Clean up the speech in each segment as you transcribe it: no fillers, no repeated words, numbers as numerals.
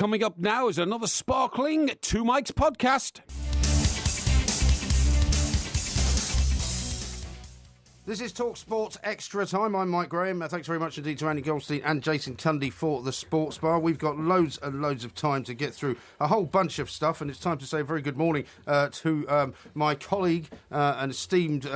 Coming up now is another sparkling Two Mics podcast. This is Talk Sports Extra Time. I'm Mike Graham. Thanks very much indeed to Andy Goldstein and Jason Cundy for the Sports Bar. We've got loads and loads of time to get through a whole bunch of stuff, and it's time to say a very good morning to my colleague and esteemed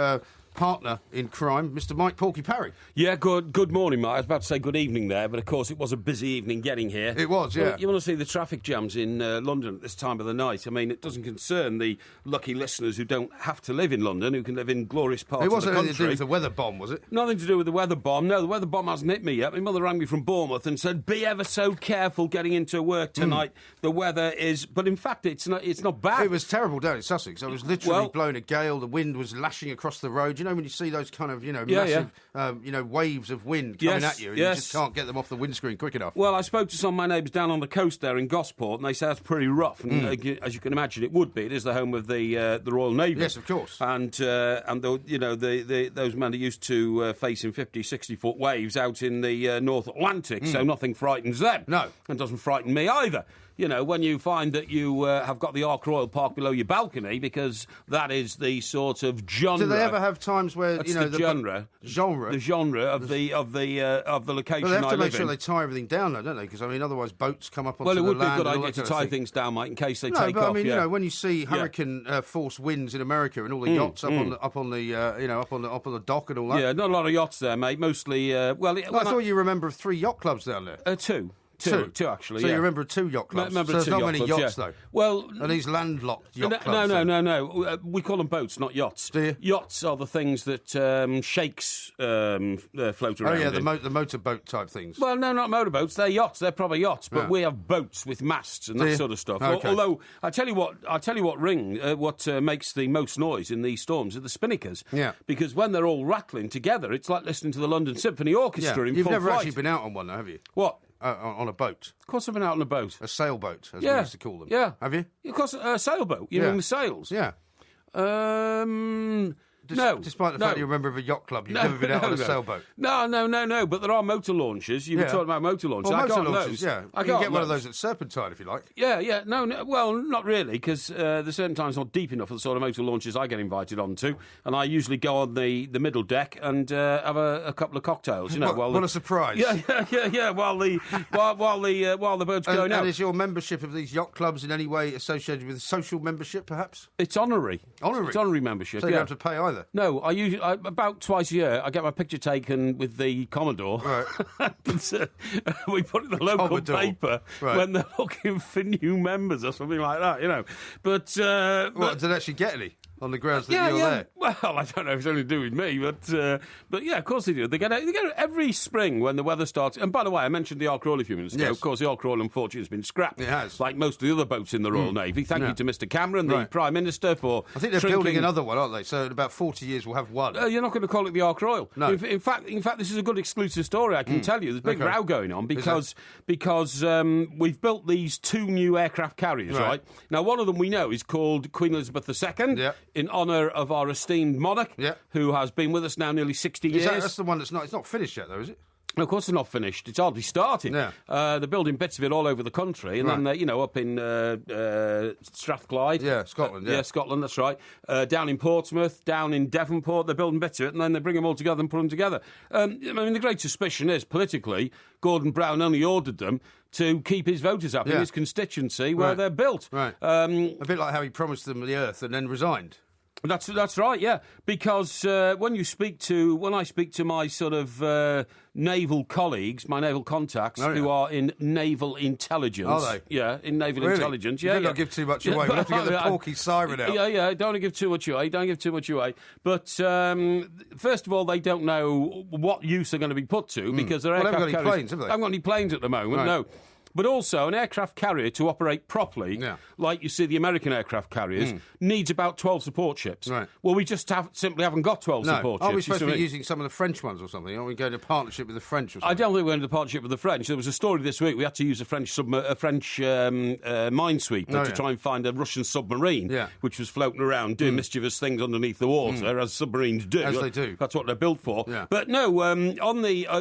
partner in crime, Mr. Mike Porky Parry. Yeah, good morning, Mike. I was about to say good evening there, but of course it was a busy evening getting here. It was, yeah. Well, you want to see the traffic jams in London at this time of the night. I mean, it doesn't concern the lucky listeners who don't have to live in London, who can live in glorious parts of the country. It wasn't anything to do with the weather bomb, was it? Nothing to do with the weather bomb. No, the weather bomb hasn't hit me yet. My mother rang me from Bournemouth and said, be ever so careful getting into work tonight. The weather is... But in fact, it's not bad. It was terrible down in Sussex. It was literally blowing a gale. The wind was lashing across the road. You know when you see those kind of, massive, waves of wind coming at you, and you just can't get them off the windscreen quick enough. Well, I spoke to some of my neighbours down on the coast there in Gosport, and they say it's pretty rough. And as you can imagine, it would be. It is the home of the Royal Navy. Yes, of course. And those men are used to facing 50, 60-foot waves out in the North Atlantic, so nothing frightens them. No, and doesn't frighten me either. You know, when you find that you have got the Ark Royal parked below your balcony, because that is the sort of genre. Do they ever have times where the genre of the location? Well, they have to make sure they tie everything down, though, don't they? Because otherwise boats come up onto the land. Well, it would be a good idea to tie things down, Mike, in case they take off. When you see hurricane force winds in America and all the yachts up on the dock and all that. Yeah, not a lot of yachts there, mate. Mostly. I thought you remember 3 yacht clubs down there. Two, actually. So you remember 2 yacht clubs? So there's not many yachts, though? Well... Are these landlocked yacht clubs? No. We call them boats, not yachts. Do you? Yachts are the things that sheikhs float around in. The motorboat type things. Well, no, not motorboats. They're yachts. They're proper yachts. But we have boats with masts and that sort of stuff. Okay. Although, I tell you what makes the most noise in these storms are the spinnakers. Yeah. Because when they're all rattling together, it's like listening to the London Symphony Orchestra in full flight. You've never actually been out on one, though, have you? What? On a boat. Of course I've been out on a boat. A sailboat, as we used to call them. Yeah. Have you? Of course, a sailboat. You mean with sails? Yeah. No. Despite the fact you remember of a yacht club, you've never been out on a sailboat. No. But there are motor launches. You were talking about motor launches. Well, I motor got launches, those. You can get one of those at Serpentine if you like. Yeah. No. Well, not really, because there's certain times not deep enough for the sort of motor launches I get invited onto, and I usually go on the middle deck and have a couple of cocktails. What a surprise! Yeah. While the boat's going out. And is your membership of these yacht clubs in any way associated with social membership, perhaps? It's honorary. Honorary. It's honorary membership. So you don't have to pay either. No, about twice a year, I get my picture taken with the Commodore. Right. We put it in the local paper when they're looking for new members or something like that, But did it actually get any? On the grounds that you're there? Well, I don't know if it's anything to do with me, but yeah, of course they do. They get it every spring when the weather starts. And by the way, I mentioned the Ark Royal a few minutes ago. Yes. Of course, the Ark Royal, unfortunately, has been scrapped. It has. Like most of the other boats in the Royal Navy. Thank you to Mr Cameron, the Prime Minister, for I think they're building another one, aren't they? So in about 40 years we'll have one. You're not going to call it the Ark Royal. No. In fact, this is a good exclusive story, I can tell you. There's a big row going on because we've built these 2 new aircraft carriers, right? Now, one of them we know is called Queen Elizabeth II, in honour of our esteemed monarch, who has been with us now nearly 60 years. That's the one it's not finished yet, though, is it? No, of course it's not finished. It's hardly started. Yeah. They're building bits of it all over the country, and then they're, up in Strathclyde. Yeah, Scotland, yeah, Scotland, that's right. Down in Portsmouth, down in Devonport, they're building bits of it, and then they bring them all together and put them together. The great suspicion is, politically, Gordon Brown only ordered them to keep his voters up in his constituency where they're built. Right. A bit like how he promised them the earth and then resigned. That's right, yeah. Because when I speak to my sort of naval colleagues, my naval contacts, who are in naval intelligence. Are they? Yeah, in naval intelligence. Yeah, you don't give too much away. We'll have to get the Porky siren out. Yeah, don't want to give too much away. But first of all, they don't know what use they're going to be put to because they're aircraft carriers. They haven't got any planes, have they? They haven't got any planes at the moment, no. But also, an aircraft carrier, to operate properly, like you see the American aircraft carriers, needs about 12 support ships. Right. Well, we just simply haven't got 12 support ships. Aren't we supposed to be using some of the French ones or something? Aren't we going to partnership with the French or something? I don't think we're in a partnership with the French. There was a story this week. We had to use a French minesweeper to try and find a Russian submarine, which was floating around doing mischievous things underneath the water, as submarines do. As they do. That's what they're built for. Yeah. But no,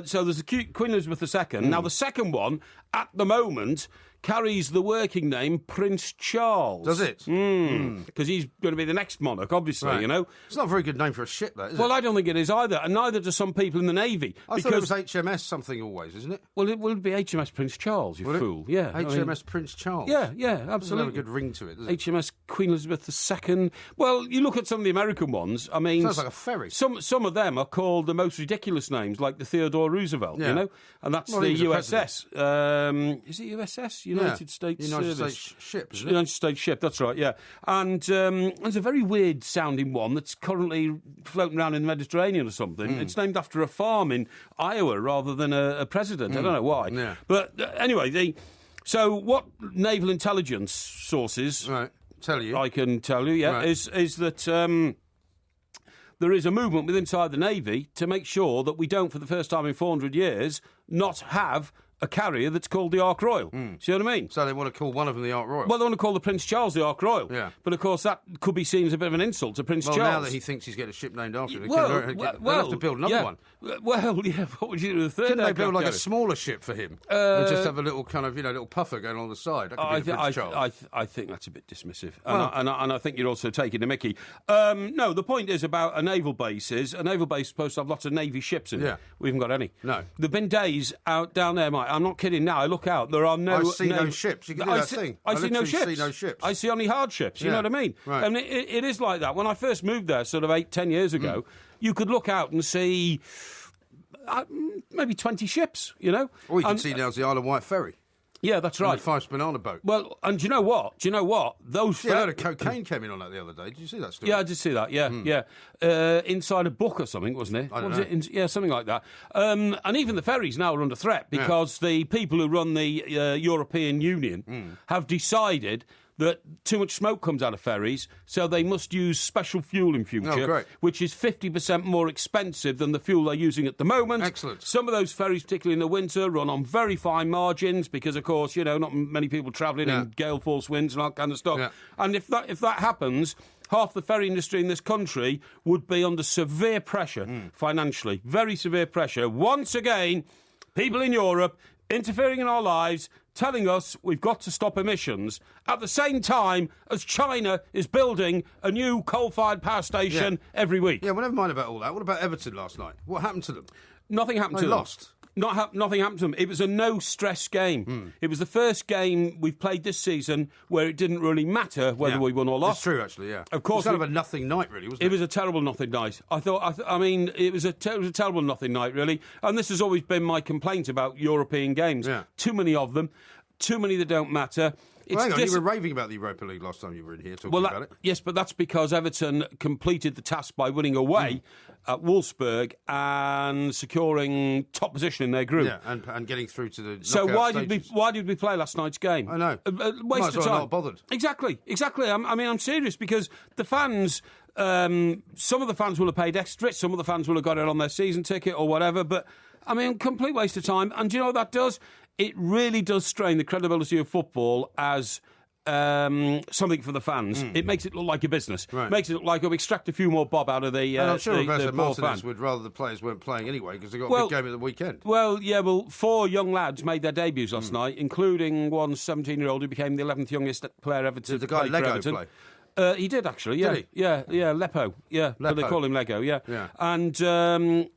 so there's the Queen Elizabeth II. Now, the second one, at the moment, carries the working name Prince Charles. Does it? Because he's going to be the next monarch, obviously, you know. It's not a very good name for a ship, that, is it? Well, I don't think it is either, and neither do some people in the Navy. I thought it was HMS something always, isn't it? Well, it will be HMS Prince Charles, you fool. Yeah, HMS Prince Charles? Yeah, absolutely. Doesn't have a good ring to it, does it? HMS Queen Elizabeth II. Well, you look at some of the American ones, I mean... Sounds like a ferry. Some of them are called the most ridiculous names, like the Theodore Roosevelt, you know? And that's the USS. Is it USS? United States Service. Ship, isn't it? United States ship, that's right, yeah. And there's a very weird-sounding one that's currently floating around in the Mediterranean or something. It's named after a farm in Iowa rather than a president. I don't know why. Yeah. But anyway, so what naval intelligence sources... Right. Tell you. I can tell you, right. is that there is a movement within inside the Navy to make sure that we don't, for the first time in 400 years, not have a carrier that's called the Ark Royal. See what I mean? So they want to call one of them the Ark Royal? Well, they want to call the Prince Charles the Ark Royal. Yeah. But, of course, that could be seen as a bit of an insult to Prince Charles. Well, now that he thinks he's getting a ship named after him, they'll have to build another one. Well, yeah, what would you do with the third? Couldn't they build like a smaller ship for him? And just have a little kind of, little puffer going on the side? That could be the Prince Charles. I think that's a bit dismissive. And I think you're also taking a mickey. No, the point is about a naval base is supposed to have lots of Navy ships in it. We haven't got any. No. There have been days out down there, Mike, I'm not kidding now, I look out, there are no... I see no ships. You can do that thing. I see no ships. see no ships. I see only hard ships, you know what I mean? Right. And it is like that. When I first moved there, sort of 8-10 years ago, you could look out and see maybe 20 ships, you know? All you can see now is the Isle of Wight ferry. Yeah, that's right. And the Fife banana boat. Well, and do you know what? Those... Yeah, a load of cocaine came in on that the other day. Did you see that story? Yeah, I did see that, yeah. Inside a book or something, wasn't it? I don't know. Something like that. And even the ferries now are under threat because the people who run the European Union have decided that too much smoke comes out of ferries, so they must use special fuel in future, which is 50% more expensive than the fuel they're using at the moment. Excellent. Some of those ferries, particularly in the winter, run on very fine margins because, of course, not many people travelling in gale force winds and all that kind of stuff. Yeah. And if that happens, half the ferry industry in this country would be under severe pressure financially, very severe pressure. Once again, people in Europe interfering in our lives, telling us we've got to stop emissions at the same time as China is building a new coal-fired power station every week. Yeah, well, never mind about all that. What about Everton last night? What happened to them? Nothing happened to them. They lost. Nothing happened to them. It was a no-stress game. It was the first game we've played this season where it didn't really matter whether we won or lost. It's true, actually, yeah. Of course, it was kind of a nothing night, really, wasn't it? It was a terrible nothing night. It was a terrible nothing night, really. And this has always been my complaint about European games. Yeah. Too many of them, too many that don't matter. Well, hang on, you were raving about the Europa League last time you were in here talking about it. Yes, but that's because Everton completed the task by winning away at Wolfsburg and securing top position in their group. Yeah, and getting through to the So knockout why did we play last night's game? I know. Waste of time. Not bothered. Exactly. I'm serious because the fans... some of the fans will have paid extra, some of the fans will have got it on their season ticket or whatever, but, complete waste of time. And do you know what that does? It really does strain the credibility of football as something for the fans. It makes it look like a business. Right. Makes it look like we'll extract a few more bob out of the and I'm sure the Martinez would rather the players weren't playing anyway because they got a big game at the weekend. Well, 4 young lads made their debuts last night, including one 17-year-old who became the 11th youngest player ever to play for Everton. Play? He did, actually, yeah. Did he? Yeah, Lepo. Yeah, Lepo. They call him Lego, yeah. And from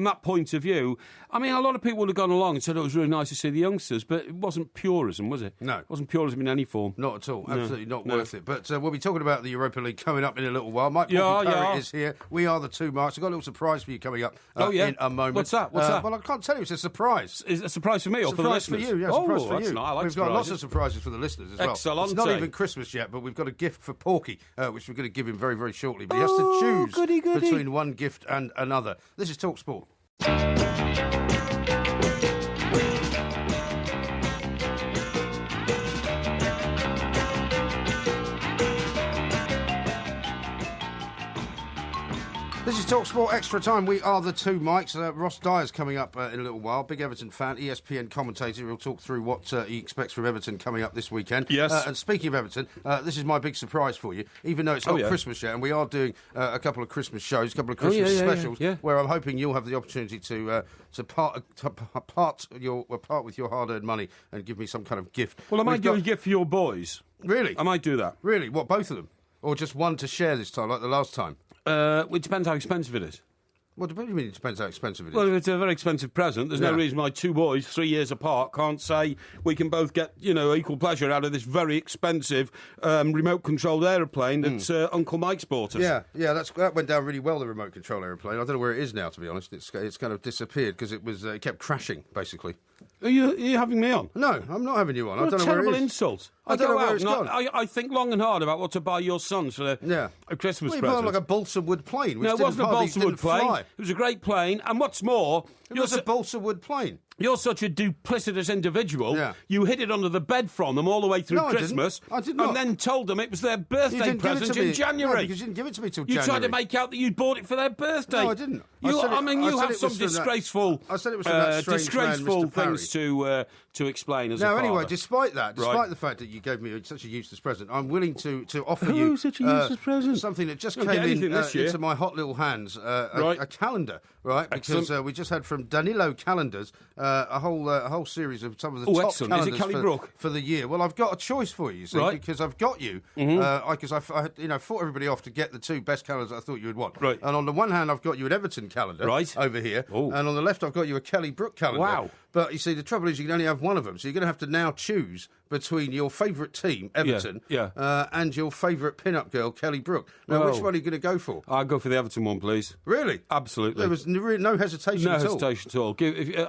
that point of view, a lot of people would have gone along and said it was really nice to see the youngsters, but it wasn't purism, was it? No. It wasn't purism in any form. Not at all. Absolutely not worth it. But we'll be talking about the Europa League coming up in a little while. Mike Parry is here. We are the two Marks. I've got a little surprise for you coming up in a moment. What's that? Well, I can't tell you. It's a surprise. Is it a surprise for me or for the listeners? For you, yeah, surprise for you. That's nice. I like we've got lots of surprises for the listeners as well. Excellent. It's not even Christmas yet, but we've got a gift for Porky, which we're going to give him very, very shortly. But he has to choose between one gift and another. This is Talk Sport. This is Talk Sport Extra Time. We are the two Mikes. Ross Dyer's coming up in a little while. Big Everton fan, ESPN commentator. He'll talk through what he expects from Everton coming up this weekend. Yes. And speaking of Everton, this is my big surprise for you. Even though it's not Christmas yet, and we are doing a couple of Christmas shows, a couple of Christmas specials, where I'm hoping you'll have the opportunity to part with your hard-earned money and give me some kind of gift. Well, I might do a gift for your boys. Really? I might do that. Really? What, both of them? Or just one to share this time, like the last time? It depends how expensive it is. What do you mean it depends how expensive it is? Well, if it's a very expensive present, there's no reason my two boys, 3 years apart, can't say we can both get, equal pleasure out of this very expensive remote-controlled aeroplane that Uncle Mike's bought us. Yeah, that went down really well, the remote-control aeroplane. I don't know where it is now, to be honest. It's kind of disappeared because it kept crashing, basically. Are you having me on? No, I'm not having you on. What I don't a know where terrible it is. insult. I don't know where it's gone. I think long and hard about what to buy your sons for a Christmas present. You bought like a balsa wood plane. No, it wasn't a balsa wood plane. Fly. It was a great plane. And what's more... It was a balsa wood plane. You're such a duplicitous individual. Yeah. You hid it under the bed from them all the way through Christmas. I did not. And then told them it was their birthday present in January. No, because you didn't give it to me till January. You tried to make out that you'd bought it for their birthday. No, I didn't. You have some disgraceful, I said it was from that strange man, Mr. things to explain as a father. father. Anyway, despite the fact that you gave me such a useless present, I'm willing to offer you such a useless present? Something that just came into my hot little hands, a calendar, right? Because we just had from Danilo Calendars a whole series of some of the top calendars for the year. Well, I've got a choice for you, see, because I've got you, because I fought everybody off to get the two best calendars I thought you would want. Right. And on the one hand, I've got you an Everton calendar over here, and on the left, I've got you a Kelly Brook calendar. Wow. But you see, the trouble is you can only have one of them, so you're going to have to now choose between your favourite team, Everton, and your favourite pin-up girl, Kelly Brook. Now, which one are you going to go for? I'll go for the Everton one, please. Really? Absolutely. There was no hesitation at all. No hesitation at all.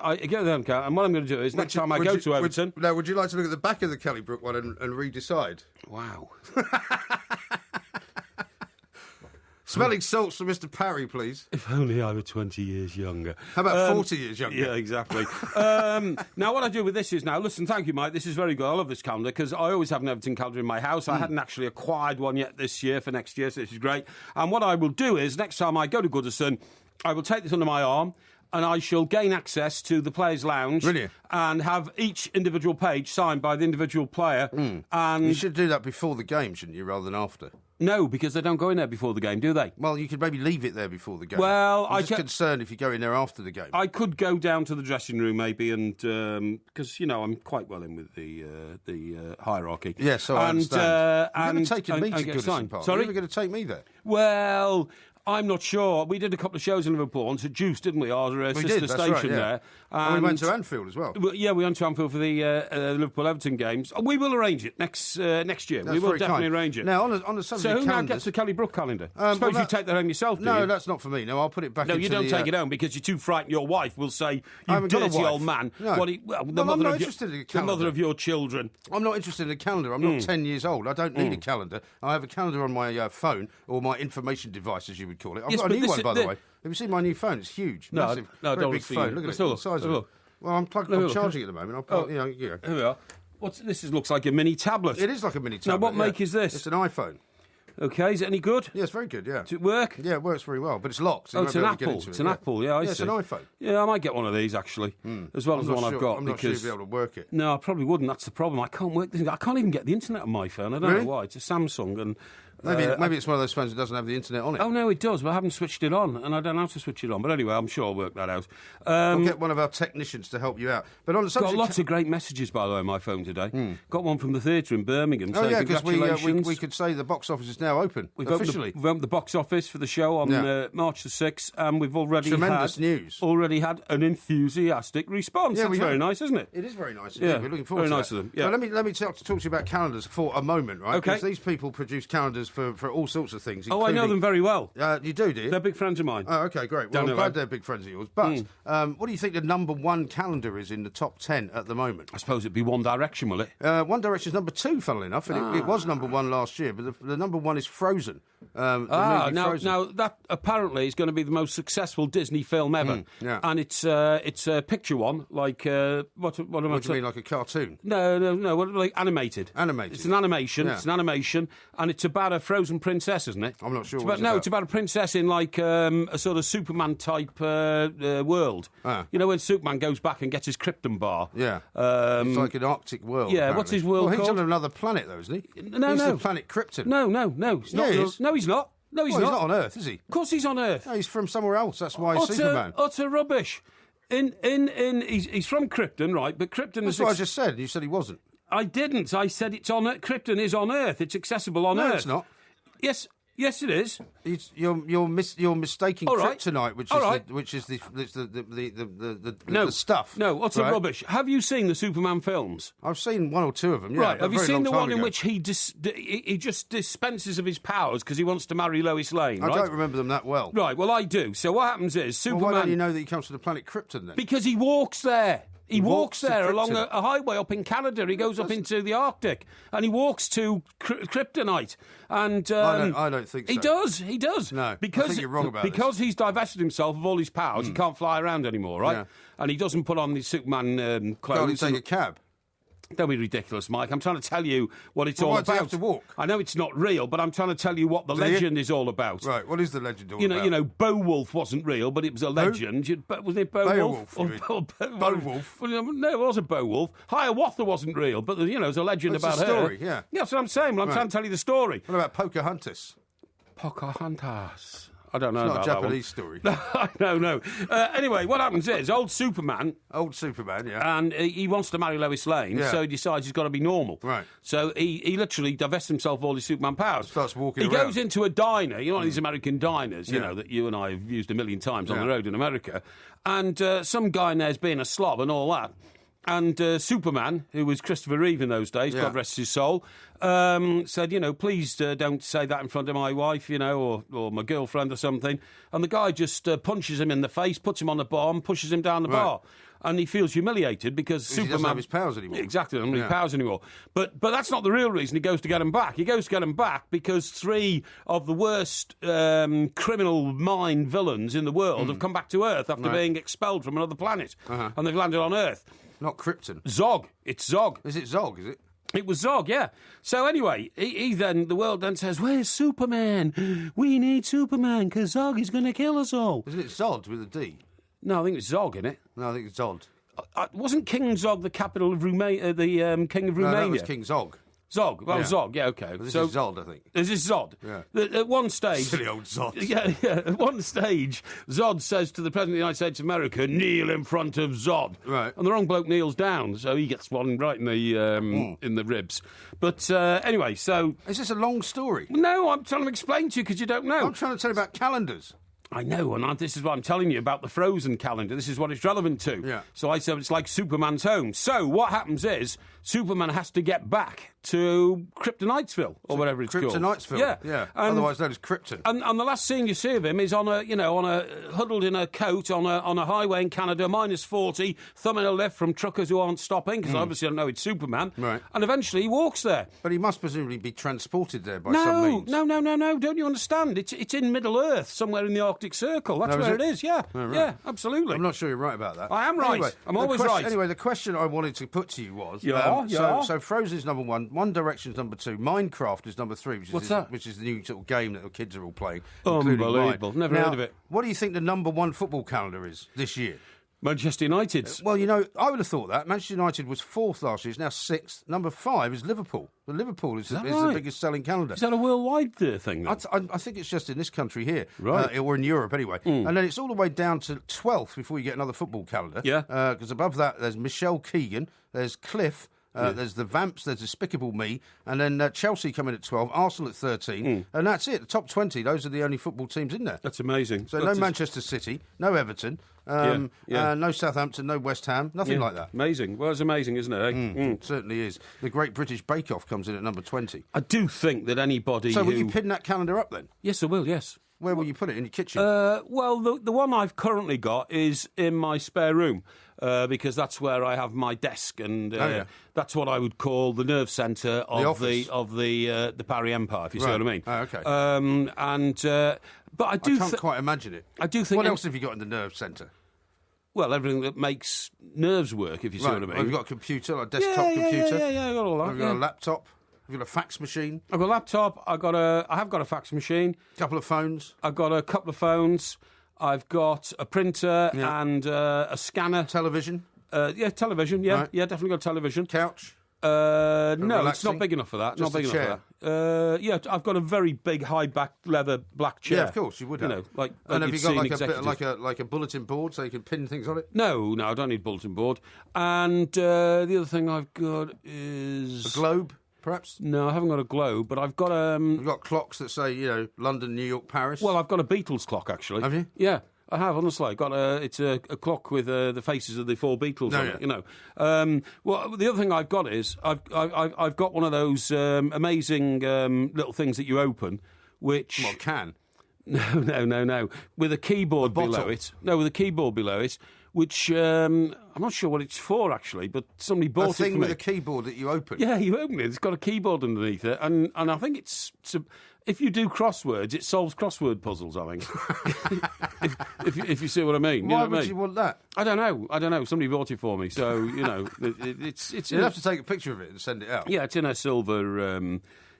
I get them, and what I'm going to do is next time I go to Everton... Would you like to look at the back of the Kelly Brook one and re-decide? Wow. Smelling salts for Mr. Parry, please. If only I were 20 years younger. How about 40 years younger? Yeah, exactly. Now, what I do with this is listen, thank you, Mike. This is very good. I love this calendar because I always have an Everton calendar in my house. I hadn't actually acquired one yet this year for next year, so this is great. And what I will do is, next time I go to Goodison, I will take this under my arm and I shall gain access to the Players' Lounge and have each individual page signed by the individual player. And you should do that before the game, shouldn't you, rather than after? No, because they don't go in there before the game, do they? Well, you could maybe leave it there before the game. Well, I'm just concerned if you go in there after the game. I could go down to the dressing room maybe, and because I'm quite well in with the hierarchy. Yes, so I understand. You've never taken me to Goodison Park. Sorry, you're never going to take me there. Well, I'm not sure. We did a couple of shows in Liverpool on St Juice, didn't we? Our sister station there. And we went to Anfield as well. Yeah, we went to Anfield for the Liverpool-Everton games. We will arrange it next year. We will definitely arrange it. Now, on the subject of calendars... So who now gets the Kelly Brook calendar? Suppose you take that home yourself, do you? No, that's not for me. No, I'll put it back into No, you don't take it home because you're too frightened. Your wife will say, you dirty old man. No. I'm not interested in a calendar. The mother of your children. I'm not interested in a calendar. I'm not 10 years old. I don't need a calendar. I have a calendar on my phone, or my information device, as you would call it. I've got a new one, by the way. Have you seen my new phone? It's huge. Massive. Very big phone. Look at it. The size of it. Well, I'm charging at the moment. Here we are. This looks like a mini tablet. It is like a mini tablet. Now, what make is this? It's an iPhone. Okay, is it any good? Yeah, it's very good, yeah. Does it work? Yeah, it works very well, but it's locked. So it's an Apple. It's an Apple, yeah, I see. It's an iPhone. Yeah, I might get one of these, actually, as well as the one I've got. I'm not sure you'll be able to work it. No, I probably wouldn't. That's the problem. I can't work this. I can't even get the internet on my phone. I don't know why. It's a Samsung, and... Maybe it's one of those phones that doesn't have the internet on it. Oh, no, it does, but I haven't switched it on, and I don't know how to switch it on. But anyway, I'm sure I'll work that out. I'll get one of our technicians to help you out. But on the subject... Got lots of great messages, by the way, on my phone today. Got one from the theatre in Birmingham saying congratulations. we could say the box office is now open, officially. We've opened the box office for the show on March the 6th, and we've already had an enthusiastic response. That's very nice, isn't it? It is very nice. Yeah, we're looking forward to that. Very nice of them. Yeah. Now, let me talk to you about calendars for a moment, right? Okay. Because these people produce calendars for all sorts of things. Oh, I know them very well. You do you? They're big friends of mine. Oh, okay, great. Well, I'm glad they're big friends of yours. But what do you think the number one calendar is in the top 10 at the moment? I suppose it'd be One Direction, will it? One Direction is number 2, funnily enough. And it was number 1 last year, but the number 1 is Frozen. Now that apparently is going to be the most successful Disney film ever. And it's a picture one, like what do you mean, like a cartoon? No, like animated. Animated. It's an animation. Yeah. It's an animation, and it's about Frozen Princess, isn't it? I'm not sure. It's about a princess in like a sort of Superman type world. You know, when Superman goes back and gets his Krypton bar. Yeah. It's like an Arctic world. Yeah. Apparently. What's his world called? He's on another planet, though, isn't he? No. He's the planet Krypton. No. He's not. He is. No, he's not. No, he's Well, not. he's not on Earth, is he? Of course, he's on Earth. No, he's from somewhere else. That's why he's Superman. Utter rubbish. He's from Krypton, right? But Krypton is. That's what I just said. You said he wasn't. I didn't. I said it's on Earth. Krypton is on Earth. It's accessible on Earth. No, it's not. Yes, it is. You're mistaking right. kryptonite, which is the stuff. No, utter rubbish. Have you seen the Superman films? I've seen one or two of them. Yeah, Right. Have you seen the one in ago. which he just dispenses of his powers because he wants to marry Lois Lane? I right? don't remember them that well. Right. Well, I do. So what happens is Superman. Well, why don't you know that he comes from the planet Krypton then? Because he walks there. He walks there to along a highway up in Canada. He goes up into the Arctic and he walks to kryptonite. And I don't think so. He does. No, because I think you're wrong about because he's divested himself of all his powers. He can't fly around anymore, right? Yeah. And he doesn't put on the Superman clothes. Can't he take a cab? Don't be ridiculous, Mike. I'm trying to tell you what it's all why about. does he have to walk? I know it's not real, but I'm trying to tell you what the legend is all about. Right, what is the legend all about? You know, Beowulf wasn't real, but it was a legend. Wasn't it Beowulf? Beowulf? No, it wasn't Beowulf. Hiawatha wasn't real, but there's a legend It's about a story, her. yeah. Yeah, that's what I'm saying. Well, I'm trying to tell you the story. What about Pocahontas? Pocahontas. I don't know It's about not a Japanese story. No. Anyway, what happens is old Superman, yeah. and he wants to marry Lois Lane, so he decides he's got to be normal. Right. So he literally divests himself of all his Superman powers. Starts walking around. He goes into a diner, one of these American diners, you know, that you and I have used a million times on the road in America, and some guy in there's being a slob and all that. And Superman, who was Christopher Reeve in those days, God rest his soul, said, please don't say that in front of my wife, or my girlfriend or something. And the guy just punches him in the face, puts him on the bar and pushes him down the bar. And he feels humiliated because Superman... He doesn't have his powers anymore. Exactly, doesn't have his powers anymore. But that's not the real reason he goes to get him back. He goes to get him back because 3 of the worst criminal mind villains in the world have come back to Earth after being expelled from another planet. And they've landed on Earth. Not Krypton. Zog. It's Zog. Is it Zog, is it? It was Zog, yeah. So anyway, the world then says, where's Superman? We need Superman because Zog is going to kill us all. Isn't it Zod with a D? No, I think it's Zog, isn't it? No, I think it's Zod. Wasn't King Zog the capital of Romania, the King of Romania? No, that was King Zog. Zog. Well, Zog, yeah, OK. This is Zod, I think. This is Zod. Yeah. At one stage... Silly old Zod. Yeah. At one stage, Zod says to the President of the United States of America, kneel in front of Zod. Right. And the wrong bloke kneels down, so he gets one right in the ribs. But anyway, so... Is this a long story? No, I'm trying to explain to you because you don't know. I'm trying to tell you about calendars. I know, and this is what I'm telling you about the Frozen calendar. This is what it's relevant to. Yeah. So I said it's like Superman's home. So what happens is Superman has to get back to Kryptonitesville or whatever it's called. Kryptonitesville. Yeah. Otherwise known as Krypton. And the last scene you see of him is on a huddled in a coat on a highway in Canada, -40, thumbing a lift from truckers who aren't stopping because obviously I don't know it's Superman. Right. And eventually he walks there. But he must presumably be transported there by some means. No. Don't you understand? It's in Middle Earth, somewhere in the Arctic Circle. That's where it is. Yeah. Oh, right. Yeah, absolutely. I'm not sure you're right about that. I am right. Anyway, I'm always right. Anyway, the question I wanted to put to you was... So Frozen's number 1, One Direction's number 2, Minecraft is number 3, which is the new sort of game that the kids are all playing. Unbelievable. Never heard of it. What do you think the number 1 football calendar is this year? Manchester United's. Well, I would have thought that. Manchester United was 4th last year. It's now 6th. Number 5 is Liverpool. But Liverpool is the biggest selling calendar. Is that a worldwide thing, then? I think it's just in this country here. Right. Or in Europe, anyway. And then it's all the way down to 12th before you get another football calendar. Yeah. Because above that, there's Michelle Keegan, there's Cliff, there's the Vamps, there's Despicable Me, and then Chelsea come in at 12, Arsenal at 13, and that's it. The top 20, those are the only football teams in there. That's amazing. So no Manchester City, no Everton, no Southampton, no West Ham, nothing like that. Amazing. Well, it's amazing, isn't it? It certainly is. The Great British Bake Off comes in at number 20. I do think that anybody So will you pin that calendar up then? Yes, I will, yes. Where will you put it? In your kitchen? Well, the one I've currently got is in my spare room because that's where I have my desk, and that's what I would call the nerve centre of the Paris Empire, if you see what I mean. Oh, okay. But I can't quite imagine it. I do think. What else have you got in the nerve centre? Well, everything that makes nerves work, if you see what I mean. Have you got a computer, like a desktop computer? Yeah, I got all that. Have you got a laptop? You've got a fax machine. I've got a laptop. I have got a fax machine. Couple of phones. I've got a couple of phones. I've got a printer and a scanner. Television. Television. Yeah, right. yeah, definitely got a television. Couch. No, relaxing? it's not big enough for that. Just not big a chair. enough for that. Yeah, I've got a very big high back leather black chair. Yeah, of course you would have. You know, like and have you'd you got see an like a bulletin board so you can pin things on it? No, I don't need a bulletin board. And the other thing I've got is a globe, perhaps. No, I haven't got a globe, but I've got You've got clocks that say London, New York, Paris. Well, I've got a Beatles clock actually. Have you? Yeah. I have, honestly. I've got it's a clock with the faces of the four Beatles on it, you know. Well, the other thing I've got is I've got one of those amazing little things that you open, which... What, can? No. With a keyboard below it. No, with a keyboard below it, which I'm not sure what it's for, actually, but somebody bought it for me. A thing with a keyboard that you open? Yeah, you open it. It's got a keyboard underneath it, and I think it's if you do crosswords, it solves crossword puzzles, I think. if you see what I mean. Why would you want that? I don't know. Somebody bought it for me, so, it's... You'd have to take a picture of it and send it out. Yeah, it's in a silver...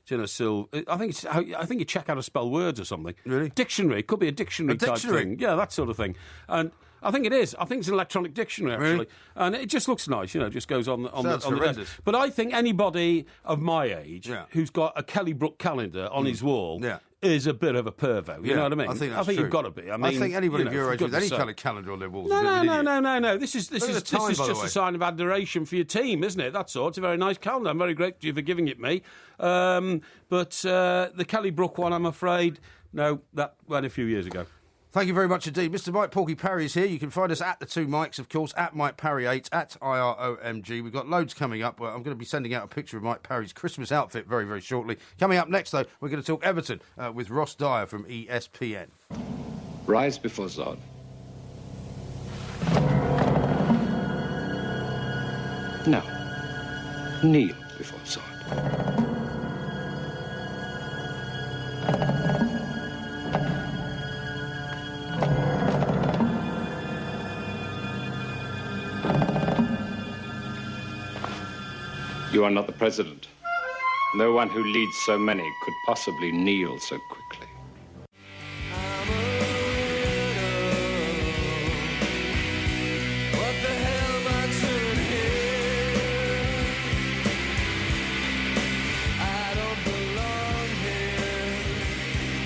I think you check how to spell words or something. Really? Dictionary. It could be a dictionary type thing. Yeah, that sort of thing. And I think it is. I think it's an electronic dictionary, actually. Really? And it just looks nice, just goes on the horrendous. desk. But I think anybody of my age who's got a Kelly Brook calendar on his wall is a bit of a pervo. You know what I mean? I think that's true. You've got to be. I think anybody of your age with any kind of calendar on their walls is a bit of an idiot. No. This is just a sign of adoration for your team, isn't it? That's all. It's a very nice calendar. I'm very grateful to you for giving it me. But the Kelly Brook one, I'm afraid, no, that went a few years ago. Thank you very much indeed. Mr. Mike Porky Parry is here. You can find us at the two Mikes, of course, at Mike Parry 8, at IROMG. We've got loads coming up. I'm going to be sending out a picture of Mike Parry's Christmas outfit very, very shortly. Coming up next, though, we're going to talk Everton with Ross Dyer from ESPN. Rise before Zod. No. Kneel before Zod. You are not the president. No one who leads so many could possibly kneel so quickly.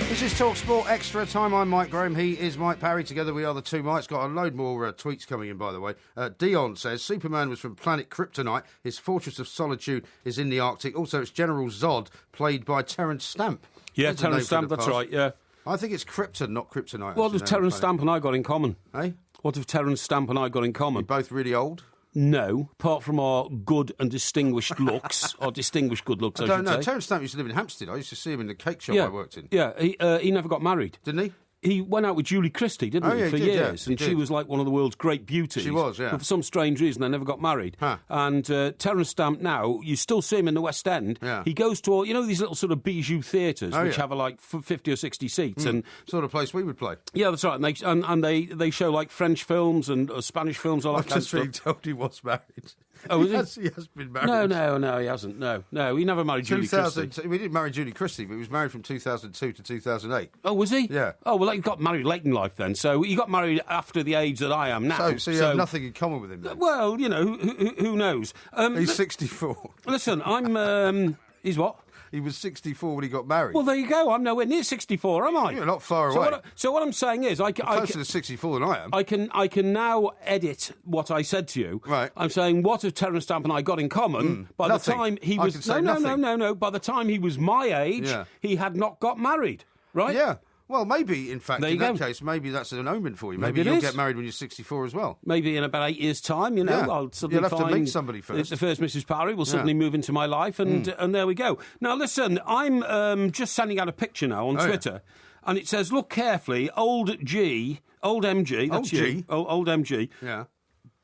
This is Talk Sport Extra Time. I'm Mike Graham. He is Mike Parry. Together we are the two Mikes. Got a load more tweets coming in, by the way. Dion says, Superman was from planet Kryptonite. His fortress of solitude is in the Arctic. Also, it's General Zod, played by Terence Stamp. Yeah, Terence Stamp, that's right, yeah. I think it's Krypton, not Kryptonite. What have Terence Stamp and I got in common? Eh? What have Terence Stamp and I got in common? You're both really old. No, apart from our good and distinguished looks, or distinguished good looks, I should say. Terence Stamp used to live in Hampstead. I used to see him in the cake shop I worked in. Yeah, he never got married. Didn't he? He went out with Julie Christie, didn't he, for years? And she was like one of the world's great beauties. She was, yeah. But for some strange reason, they never got married. Huh. And Terence Stamp now, you still see him in the West End. Yeah. He goes to all, these little sort of bijou theatres, which have like 50 or 60 seats. And sort of place we would play. Yeah, that's right. And they show like French films and Spanish films, all that kind of stuff. I've just been told he was married. Oh, is he? He has been married. No, he hasn't. No, he never married Julie Christie. We didn't marry Julie Christie, but he was married from 2002 to 2008. Oh, was he? Yeah. Oh, well, he got married late in life then. So he got married after the age that I am now. So you have nothing in common with him then? Well, who knows? He's 64. Listen, I'm... he's what? He was 64 when he got married. Well, there you go. I'm nowhere near 64, am I? You're not far away. So what I'm saying is... closer to 64 than I am. I can now edit what I said to you. Right. I'm saying, what have Terence Stamp and I got in common? By nothing. the time he was... No. By the time he was my age, he had not got married, right? Yeah. Well, maybe, in fact, in that case, maybe that's an omen for you. Maybe you'll get married when you're 64 as well. Maybe in about 8 years' time, I'll suddenly You'll have to meet somebody first. The first Mrs. Parry will suddenly move into my life, and there we go. Now, listen, I'm just sending out a picture now on Twitter, and it says, look carefully, old MG, that's you. Old MG. Yeah.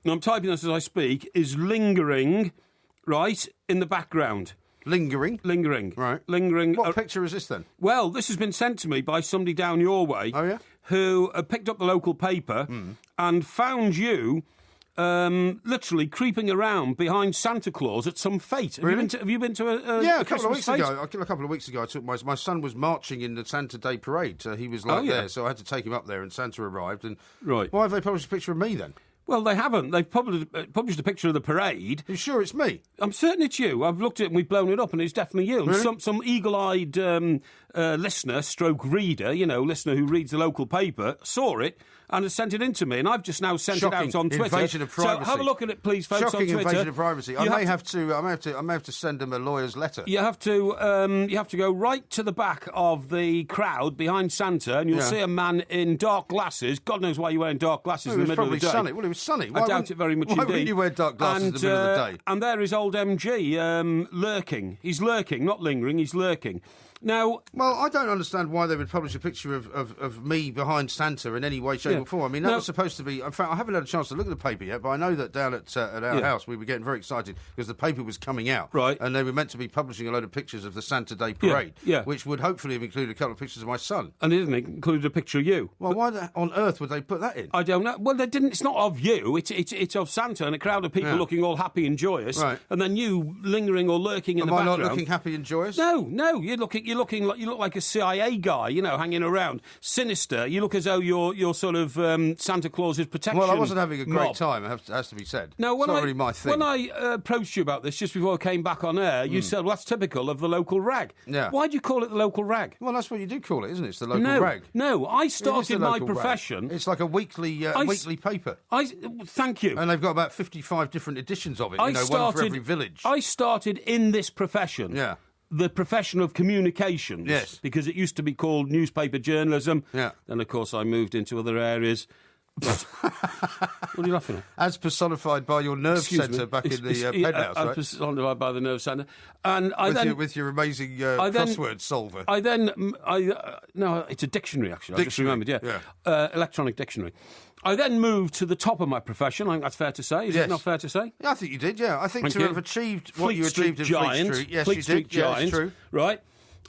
And I'm typing this as I speak, is lingering, right, in the background. Lingering. Right. What picture is this then? Well, this has been sent to me by somebody down your way. Oh, yeah? Who picked up the local paper and found you literally creeping around behind Santa Claus at some fete. Really? Have you been to a Yeah, a a couple of weeks Christmas ago. A couple of weeks ago, I took my son was marching in the Santa Day parade. He was there, so I had to take him up there, and Santa arrived. And Right. Why have they published a picture of me then? Well, they haven't. They've published a picture of the parade. Are you sure it's me? I'm certain it's you. I've looked at it and we've blown it up, and it's definitely you. Really? And some eagle-eyed listener, stroke reader, listener who reads the local paper, saw it and has sent it in to me, and I've just now sent it out on Twitter. Invasion of privacy. So have a look at it, please, folks, Shocking on Twitter. invasion of privacy. I may have to send them a lawyer's letter. You have to go right to the back of the crowd behind Santa, and you'll see a man in dark glasses. God knows why you're wearing dark glasses in the middle of the day. Sunny. Well, it was sunny. I doubt it very much indeed. Why wouldn't you wear dark glasses in the middle of the day? And there is old MG lurking. He's lurking, not lingering. He's lurking. Now, well, I don't understand why they would publish a picture of me behind Santa in any way, shape or form. I mean, that was supposed to be... In fact, I haven't had a chance to look at the paper yet, but I know that down at our house we were getting very excited because the paper was coming out. Right. And they were meant to be publishing a load of pictures of the Santa Day parade, which would hopefully have included a couple of pictures of my son. And it didn't include a picture of you. Well, why on earth would they put that in? I don't know. Well, they didn't. It's not of you. It's of Santa and a crowd of people looking all happy and joyous. Right. And then you lingering or lurking in the background. Am I not looking happy and joyous? No. You look like a CIA guy, hanging around, sinister. You look as though you're sort of Santa Claus's protection. Well, I wasn't having a great mob. time. It has to be said. No, it's not really my thing. When I approached you about this just before I came back on air, you said, "Well, that's typical of the local rag." Yeah. Why do you call it the local rag? Well, that's what you do call it, isn't it? It's the local rag. No, I started my profession. Rag. It's like a weekly paper. Thank you. And they've got about 55 different editions of it. One for every village. I started in this profession. Yeah. The profession of communications. Yes. Because it used to be called newspaper journalism. Yeah. Then, of course, I moved into other areas. What are you laughing at? As personified by your nerve centre back in the penthouse, right? As personified by the nerve centre. And with your amazing crossword solver. No, it's a dictionary, actually. I just remembered, electronic dictionary. I then moved to the top of my profession. I think that's fair to say. Is it not fair to say? Yeah, I think you did, yeah. I think have achieved what you achieved in Giant, Fleet Street. Yes, Fleet you Street did. Giant, yeah, it's true. Right.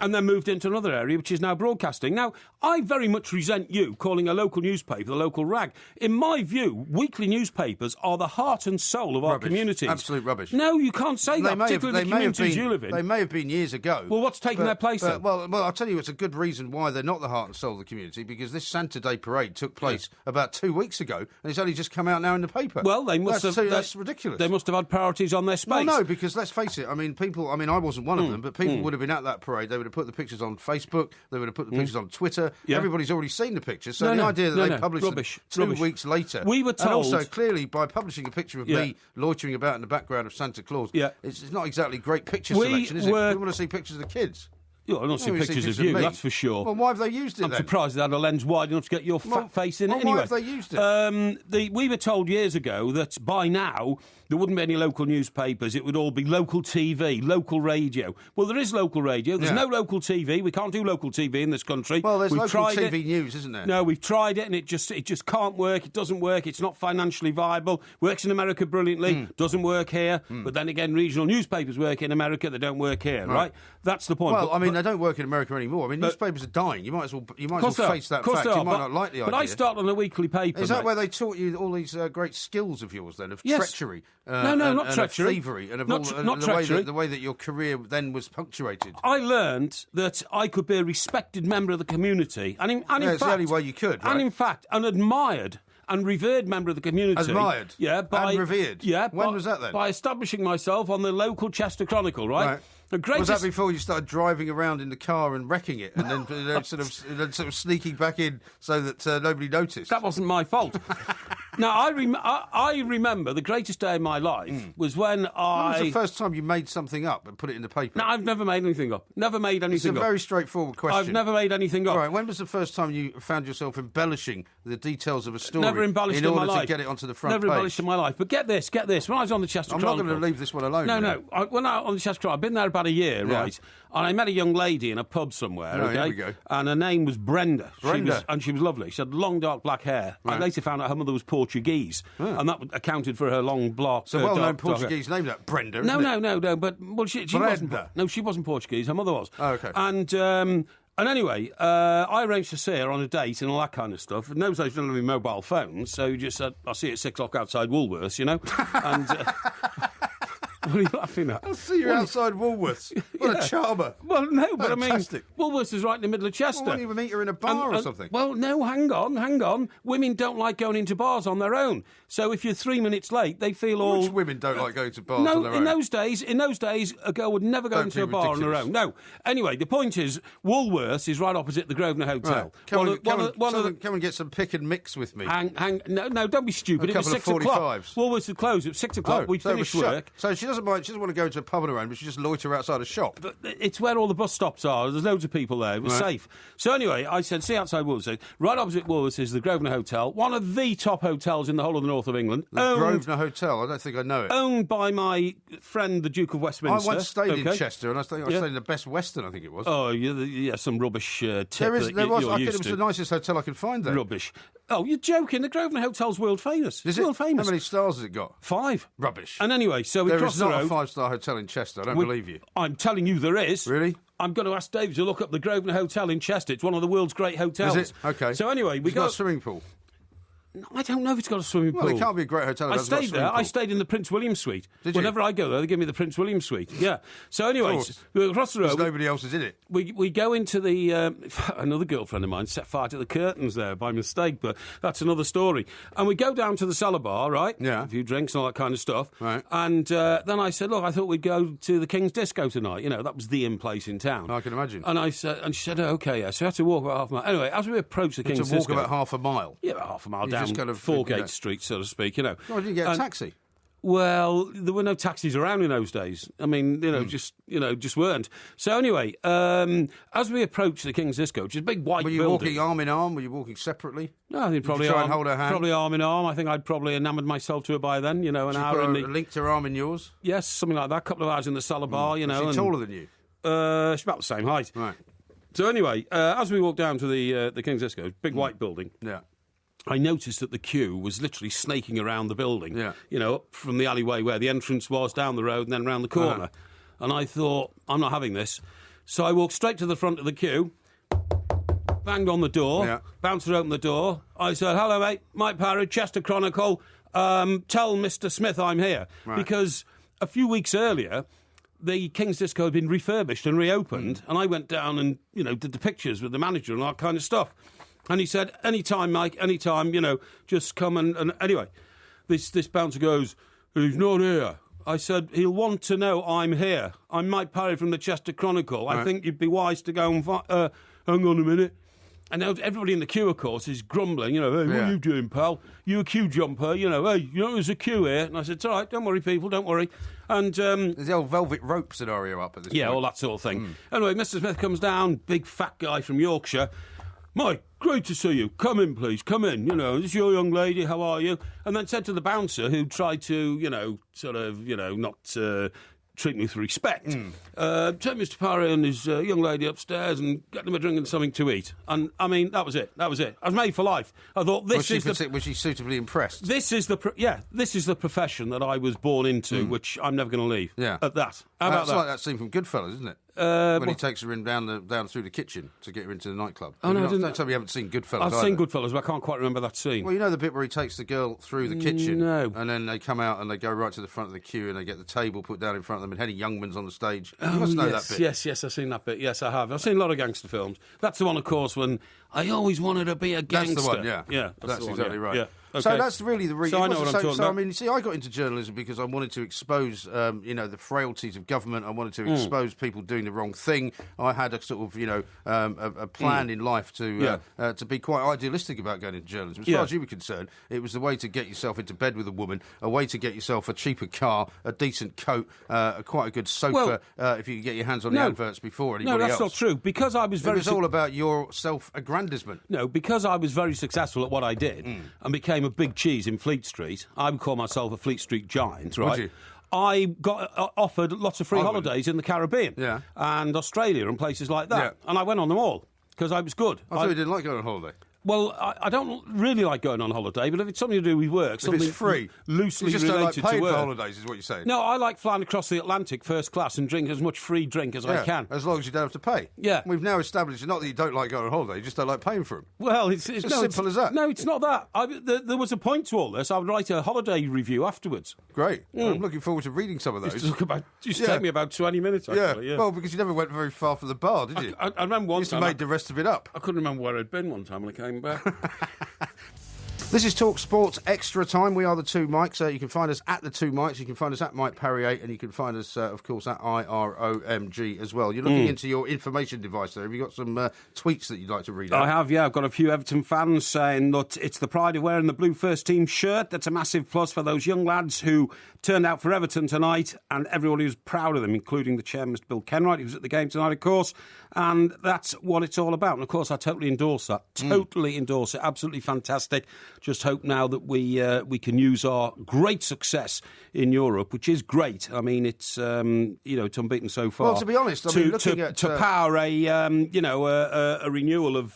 And then moved into another area, which is now broadcasting. Now, I very much resent you calling a local newspaper the local rag. In my view, weekly newspapers are the heart and soul of our communities. Absolute rubbish. No, you can't say that, particularly in the communities you live in. They may have been years ago. Well, what's taking their place then? Well, I'll tell you, it's a good reason why they're not the heart and soul of the community, because this Santa Day parade took place about 2 weeks ago, and it's only just come out now in the paper. Well, they must have... That's ridiculous. They must have had priorities on their space. Well, no, because let's face it, I I wasn't one of them, but people would have been at that parade. They would have put the pictures on Facebook, they would have put the pictures on Twitter. Yeah. Everybody's already seen the pictures, so the idea that they published them 2 weeks later. We were told... And also, clearly, by publishing a picture of me loitering about in the background of Santa Claus, it's not exactly great picture selection, is it? We want to see pictures of the kids. I don't see pictures of you, that's for sure. Well, why have they used it I'm surprised they had a lens wide enough to get your fat face in it anyway. Why have they used it? We were told years ago that by now there wouldn't be any local newspapers. It would all be local TV, local radio. Well, there is local radio. There's no local TV. We can't do local TV in this country. Well, there's local TV news, isn't there? No, we've tried it and it just can't work. It doesn't work. It's not financially viable. Works in America brilliantly. Doesn't work here. But then again, regional newspapers work in America. They don't work here, right? That's the point. Well, they don't work in America anymore. I mean, newspapers are dying. You might as well face that fact. You might not like the idea. But I start on a weekly paper. Is that where they taught you all these great skills of yours then, of treachery? No, not treachery. Of thievery, and of the way that your career then was punctuated. I learned that I could be a respected member of the community, and in fact, it's the only way you could. Right? And in fact, an admired and revered member of the community. Admired? And revered? Yeah. When was that then? By establishing myself on the local Chester Chronicle, right? Was that before you started driving around in the car and wrecking it, and then sort of sneaking back in so that nobody noticed? That wasn't my fault. Now, I remember the greatest day of my life was when When was the first time you made something up and put it in the paper? No, I've never made anything up. Never made anything up. It's a very straightforward question. I've never made anything up. All right, when was the first time you found yourself embellishing the details of a story never embellished in in my order life. to get it onto the front Never page? embellished in my life. But get this. When I was on the Chester Chronicle... I'm not going to leave this one alone. No. When I was on the Chester Chronicle, I've been there about a year, right? And I met a young lady in a pub somewhere, okay? Here we go. And her name was Brenda. Brenda. She was lovely. She had long, dark black hair. Right. I later found out her mother was Portuguese. And that accounted for her long, black... So well-known Portuguese name, that Brenda, No. But she wasn't... No, she wasn't Portuguese. Her mother was. Oh, okay. And And anyway, I arranged to see her on a date and all that kind of stuff. In those days, we didn't have any mobile phones, so you just said, I'll see you at 6 o'clock outside Woolworths, you know? And... what are you laughing at? I'll see you outside Woolworths. What a charmer. Well, no, but Fantastic. I mean, Woolworths is right in the middle of Chester. Well, why don't you meet her in a bar or something? Well, no, hang on. Women don't like going into bars on their own. So if you're 3 minutes late, they feel all... Which women don't like going to bars on their own? In those days, a girl would never go into a bar on her own. No. Anyway, the point is, Woolworths is right opposite the Grosvenor Hotel. Right. Come and get some pick and mix with me. No, don't be stupid. It was 6 o'clock. Woolworths had closed at 6 o'clock. We'd finished work. So she doesn't want to go to a pub on her own, but she just loiter outside a shop. But it's where all the bus stops are. There's loads of people there. It was safe. So anyway, I said, see outside Woolworths. Right opposite Woolworths is the Grosvenor Hotel, one of the top hotels in the whole of the north of England. The Grosvenor Hotel? I don't think I know it. Owned by my friend, the Duke of Westminster. I once stayed in Chester, and I stayed in the Best Western, I think it was. Oh, yeah, some rubbish tip It was the nicest hotel I could find there. Rubbish. Oh, you're joking. The Grosvenor Hotel's world famous. Is it? World famous. How many stars has it got? 5. Rubbish. And anyway, so we crossed the road. There is not a 5-star hotel in Chester. I don't believe you. I'm telling you there is. Really? I'm going to ask David to look up the Grosvenor Hotel in Chester. It's one of the world's great hotels. Is it? Okay. So anyway, It's got a swimming pool. I don't know if it's got a swimming pool. Well, it can't be a great hotel. I stayed there. I stayed in the Prince William suite. Did you? Whenever I go there, they give me the Prince William suite. Yeah. So anyway, we across the road. Nobody else is in it. We go into the... another girlfriend of mine set fire to the curtains there by mistake, but that's another story. And we go down to the cellar bar, right? Yeah. A few drinks and all that kind of stuff. Right. And then I said, look, I thought we'd go to the King's Disco tonight. You know, that was the in-place in town. I can imagine. And she said, oh, OK, yeah. So I had to walk about half a mile. Anyway, as we approached the King's Disco... To walk about half a mile? Yeah, about half a mile down just kind of Foregate Street, so to speak, you know. Why didn't you get a taxi? Well, there were no taxis around in those days. I mean, just weren't. So anyway, as we approached the King's Disco, which is a big white building... Were you walking arm in arm? Were you walking separately? No, I think probably try and hold her hand? Probably arm in arm. I think I'd probably enamoured myself to her by then, an hour in the... linked her arm in yours? Yes, something like that. A couple of hours in the cellar bar, Was she taller than you? She's about the same height. Right. So anyway, as we walked down to the King's Disco, big white building... Yeah. I noticed that the queue was literally snaking around the building, up from the alleyway where the entrance was, down the road, and then round the corner. And I thought, I'm not having this. So I walked straight to the front of the queue, banged on the door, bouncer opened the door. I said, hello, mate, Mike Parry, Chester Chronicle, tell Mr. Smith I'm here. Right. Because a few weeks earlier... the King's Disco had been refurbished and reopened, and I went down and, did the pictures with the manager and all that kind of stuff. And he said, anytime, Mike, anytime, just come and anyway, this bouncer goes, he's not here. I said, he'll want to know I'm here. I'm Mike Parry from the Chester Chronicle. Right. I think you'd be wise to go and hang on a minute. And now everybody in the queue, of course, is grumbling, hey, what are you doing, pal? You a queue jumper, hey, there's a queue here. And I said, it's all right, don't worry, people, don't worry. And there's the old velvet rope scenario up at this point. Yeah, all that sort of thing. Anyway, Mr. Smith comes down, big fat guy from Yorkshire. Mike, great to see you. Come in, please. Come in. This is your young lady. How are you? And then said to the bouncer, who tried to, not treat me with respect, take Mr. Parry and his young lady upstairs and get them a drink and something to eat. And, I mean, that was it. I was made for life. I thought, was she suitably impressed? This is the profession that I was born into, which I'm never going to leave. Yeah. At that. How about that? Like that scene from Goodfellas, isn't it? When he takes her in down through the kitchen to get her into the nightclub. Oh, no, don't tell me you haven't seen Goodfellas. I've seen Goodfellas, but I can't quite remember that scene. Well, you know the bit where he takes the girl through the kitchen, no. And then they come out and they go right to the front of the queue and they get the table put down in front of them and Henny Youngman's on the stage. You must know that bit. Yes, I've seen that bit. Yes, I have. I've seen a lot of gangster films. That's the one, of course, when I always wanted to be a gangster. That's the one, yeah. Yeah, that's exactly right. Yeah. Okay. So that's really the reason. So I know what I'm talking about. I mean, you see, I got into journalism because I wanted to expose, the frailties of government. I wanted to expose people doing the wrong thing. I had a sort of, a plan in life to be quite idealistic about going into journalism. As far as you were concerned, it was the way to get yourself into bed with a woman, a way to get yourself a cheaper car, a decent coat, quite a good sofa, if you could get your hands on the adverts before anybody else. No, that's not true. Because I was It was all about your self-aggrandizement. No, because I was very successful at what I did and became a big cheese in Fleet Street. I would call myself a Fleet Street giant, right? Would you? I got offered lots of free holidays in the Caribbean and Australia and places like that. Yeah. And I went on them all because I was good. I thought you didn't like going on holiday. Well, I don't really like going on holiday, but if it's something to do with work, something it's free, loosely you just related don't like to work. For holidays, is what you're saying? No, I like flying across the Atlantic first class and drink as much free drink as I can. As long as you don't have to pay. Yeah. We've now established, not that you don't like going on holiday, you just don't like paying for them. Well, it's as simple as that. No, it's not that. There was a point to all this. I would write a holiday review afterwards. Great. I'm looking forward to reading some of those. Just take me about 20 minutes, actually. Yeah. Well, because you never went very far from the bar, did you? I remember one time. You made the rest of it up. I couldn't remember where I'd been one time when I came back. This is Talk Sports Extra Time. We are the Two Mics. You can find us at the Two Mics. You can find us at Mike Parry 8, and you can find us, of course, at IROMG as well. You're looking into your information device there. Have you got some tweets that you'd like to read out? I have, yeah. I've got a few Everton fans saying that it's the pride of wearing the blue first team shirt. That's a massive plus for those young lads who turned out for Everton tonight, and everybody was proud of them, including the chairman, Mr. Bill Kenwright, who was at the game tonight, of course. And that's what it's all about. And, of course, I totally endorse that. Totally endorse it. Absolutely fantastic. Just hope now that we can use our great success in Europe, which is great. I mean, it's it's unbeaten so far. Well, to be honest, to power a renewal of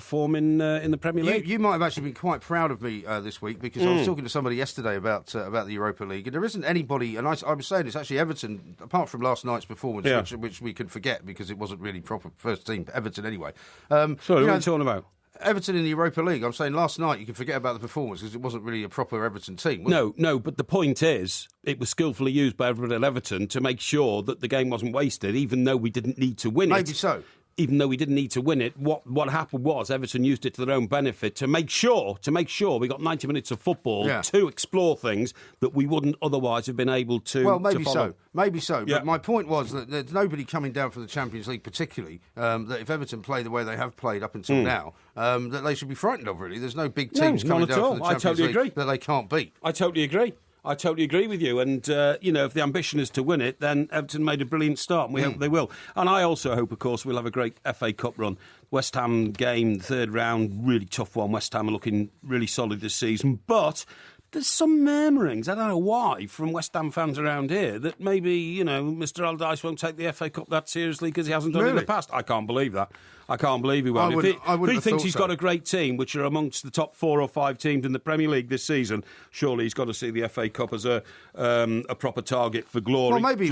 form in the Premier League. You might have actually been quite proud of me this week, because I was talking to somebody yesterday about the Europa League, and there isn't anybody. And I was saying it's actually Everton, apart from last night's performance, which we can forget because it wasn't really proper first team Everton anyway. Sorry, what are you talking about? Everton in the Europa League. I'm saying last night you can forget about the performance because it wasn't really a proper Everton team. No, but the point is it was skillfully used by everybody at Everton to make sure that the game wasn't wasted, even though we didn't need to win it. Maybe so. Even though we didn't need to win it, what happened was Everton used it to their own benefit to make sure we got 90 minutes of football to explore things that we wouldn't otherwise have been able to. Well, maybe follow. so. Yeah. But my point was that there's nobody coming down from the Champions League, particularly that if Everton play the way they have played up until now, that they should be frightened of. Really, there's no big teams coming down from the Champions League that they can't beat. I totally agree with you. And, if the ambition is to win it, then Everton made a brilliant start, and we hope they will. And I also hope, of course, we'll have a great FA Cup run. West Ham game, third round, really tough one. West Ham are looking really solid this season. But there's some murmurings, I don't know why, from West Ham fans around here that maybe, Mr. Allardyce won't take the FA Cup that seriously because he hasn't done it in the past. I can't believe that. I can't believe he won't. If he thinks he's got a great team, which are amongst the top 4 or 5 teams in the Premier League this season, surely he's got to see the FA Cup as a proper target for glory. Well, maybe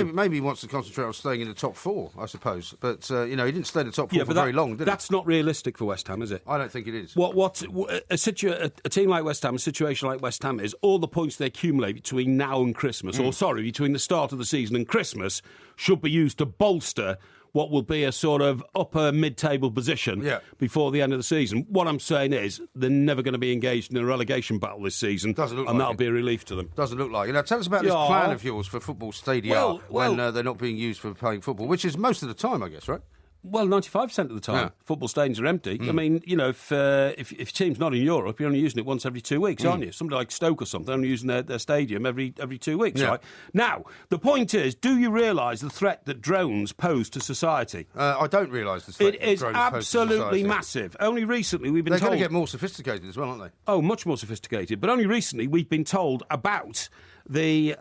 maybe he wants to concentrate on staying in the top 4, I suppose. But he didn't stay in the top 4 for very long, did he? That's not realistic for West Ham, is it? I don't think it is. A team like West Ham, a situation like West Ham is, all the points they accumulate between now and Christmas, between the start of the season and Christmas, should be used to bolster what will be a sort of upper mid-table position before the end of the season. What I'm saying is they're never going to be engaged in a relegation battle this season, that'll be a relief to them. Doesn't look like it. Now, tell us about this plan of yours for football stadia when they're not being used for playing football, which is most of the time, I guess, right? Well, 95% of the time, football stadiums are empty. I mean, if your team's not in Europe, you're only using it once every 2 weeks, aren't you? Somebody like Stoke or something, only using their stadium every 2 weeks, right? Now, the point is, do you realise the threat that drones pose to society? I don't realise the threat. It is absolutely massive. Only recently we've been told... They're going to get more sophisticated as well, aren't they? Oh, much more sophisticated. But only recently we've been told about the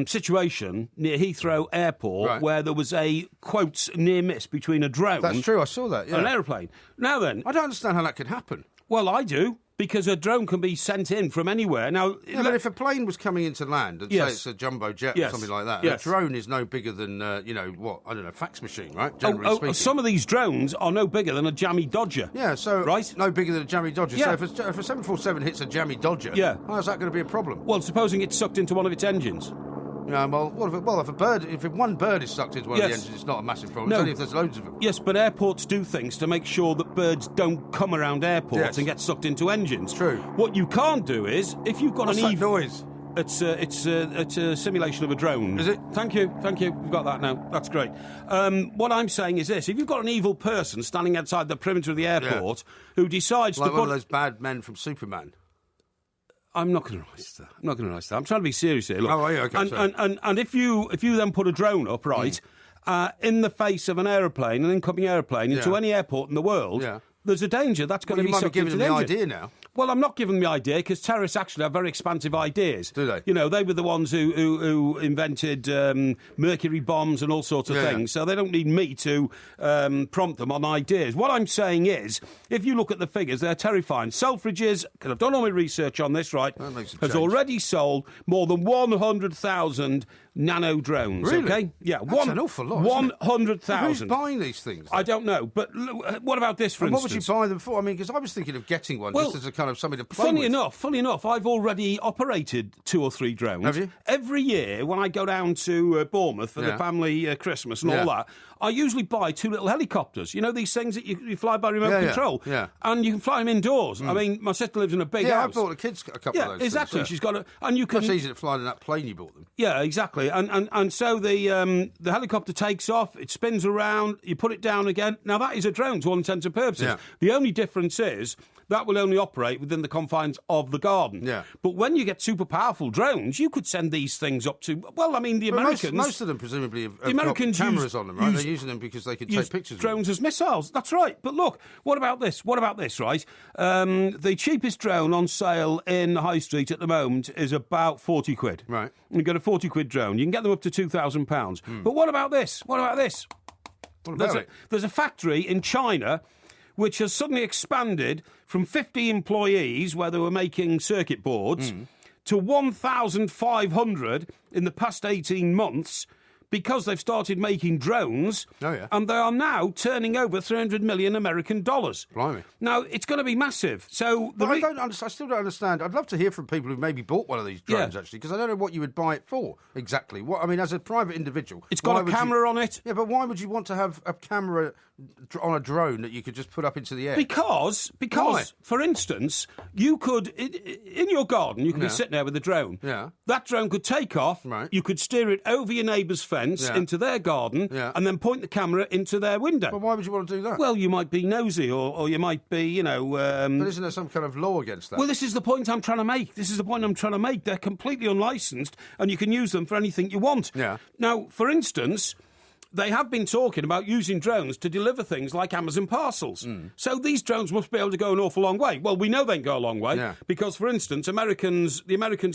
situation near Heathrow Airport where there was a, quote, near miss between a drone... That's true, I saw that, and an aeroplane. Now then... I don't understand how that could happen. Well, I do, because a drone can be sent in from anywhere. Now, but if a plane was coming into land, and say it's a jumbo jet or something like that, a drone is no bigger than, fax machine, right? Generally speaking. Some of these drones are no bigger than a jammy Dodger. Yeah, so no bigger than a jammy Dodger. Yeah. So if a 747 hits a jammy Dodger, how's that going to be a problem? Well, supposing it's sucked into one of its engines. Yeah, if one bird is sucked into one of the engines, it's not a massive problem. It's only if there's loads of them. Yes, but airports do things to make sure that birds don't come around airports and get sucked into engines. True. What you can't do is, if you've got What's that noise? It's a simulation of a drone. Is it? Thank you. We've got that now. That's great. What I'm saying is this: if you've got an evil person standing outside the perimeter of the airport who decides to put one of those bad men from Superman. I'm not going to write that. I'm trying to be serious here. Look. Oh, yeah, okay. And if you then put a drone up, right, in the face of an aeroplane, an incoming aeroplane, into any airport in the world, there's a danger that's going to be sucked into the engine. You might be giving them the idea now. Well, I'm not giving them the idea because terrorists actually have very expansive ideas. Do they? You know, they were the ones who invented mercury bombs and all sorts of things, so they don't need me to prompt them on ideas. What I'm saying is, if you look at the figures, they're terrifying. Selfridges, because I've done all my research on this, right, has already sold more than 100,000 nano drones. Really? Okay? Yeah. That's an awful lot. 100,000. Who's buying these things? I don't know. But what about this, for instance? What would you buy them for? I mean, because I was thinking of getting one just as a kind of something to play with. Funny enough, I've already operated 2 or 3 drones. Have you? Every year when I go down to Bournemouth for the family Christmas and all that, I usually buy 2 little helicopters. You know, these things that you fly by remote control? Yeah. And you can fly them indoors. I mean, my sister lives in a big house. Yeah, I bought the kids a couple of those. Exactly. Things, She's got and you can... Much easier to fly than that plane you bought them. Yeah, exactly. And so the helicopter takes off, it spins around, you put it down again. Now, that is a drone to all intents and purposes. Yeah. The only difference is that will only operate within the confines of the garden. Yeah. But when you get super powerful drones, you could send these things up to... Well, I mean, the Americans... Most of them presumably have got cameras on them, right? They're using them because they can take pictures of drones them. as missiles. That's right. But look, what about this, right? The cheapest drone on sale in the high street at the moment is about 40 quid. Right. You get a 40 quid drone. You can get them up to £2,000. But what about this? There's a factory in China which has suddenly expanded from 50 employees, where they were making circuit boards, to 1,500 in the past 18 months, because they've started making drones, and they are now turning over $300 million American dollars. Blimey. Now, it's going to be massive. So, I still don't understand. I'd love to hear from people who've maybe bought one of these drones, actually, because I don't know what you would buy it for exactly. What I mean, as a private individual... It's got a camera on it. Yeah, but why would you want to have a camera on a drone that you could just put up into the air? Because for instance, you could, in your garden, you could be sitting there with a drone. Yeah. That drone could take off. Right. You could steer it over your neighbour's fence into their garden and then point the camera into their window. But why would you want to do that? Well, you might be nosy or you might be, but isn't there some kind of law against that? Well, this is the point I'm trying to make. They're completely unlicensed and you can use them for anything you want. Yeah. Now, for instance... They have been talking about using drones to deliver things like Amazon parcels. So these drones must be able to go an awful long way. Well, we know they can go a long way because, for instance, the Americans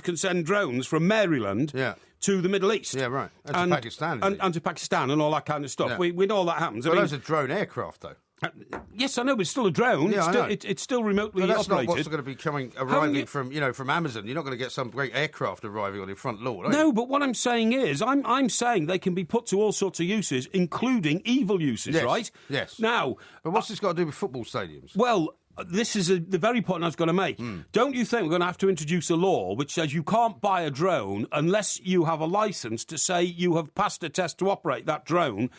can send drones from Maryland to the Middle East. Yeah, right. And to Pakistan. And to Pakistan and all that kind of stuff. Yeah. We know all that happens. But those are drone aircraft, though. Yes, I know, but it's still a drone. Yeah, It's still remotely operated. That's not what's going to be arriving from Amazon. You're not going to get some great aircraft arriving on your front lawn, are you? No, but what I'm saying is, I'm saying they can be put to all sorts of uses, including evil uses, right? Yes. Now... But what's this got to do with football stadiums? Well... This is the very point I was going to make. Don't you think we're going to have to introduce a law which says you can't buy a drone unless you have a licence to say you have passed a test to operate that drone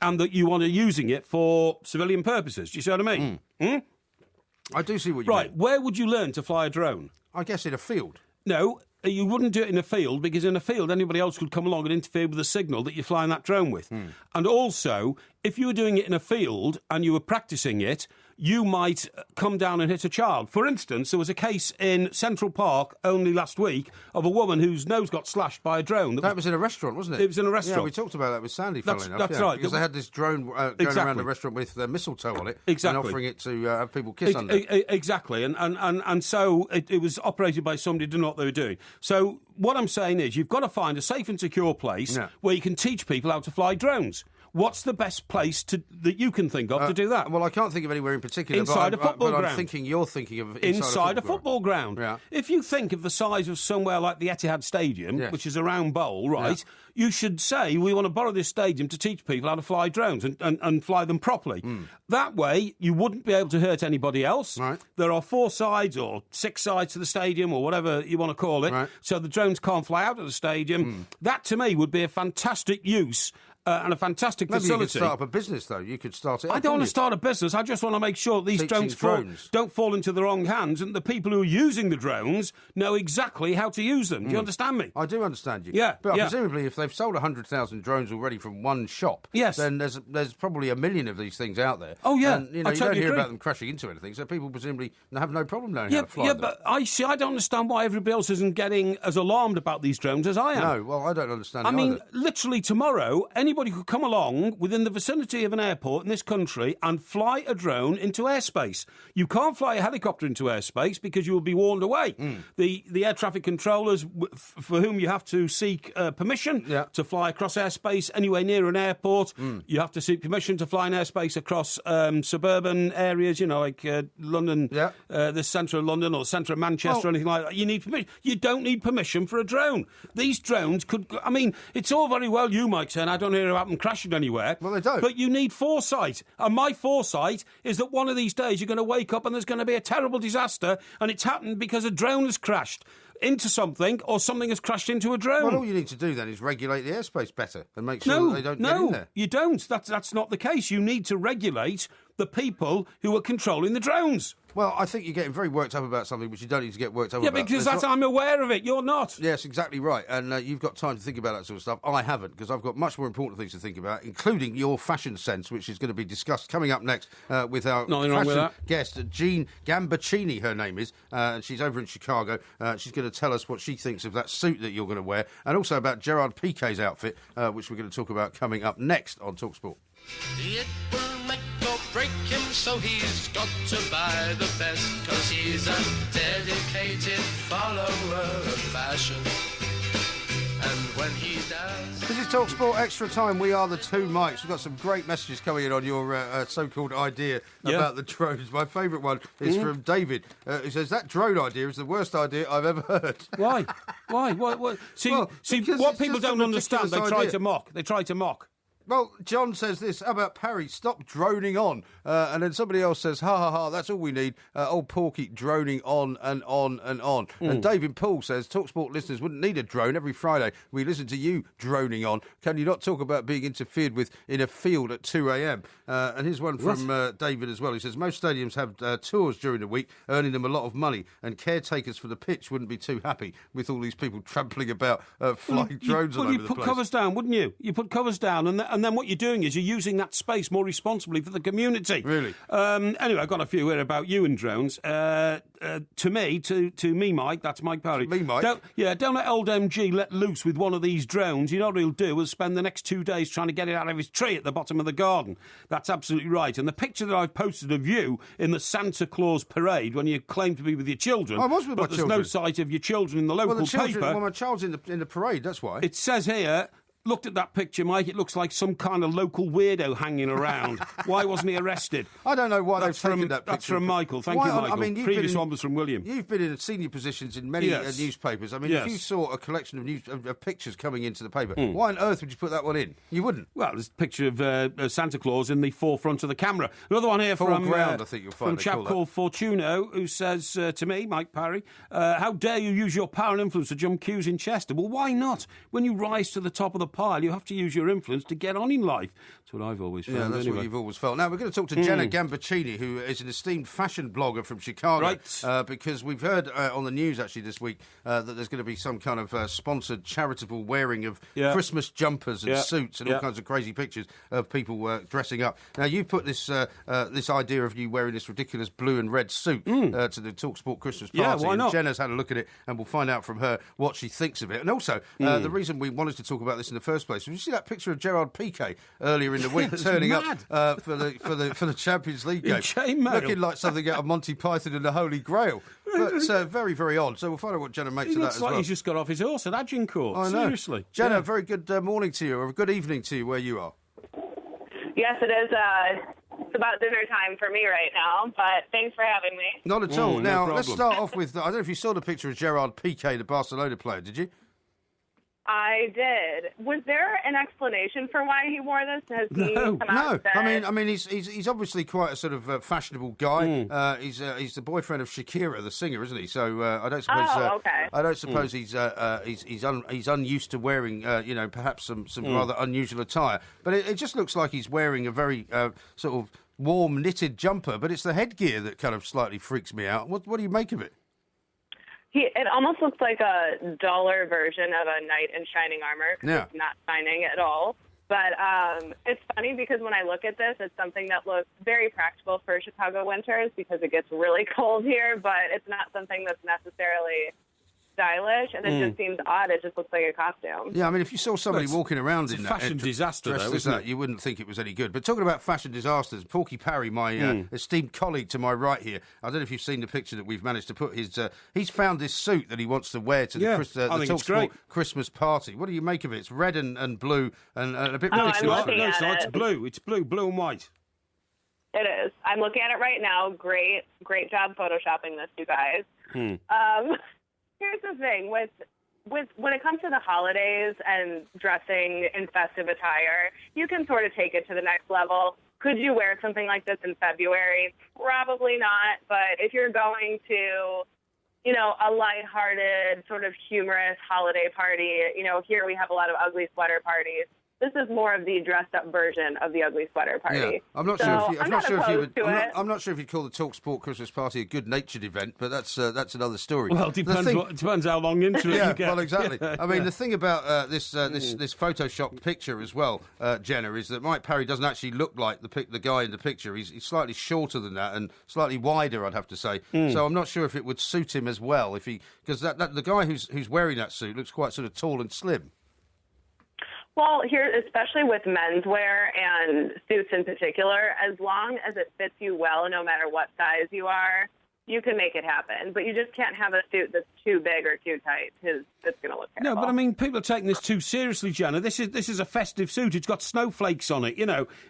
and that you are using it for civilian purposes? Do you see what I mean? I do see what you mean. Right, where would you learn to fly a drone? I guess in a field. No, you wouldn't do it in a field because in a field anybody else could come along and interfere with the signal that you're flying that drone with. And also, if you were doing it in a field and you were practising it, you might come down and hit a child. For instance, there was a case in Central Park only last week of a woman whose nose got slashed by a drone. That was in a restaurant, wasn't it? It was in a restaurant. Yeah, we talked about that with Sandy, funnily enough. That's right. Because they had this drone going around the restaurant with mistletoe on it and offering it to have people kiss under it. Exactly. And so it was operated by somebody who didn't know what they were doing. So what I'm saying is you've got to find a safe and secure place where you can teach people how to fly drones. What's the best place that you can think of to do that? Well, I can't think of anywhere in particular. Inside a football ground. I'm thinking you're thinking of inside a football ground. Yeah. If you think of the size of somewhere like the Etihad Stadium, which is a round bowl, right, you should say, we want to borrow this stadium to teach people how to fly drones and fly them properly. That way, you wouldn't be able to hurt anybody else. Right. There are 4 sides or 6 sides to the stadium or whatever you want to call it, so the drones can't fly out of the stadium. That, to me, would be a fantastic use and a fantastic facility. Maybe you could start up a business, though. You could start it up. I don't want to start a business. I just want to make sure these drones don't fall into the wrong hands and the people who are using the drones know exactly how to use them. Do you understand me? I do understand you. Yeah. But presumably if they've sold 100,000 drones already from one shop, then there's probably 1 million of these things out there. Oh, yeah. And, you don't hear about them crashing into anything, so people presumably have no problem knowing how to fly them. But I don't understand why everybody else isn't getting as alarmed about these drones as I am. No, well, I don't understand I mean, literally tomorrow, anybody anybody could come along within the vicinity of an airport in this country and fly a drone into airspace. You can't fly a helicopter into airspace because you will be warned away. The air traffic controllers, for whom you have to seek permission to fly across airspace anywhere near an airport, you have to seek permission to fly in airspace across suburban areas, like London, the centre of London or the centre of Manchester or anything like that. You need permission. You don't need permission for a drone. These drones could... I mean, it's all very well you, Mike, saying I don't hear about them crashing anywhere. Well, they don't. But you need foresight. And my foresight is that one of these days you're going to wake up and there's going to be a terrible disaster, and it's happened because a drone has crashed into something or something has crashed into a drone. Well, all you need to do then is regulate the airspace better and make sure that they don't get in there. No, you don't. That's not the case. You need to regulate the people who are controlling the drones. Well, I think you're getting very worked up about something which you don't need to get worked up about. Yeah, because I'm aware of it. You're not. Yes, exactly right. And you've got time to think about that sort of stuff. I haven't, because I've got much more important things to think about, including your fashion sense, which is going to be discussed coming up next with our fashion guest, Jean Gambaccini, her name is. And she's over in Chicago. She's going to tell us what she thinks of that suit that you're going to wear, and also about Gerard Piqué's outfit, which we're going to talk about coming up next on TalkSport. It will make or break him, so he's got to buy the best, 'cause he's a dedicated follower of fashion. And when he does... This is TalkSport Extra Time. We are the two Mikes. We've got some great messages coming in on your so-called idea about the drones. My favourite one is from David, who says, that drone idea is the worst idea I've ever heard. Why? Why? See, what people don't understand, they try to mock. They try to mock. Well, John says this, how about Parry? Stop droning on. And then somebody else says, ha, ha, ha, that's all we need. Old Porky droning on and on and on. And David Poole says, TalkSport listeners wouldn't need a drone. Every Friday we listen to you droning on. Can you not talk about being interfered with in a field at 2 a.m? And here's one from David as well. He says, most stadiums have tours during the week, earning them a lot of money, and caretakers for the pitch wouldn't be too happy with all these people trampling about flying drones all over the place. You'd put covers down, wouldn't you? You put covers down, and then what you're doing is you're using that space more responsibly for the community. Really? Anyway, I've got a few here about you and drones. To me, Mike, that's Mike Parry. Me, Mike? Don't let old MG let loose with one of these drones. You know what he'll do is spend the next 2 days trying to get it out of his tree at the bottom of the garden. That's absolutely right. And the picture that I've posted of you in the Santa Claus parade when you claim to be with your children, I was with my children. There's no sight of your children in the local paper. Well, my child's in the parade, that's why. It says here... Looked at that picture, Mike. It looks like some kind of local weirdo hanging around. Why wasn't he arrested? I don't know why they've taken that picture. That's from Michael. Thank you, Michael. I mean, previous one was from William. You've been in senior positions in many newspapers. I mean, if you saw a collection of pictures coming into the paper, why on earth would you put that one in? You wouldn't. Well, there's a picture of Santa Claus in the forefront of the camera. Another one here from I think you'll find from a chap called Fortuno, who says to me, Mike Parry, how dare you use your power and influence to jump queues in Chester? Well, why not? When you rise to the top of the pile, you have to use your influence to get on in life. That's what I've always found. Yeah, that's what you've always felt. Now, we're going to talk to Jenna Gambaccini, who is an esteemed fashion blogger from Chicago. Right. Because we've heard on the news, actually, this week, that there's going to be some kind of sponsored charitable wearing of Christmas jumpers and suits and all kinds of crazy pictures of people dressing up. Now, you've put this idea of you wearing this ridiculous blue and red suit to the TalkSport Christmas party. Yeah, why not? And Jenna's had a look at it, and we'll find out from her what she thinks of it. And also, the reason we wanted to talk about this in the first place, did you see that picture of Gerard Piqué earlier in the week turning up for the Champions League game, looking like something out of Monty Python and the Holy Grail? But very, very odd. So we'll find out what Jenna makes of that as well. He's just got off his horse at Agincourt. I know. Seriously. Jenna, very good morning to you, or good evening to you where you are. Yes, it is. It's about dinner time for me right now, but thanks for having me. Not at all. Now, let's problem. start off with, I don't know if you saw the picture of Gerard Piqué, the Barcelona player, did you? I did. Was there an explanation for why he wore this? Has he come out and said... I mean, he's obviously quite a sort of fashionable guy. He's the boyfriend of Shakira, the singer, isn't he? So I don't suppose. I don't suppose he's unused to wearing, perhaps some rather unusual attire. But it just looks like he's wearing a very sort of warm knitted jumper. But it's the headgear that kind of slightly freaks me out. What do you make of it? It almost looks like a duller version of a knight in shining armor. It's not shining at all. But it's funny because when I look at this, it's something that looks very practical for Chicago winters because it gets really cold here, but it's not something that's necessarily stylish, and it just seems odd. It just looks like a costume. Yeah, I mean, if you saw somebody walking around in that fashion disaster, though, isn't it? You wouldn't think it was any good. But talking about fashion disasters, Porky Parry, my esteemed colleague to my right here, I don't know if you've seen the picture that we've managed to put. He's found this suit that he wants to wear to the TalkSport Christmas party. What do you make of it? It's red and blue and a bit ridiculous. It's blue. It's blue and white. It is. I'm looking at it right now. Great job photoshopping this, you guys. Here's the thing with when it comes to the holidays and dressing in festive attire, you can sort of take it to the next level. Could you wear something like this in February? Probably not. But if you're going to, a lighthearted, sort of humorous holiday party, here we have a lot of ugly sweater parties. This is more of the dressed-up version of the ugly sweater party. Yeah. I'm not sure if you'd call the TalkSport Christmas party a good-natured event, but that's another story. Well, it depends how long into it you get. Well, exactly. I mean, the thing about this Photoshop picture as well, Jenna, is that Mike Parry doesn't actually look like the guy in the picture. He's slightly shorter than that and slightly wider, I'd have to say. So I'm not sure if it would suit him as well, because the guy who's wearing that suit looks quite sort of tall and slim. Well, here, especially with menswear and suits in particular, as long as it fits you well, no matter what size you are, you can make it happen. But you just can't have a suit that's too big or too tight, because it's going to look terrible. No, but I mean, people are taking this too seriously, Jenna. This is a festive suit. It's got snowflakes on it,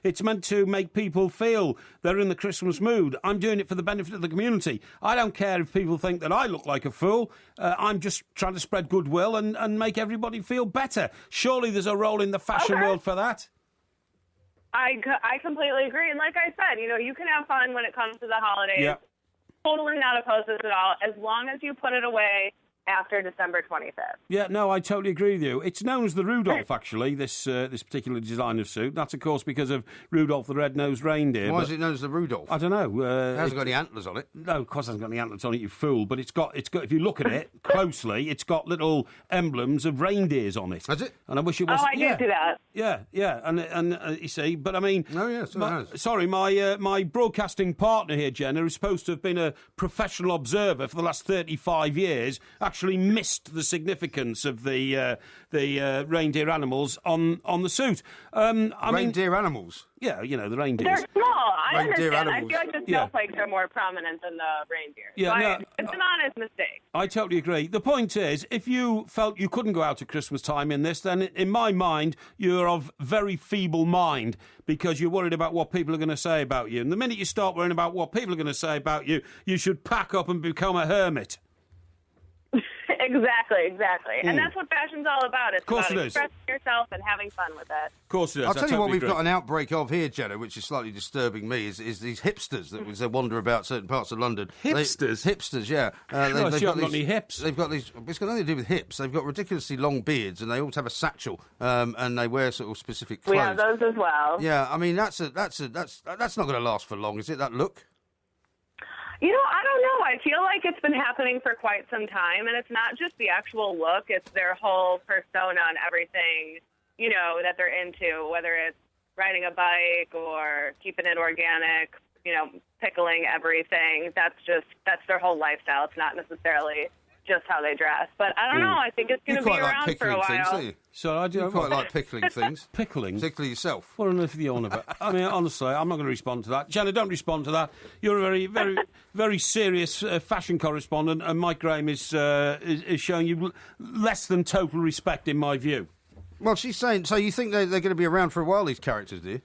It's meant to make people feel they're in the Christmas mood. I'm doing it for the benefit of the community. I don't care if people think that I look like a fool. I'm just trying to spread goodwill and make everybody feel better. Surely there's a role in the fashion world for that. I completely agree. And like I said, you can have fun when it comes to the holidays. Yeah. Totally not opposed to this at all, as long as you put it away after December 25th. Yeah, no, I totally agree with you. It's known as the Rudolph, actually, this particular design of suit. That's, of course, because of Rudolph the Red-Nosed Reindeer. Why is it known as the Rudolph? I don't know. It hasn't got any antlers on it. No, of course it hasn't got any antlers on it, you fool. But it's got. If you look at it closely, it's got little emblems of reindeers on it. Has it? And I wish it was. Oh, I did see that. Yeah, and you see, but I mean. Oh yes, it has. Sorry, my broadcasting partner here, Jenna, who's supposed to have been a professional observer for the last 35 years, actually missed the significance of the reindeer animals on the suit. Reindeer animals? Yeah, the reindeers. They're small. I Reindeer understand. animals. I feel like the snowflakes are more prominent than the reindeer. Yeah, it's an honest mistake. I totally agree. The point is, if you felt you couldn't go out at Christmas time in this, then in my mind, you're of very feeble mind because you're worried about what people are going to say about you. And the minute you start worrying about what people are going to say about you, you should pack up and become a hermit. Exactly. And that's what fashion's all about. It's about expressing yourself and having fun with it. Of course it is. I'll tell you what we've got an outbreak of here, Jenna, which is slightly disturbing me, is these hipsters that wander about certain parts of London. Hipsters? Yeah. They've got any hips. They've got these. It's got nothing to do with hips. They've got ridiculously long beards, and they always have a satchel, and they wear sort of specific clothes. We have those as well. Yeah, I mean that's not going to last for long, is it? That look. I don't know. I feel like it's been happening for quite some time, and it's not just the actual look, it's their whole persona and everything, that they're into, whether it's riding a bike or keeping it organic, pickling everything. That's their whole lifestyle. It's not necessarily just how they dress. But I don't know. I think it's going to be around for a while. Things, do you? So I do. You quite like pickling things. Pickling? Particularly yourself. What on earth are you on about? I mean, honestly, I'm not going to respond to that. Jenna, don't respond to that. You're a very, very, very serious fashion correspondent, and Mike Graham is showing you less than total respect, in my view. Well, she's saying, so you think they're going to be around for a while, these characters, do you?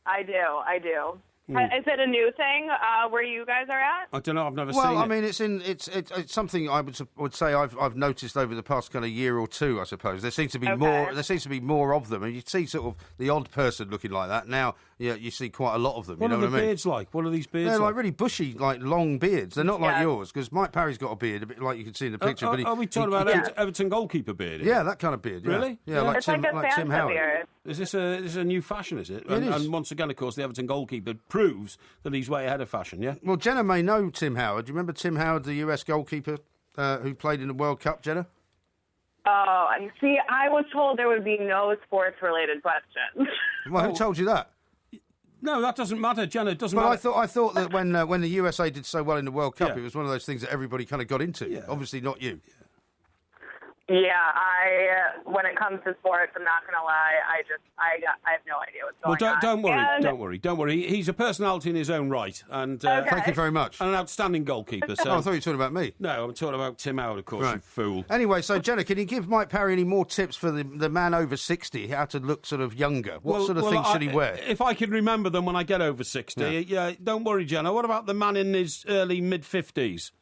I do. Is it a new thing where you guys are at? I don't know. I've never seen it. Well, I mean, it's something I would say I've noticed over the past kind of year or two. I suppose there seems to be more. There seems to be more of them, and you see sort of the odd person looking like that now. Yeah, you see quite a lot of them. What are the beards like? What are these beards They're like? like really bushy, like long beards. They're not like yours, because Mike Parry's got a beard, a bit like you can see in the picture. But are we talking about Everton goalkeeper beard? Yeah, that kind of beard. Yeah. Really? Yeah, it's like Tim Howard. Beard. Is this a new fashion? Is it? It is. And once again, of course, the Everton goalkeeper proves that he's way ahead of fashion. Yeah. Well, Jenna may know Tim Howard. Do you remember Tim Howard, the US goalkeeper who played in the World Cup? Jenna. Oh, see, I was told there would be no sports-related questions. Well, who told you that? No, that doesn't matter, Jenna. It doesn't matter. I thought that when the USA did so well in the World Cup, it was one of those things that everybody kind of got into. Yeah. Obviously, not you. Yeah, when it comes to sports, I'm not going to lie, I have no idea what's going on. Don't worry. He's a personality in his own right, and thank you very much. And an outstanding goalkeeper. So. I thought you were talking about me. No, I'm talking about Tim Howard, of course. Right. You fool. Anyway, so Jenna, can you give Mike Parry any more tips for the man over 60, how to look sort of younger? What sort of things should he wear? If I can remember them when I get over 60, yeah, don't worry, Jenna. What about the man in his early mid-50s?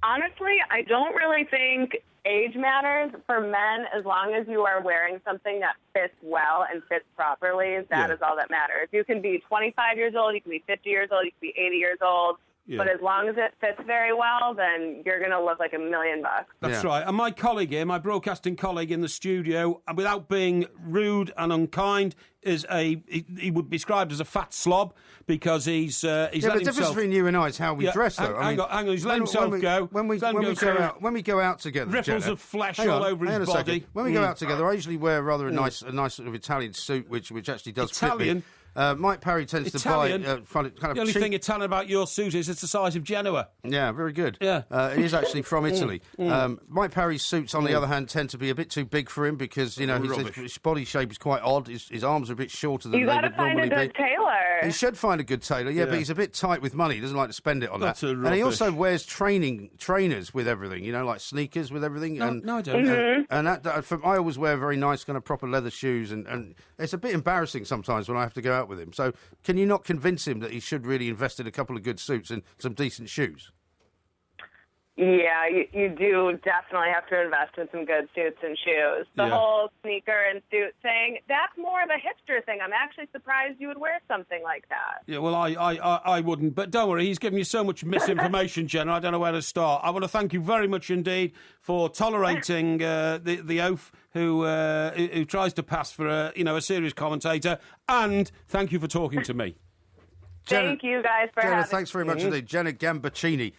Honestly, I don't really think age matters for men as long as you are wearing something that fits well and fits properly. That is all that matters. You can be 25 years old, you can be 50 years old, you can be 80 years old. Yeah. But as long as it fits very well, then you're going to look like $1 million. That's right. And my colleague here, my broadcasting colleague in the studio, and without being rude and unkind, he would be described as a fat slob because he's let himself... the difference between you and I is how we dress, though. Hang on, he's let himself go. When we go out together, ripples Jenna, of flesh all over his body. When we go out together, I usually wear rather a nice sort of Italian suit, which actually does fit me. Mike Parry tends to buy kind of the only thing Italian about your suit is it's the size of Genoa. Yeah, very good. Yeah. It is actually from Italy. Mike Parry's suits, on the other hand, tend to be a bit too big for him because, his body shape is quite odd. His arms are a bit shorter than they would normally be. You got to find a good tailor. He should find a good tailor, but he's a bit tight with money. He doesn't like to spend it on that. And he also wears trainers with everything, like sneakers with everything. No, I don't. And I always wear very nice kind of proper leather shoes, and it's a bit embarrassing sometimes when I have to go out with him. So can you not convince him that he should really invest in a couple of good suits and some decent shoes? Yeah, you do definitely have to invest in some good suits and shoes. The whole sneaker and suit thing, that's more of a hipster thing. I'm actually surprised you would wear something like that. Yeah, well, I wouldn't. But don't worry, he's given you so much misinformation, Jenna, I don't know where to start. I want to thank you very much indeed for tolerating the oaf who tries to pass for a serious commentator, and thank you for talking to me. Thank you guys for having me. Thanks very much indeed. Jenna Gambaccini,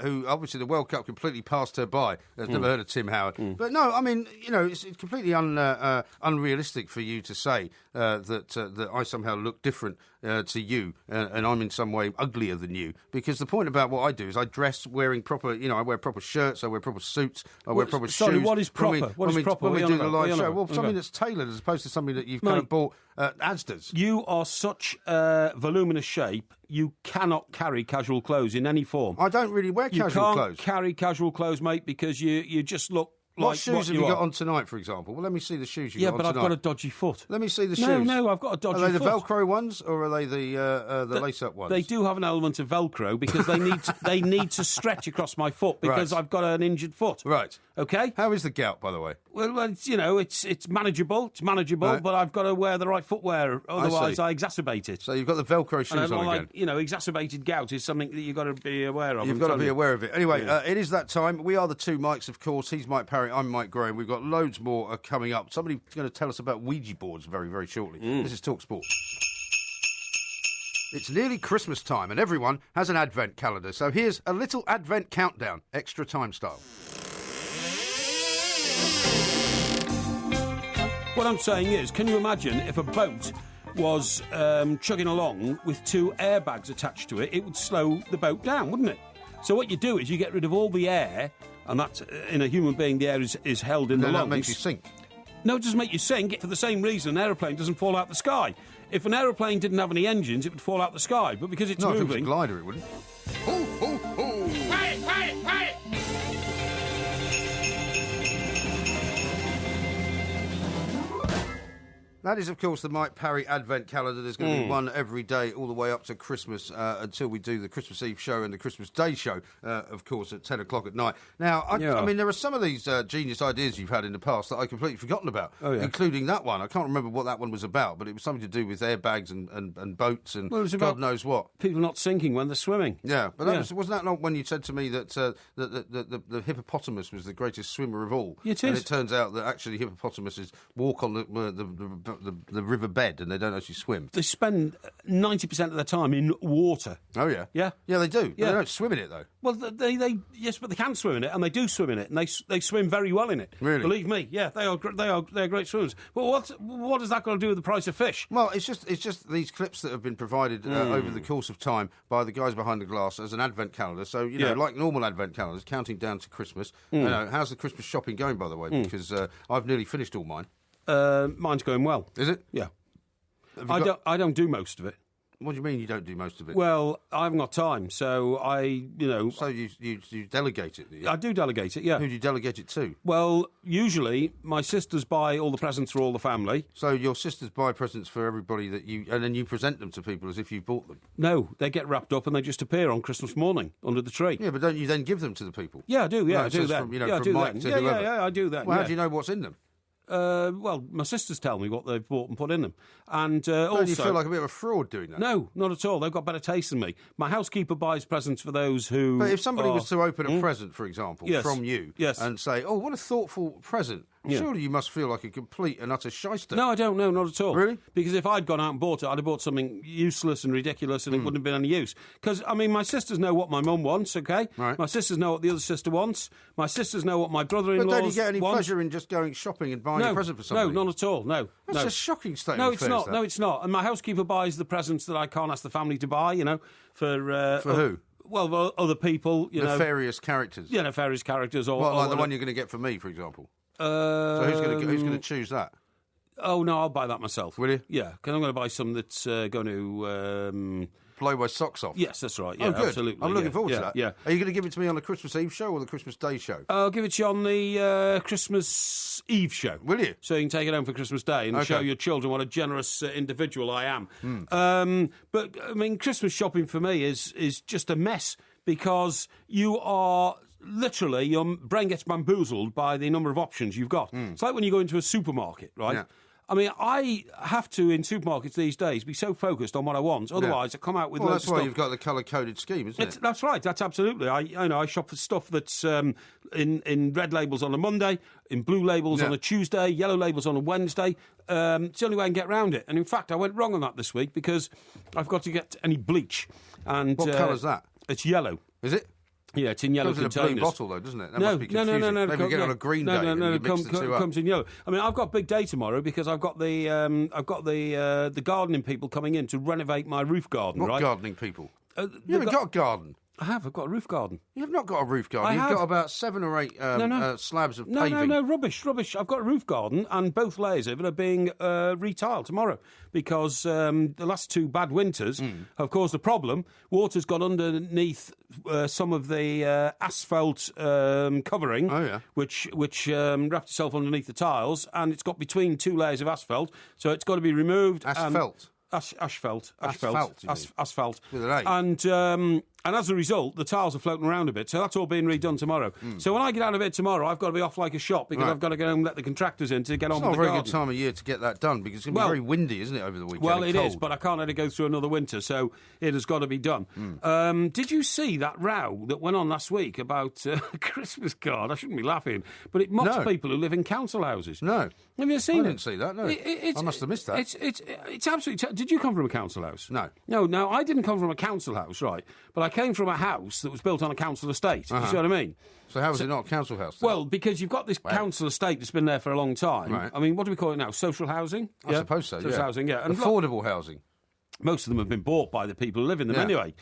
who obviously the World Cup completely passed her by. Has never heard of Tim Howard. But no, I mean, it's completely unrealistic for you to say that I somehow look different to you and I'm in some way uglier than you. Because the point about what I do is I dress wearing proper, I wear proper shirts, I wear proper suits, I wear proper shoes. Sorry, what is proper? When we do the live show? Well, something that's tailored as opposed to something that you've kind of bought at Asda's. You are such voluminous shape, you cannot carry casual clothes in any form. I don't really wear casual clothes. You can't carry casual clothes, mate, because you just look What shoes have you got on tonight, for example? Well, let me see the shoes you got on tonight. Yeah, but I've got a dodgy foot. Let me see the shoes. No, I've got a dodgy foot. Are they the Velcro ones, or are they the lace-up ones? They do have an element of Velcro because they need to stretch across my foot because I've got an injured foot. Right. Okay. How is the gout, by the way? Well, it's manageable. It's manageable, right. But I've got to wear the right footwear, otherwise I exacerbate it. So you've got the Velcro shoes on again. Exacerbated gout is something that you've got to be aware of. You've got to be aware of it. Anyway, it is that time. We are the two Mikes, of course. He's Mike Parry. I'm Mike Graham. We've got loads more coming up. Somebody's going to tell us about Ouija boards very, very shortly. This is Talk Sport. It's nearly Christmas time and everyone has an advent calendar. So here's a little advent countdown, extra time style. What I'm saying is, can you imagine if a boat was chugging along with two airbags attached to it, it would slow the boat down, wouldn't it? So what you do is you get rid of all the air, and that's, in a human being, the air is held in the lungs. That makes you sink. No, it doesn't make you sink. For the same reason, an aeroplane doesn't fall out the sky. If an aeroplane didn't have any engines, it would fall out the sky. But because it's moving... if it was a glider, it wouldn't. Ho, ho, ho! Quiet, quiet, quiet! That is, of course, the Mike Parry Advent Calendar. There's going to be one every day all the way up to Christmas until we do the Christmas Eve show and the Christmas Day show, of course, at 10 o'clock at night. Now, I mean, there are some of these genius ideas you've had in the past that I've completely forgotten about, including that one. I can't remember what that one was about, but it was something to do with airbags and boats and God knows what. People not sinking when they're swimming. Yeah, but wasn't that not when you said to me that the hippopotamus was the greatest swimmer of all? It is. And it turns out that actually hippopotamuses walk on the the river bed and they don't actually swim. They spend 90% of their time in water. Oh, yeah? Yeah. Yeah, they do. Yeah. They don't swim in it, though. Well, yes, but they can swim in it, and they do swim in it, and they swim very well in it. Really? Believe me, yeah, they're great swimmers. But what has that got to do with the price of fish? Well, it's just these clips that have been provided over the course of time by the guys behind the glass as an advent calendar. So, you know, like normal advent calendars, counting down to Christmas. You know, how's the Christmas shopping going, by the way? Because I've nearly finished all mine. Mine's going well. Is it? Yeah. I don't do most of it. What do you mean you don't do most of it? Well, I haven't got time, so So you delegate it, do you? I do delegate it, yeah. Who do you delegate it to? Well, usually my sisters buy all the presents for all the family. So your sisters buy presents for everybody and then you present them to people as if you bought them? No, they get wrapped up and they just appear on Christmas morning under the tree. Yeah, but don't you then give them to the people? Yeah, I do, yeah, I do that. From Mike to whoever. Yeah, I do that. Well, how do you know what's in them? Well, my sisters tell me what they've bought and put in them. And Don't also, you feel like a bit of a fraud doing that? No, not at all. They've got better taste than me. My housekeeper buys presents for those who... But if somebody was to open a present, for example, from you, yes, and say, oh, what a thoughtful present, surely you must feel like a complete and utter shyster. No, I don't know, not at all. Really? Because if I'd gone out and bought it, I'd have bought something useless and ridiculous and it wouldn't have been any use. Because, I mean, my sisters know what my mum wants, OK? Right. My sisters know what the other sister wants. My sisters know what my brother-in-law wants. But don't you get any pleasure in just going shopping and buying a present for somebody? No, not at all, no. That's a shocking state No, of it's affairs, not. that. No, it's not. And my housekeeper buys the presents that I can't ask the family to buy, you know, for who? Well, other people, you know. Nefarious characters. Yeah, nefarious characters. Or, like the one you're going to get for me, for example. So who's going to choose that? Oh, no, I'll buy that myself. Will you? Yeah, because I'm going to buy some that's going to... blow my socks off? Yes, that's right. Yeah, oh, good. Absolutely. I'm looking forward to that. Yeah. Are you going to give it to me on the Christmas Eve show or the Christmas Day show? I'll give it to you on the Christmas Eve show. Will you? So you can take it home for Christmas Day and show your children what a generous individual I am. But, I mean, Christmas shopping for me is just a mess because you are... Literally, your brain gets bamboozled by the number of options you've got. It's like when you go into a supermarket, right? Yeah. I mean, I have to, in supermarkets these days, be so focused on what I want. Otherwise, I come out with loads of stuff. That's why you've got the colour-coded scheme, isn't it? That's right. That's absolutely. I shop for stuff that's in red labels on a Monday, in blue labels on a Tuesday, yellow labels on a Wednesday. It's the only way I can get around it. And in fact, I went wrong on that this week because I've got to get any bleach. And what colour's that? It's yellow. Is it? Yeah, it's in yellow containers. It comes in a blue bottle, though, doesn't it? That must be confusing. No. Maybe get on a green day and you mix the two up. It comes in yellow. I mean, I've got big day tomorrow because I've got the gardening people coming in to renovate my roof garden. What right? gardening people? You haven't got a garden. I've got a roof garden. You have not got a roof garden. You've got about 7 or 8 slabs of paving. No, rubbish. I've got a roof garden, and both layers of it are being retiled tomorrow because the last 2 bad winters have caused a problem. Water's got underneath some of the asphalt covering, which wrapped itself underneath the tiles, and it's got between 2 layers of asphalt, so it's got to be removed. Asphalt? Asphalt. With an A. And as a result, the tiles are floating around a bit, so that's all being redone tomorrow. So when I get out of it tomorrow, I've got to be off like a shot because I've got to go and let the contractors in to get on with the garden. It's not a very good time of year to get that done because it's going to be very windy, isn't it, over the weekend? Well, it is, but I can't let it go through another winter, so it has got to be done. Did you see that row that went on last week about a Christmas card? I shouldn't be laughing, but it mocks people who live in council houses. No. Have you seen it? I didn't see that, no. I must have missed that. It's absolutely... Did you come from a council house? No. No, I didn't come from a council house, right? But I came from a house that was built on a council estate. You see what I mean? So how is it not a council house then? Well, because you've got this council estate that's been there for a long time. Right. I mean, what do we call it now? Social housing? I suppose so, Social housing, yeah. And affordable housing. Most of them have been bought by the people who live in them anyway.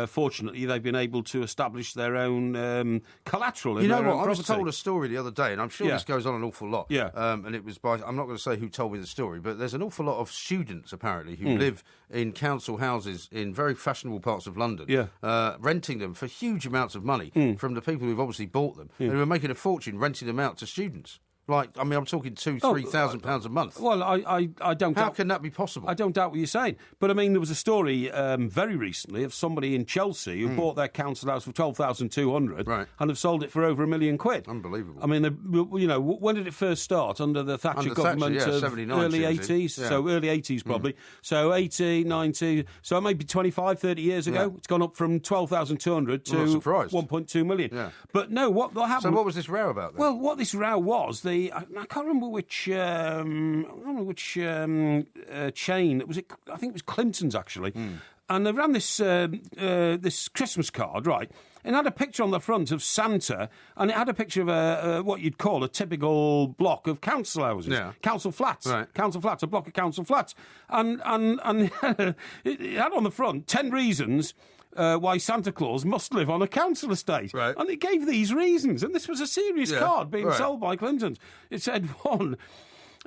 Fortunately, they've been able to establish their own collateral in their own property. I was told a story the other day, and I'm sure this goes on an awful lot. Yeah. And it was by, I'm not going to say who told me the story, but there's an awful lot of students, apparently, who live in council houses in very fashionable parts of London, renting them for huge amounts of money from the people who've obviously bought them, and who are making a fortune renting them out to students. Like, I mean, I'm talking £2,000-3,000 a month. Well, I don't. How can that be possible? I don't doubt what you're saying, but I mean, there was a story very recently of somebody in Chelsea who bought their council house for £12,200, and have sold it for over £1 million. Unbelievable. I mean, when did it first start? Under the Thatcher government of 79, early 80s, so early 80s probably. So 80, 90, so maybe 25, 30 years ago, it's gone up from 12,200 to 1.2 million. Yeah. But no, what happened? So what was this row about then? Well, what this row was, the I can't remember which chain. Was it? I think it was Clinton's actually. And they ran this this Christmas card, right? And it had a picture on the front of Santa, and it had a picture of what you'd call a typical block of council houses, council flats, council flats, a block of council flats, and it had on the front 10 reasons why Santa Claus must live on a council estate. Right. And it gave these reasons, and this was a serious card being sold by Clinton's. It said, 1,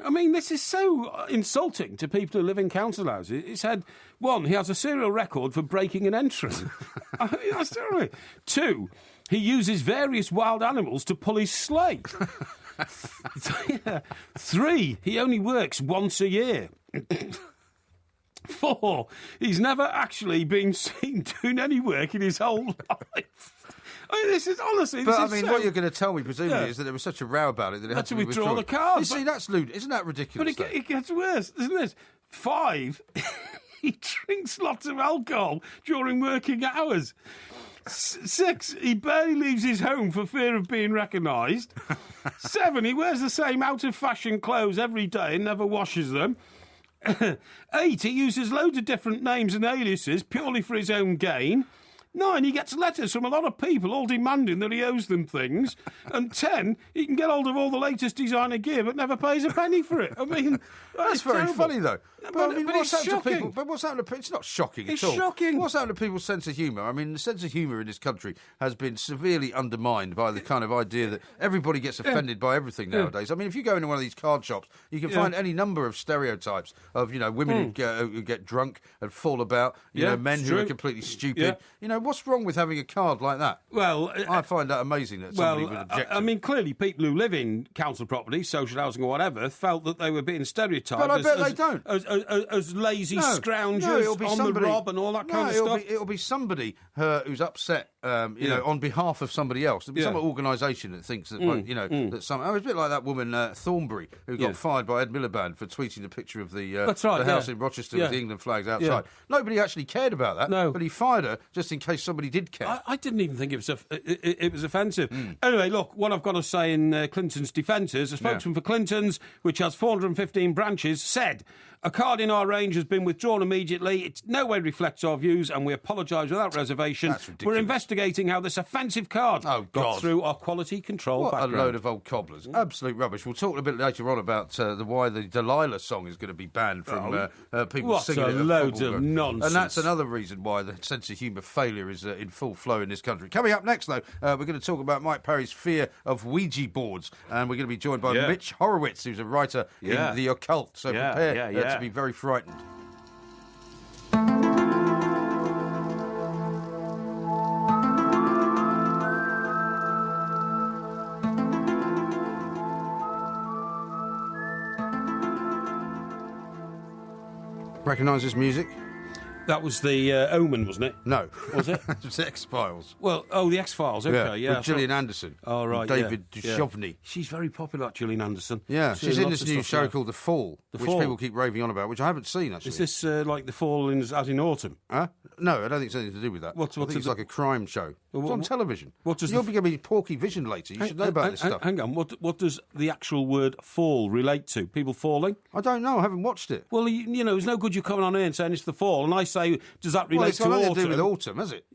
I mean, this is so insulting to people who live in council houses. It said, 1, he has a serial record for breaking and entering. I mean, that's terrible. 2, he uses various wild animals to pull his sleigh. 3, he only works once a year. 4, he's never actually been seen doing any work in his whole life. I mean, this is honestly. But I mean, what you're going to tell me, presumably, is that there was such a row about it that it had to be withdraw the card. You see, that's lewd. Isn't that ridiculous? But it gets worse, doesn't it? 5, he drinks lots of alcohol during working hours. 6, he barely leaves his home for fear of being recognised. 7, he wears the same out-of-fashion clothes every day and never washes them. 8, he uses loads of different names and aliases purely for his own gain. 9, he gets letters from a lot of people all demanding that he owes them things. And 10, he can get hold of all the latest designer gear but never pays a penny for it. I mean, that's very funny, though. But I mean, what's happened to people? But what's happened to people? It's not shocking at all. It's shocking. What's happened to people's sense of humour? I mean, the sense of humour in this country has been severely undermined by the kind of idea that everybody gets offended by everything nowadays. I mean, if you go into one of these card shops, you can find any number of stereotypes of, women who get drunk and fall about, men who are completely stupid. Yeah. What's wrong with having a card like that? Well, I find that amazing that somebody would object to. I mean, clearly people who live in council property, social housing or whatever, felt that they were being stereotyped. But I bet they don't. As lazy scroungers on the rob and all that kind of stuff. It'll be somebody who's upset, on behalf of somebody else. There'll be some organisation that thinks that, that some. Oh, it's a bit like that woman Thornbury who got fired by Ed Miliband for tweeting a picture of the house in Rochester with the England flags outside. Yeah. Nobody actually cared about that. No, but he fired her just in case somebody did care. I didn't even think it was offensive. Anyway, look, what I've got to say in Clinton's defence is a spokesman for Clinton's, which has 415 branches, said, "A card in our range has been withdrawn immediately. It no way reflects our views, and we apologise without reservation. We're investigating how this offensive card got through our quality control background." A load of old cobblers. Absolute rubbish. We'll talk a bit later on about why the Delilah song is going to be banned from people singing it. Loads of nonsense. And that's another reason why the sense of humour failure is in full flow in this country. Coming up next, though, we're going to talk about Mike Perry's fear of Ouija boards, and we're going to be joined by Mitch Horowitz, who's a writer in the occult. So prepare to be very frightened. Recognise this music? That was the Omen, wasn't it? No. Was it? It was X-Files. Well, the X-Files, okay, yeah. With Gillian Anderson. Oh, right, David Duchovny. She's very popular, Gillian Anderson. Yeah, she's in this new show called The Fall, which people keep raving on about, which I haven't seen, actually. Is this like The Fall as in autumn? Huh? No, I don't think it's anything to do with that. I think it's like a crime show. It's on television. You're going to be Porky Vision later. You should know about this stuff. Hang on, what does the actual word fall relate to? People falling? I don't know, I haven't watched it. Well, it's no good you coming on here and saying it's The Fall, and I say, does that relate to autumn? Well, it's got nothing to do with autumn, has it?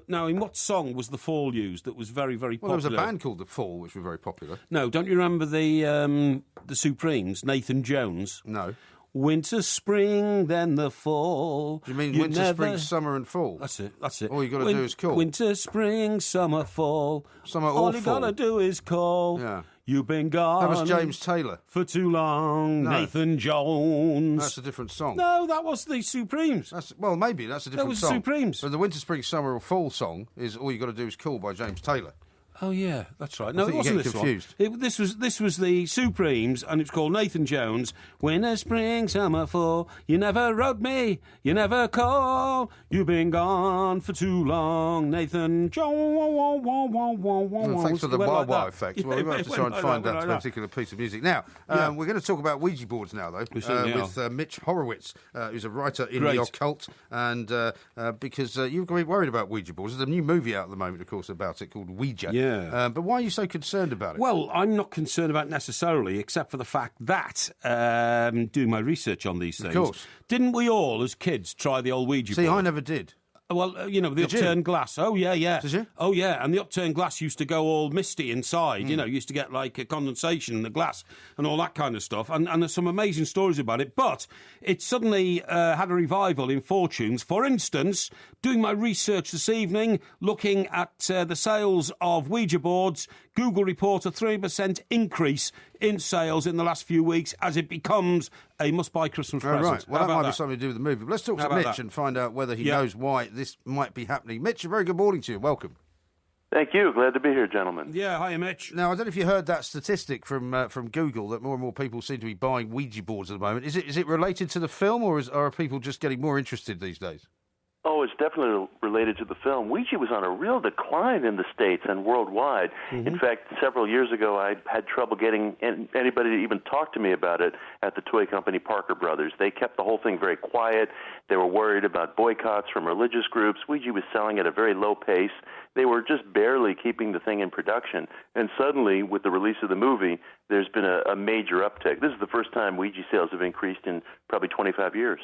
Now, in what song was The Fall used that was very, very popular? Well, there was a band called The Fall, which were very popular. No, don't you remember the Supremes, Nathan Jones? No. Winter, spring, then the fall. Do you mean winter, spring, summer and fall? That's it. All you got to do is call. Winter, spring, summer, fall. Summer or fall. All you got to do is call. Yeah. You've been gone. That was James Taylor. For too long. No. Nathan Jones. That's a different song. No, that was the Supremes. Maybe that's a different song. That was the Supremes. But the winter, spring, summer or fall song is All You Got to Do Is Call by James Taylor. Oh yeah, that's right. No, it wasn't this confused. One. This was the Supremes, and it's called Nathan Jones. Winter, spring, summer, fall. You never wrote me, you never call. You've been gone for too long, Nathan Jones. Thanks for the wah-wah effect. Well, we'll have to try and find that particular piece of music. Now, we're going to talk about Ouija boards now, though, with Mitch Horowitz, who's a writer in the occult, and because you're going to be worried about Ouija boards. There's a new movie out at the moment, of course, about it called Ouija. Yeah. But why are you so concerned about it? Well, I'm not concerned about it necessarily, except for the fact that, doing my research on these things, of course. Didn't we all, as kids, try the old Ouija board? See, I never did. Well, you know, the upturned glass. Oh, yeah. Did you? Oh, yeah. And the upturned glass used to go all misty inside, you know, used to get like a condensation in the glass and all that kind of stuff. And there's some amazing stories about it. But it suddenly had a revival in fortunes. For instance, doing my research this evening, looking at the sales of Ouija boards, Google reports a 3% increase in sales in the last few weeks as it becomes a must-buy Christmas present. Right. Well, that might be something to do with the movie. But let's talk to Mitch and find out whether he knows why this might be happening. Mitch, a very good morning to you. Welcome. Thank you. Glad to be here, gentlemen. Yeah, hiya, Mitch. Now, I don't know if you heard that statistic from Google that more and more people seem to be buying Ouija boards at the moment. Is it related to the film, or are people just getting more interested these days? Oh, it's definitely related to the film. Ouija was on a real decline in the States and worldwide. Mm-hmm. In fact, several years ago, I had trouble getting anybody to even talk to me about it at the toy company Parker Brothers. They kept the whole thing very quiet. They were worried about boycotts from religious groups. Ouija was selling at a very low pace. They were just barely keeping the thing in production. And suddenly, with the release of the movie, there's been a major uptick. This is the first time Ouija sales have increased in probably 25 years.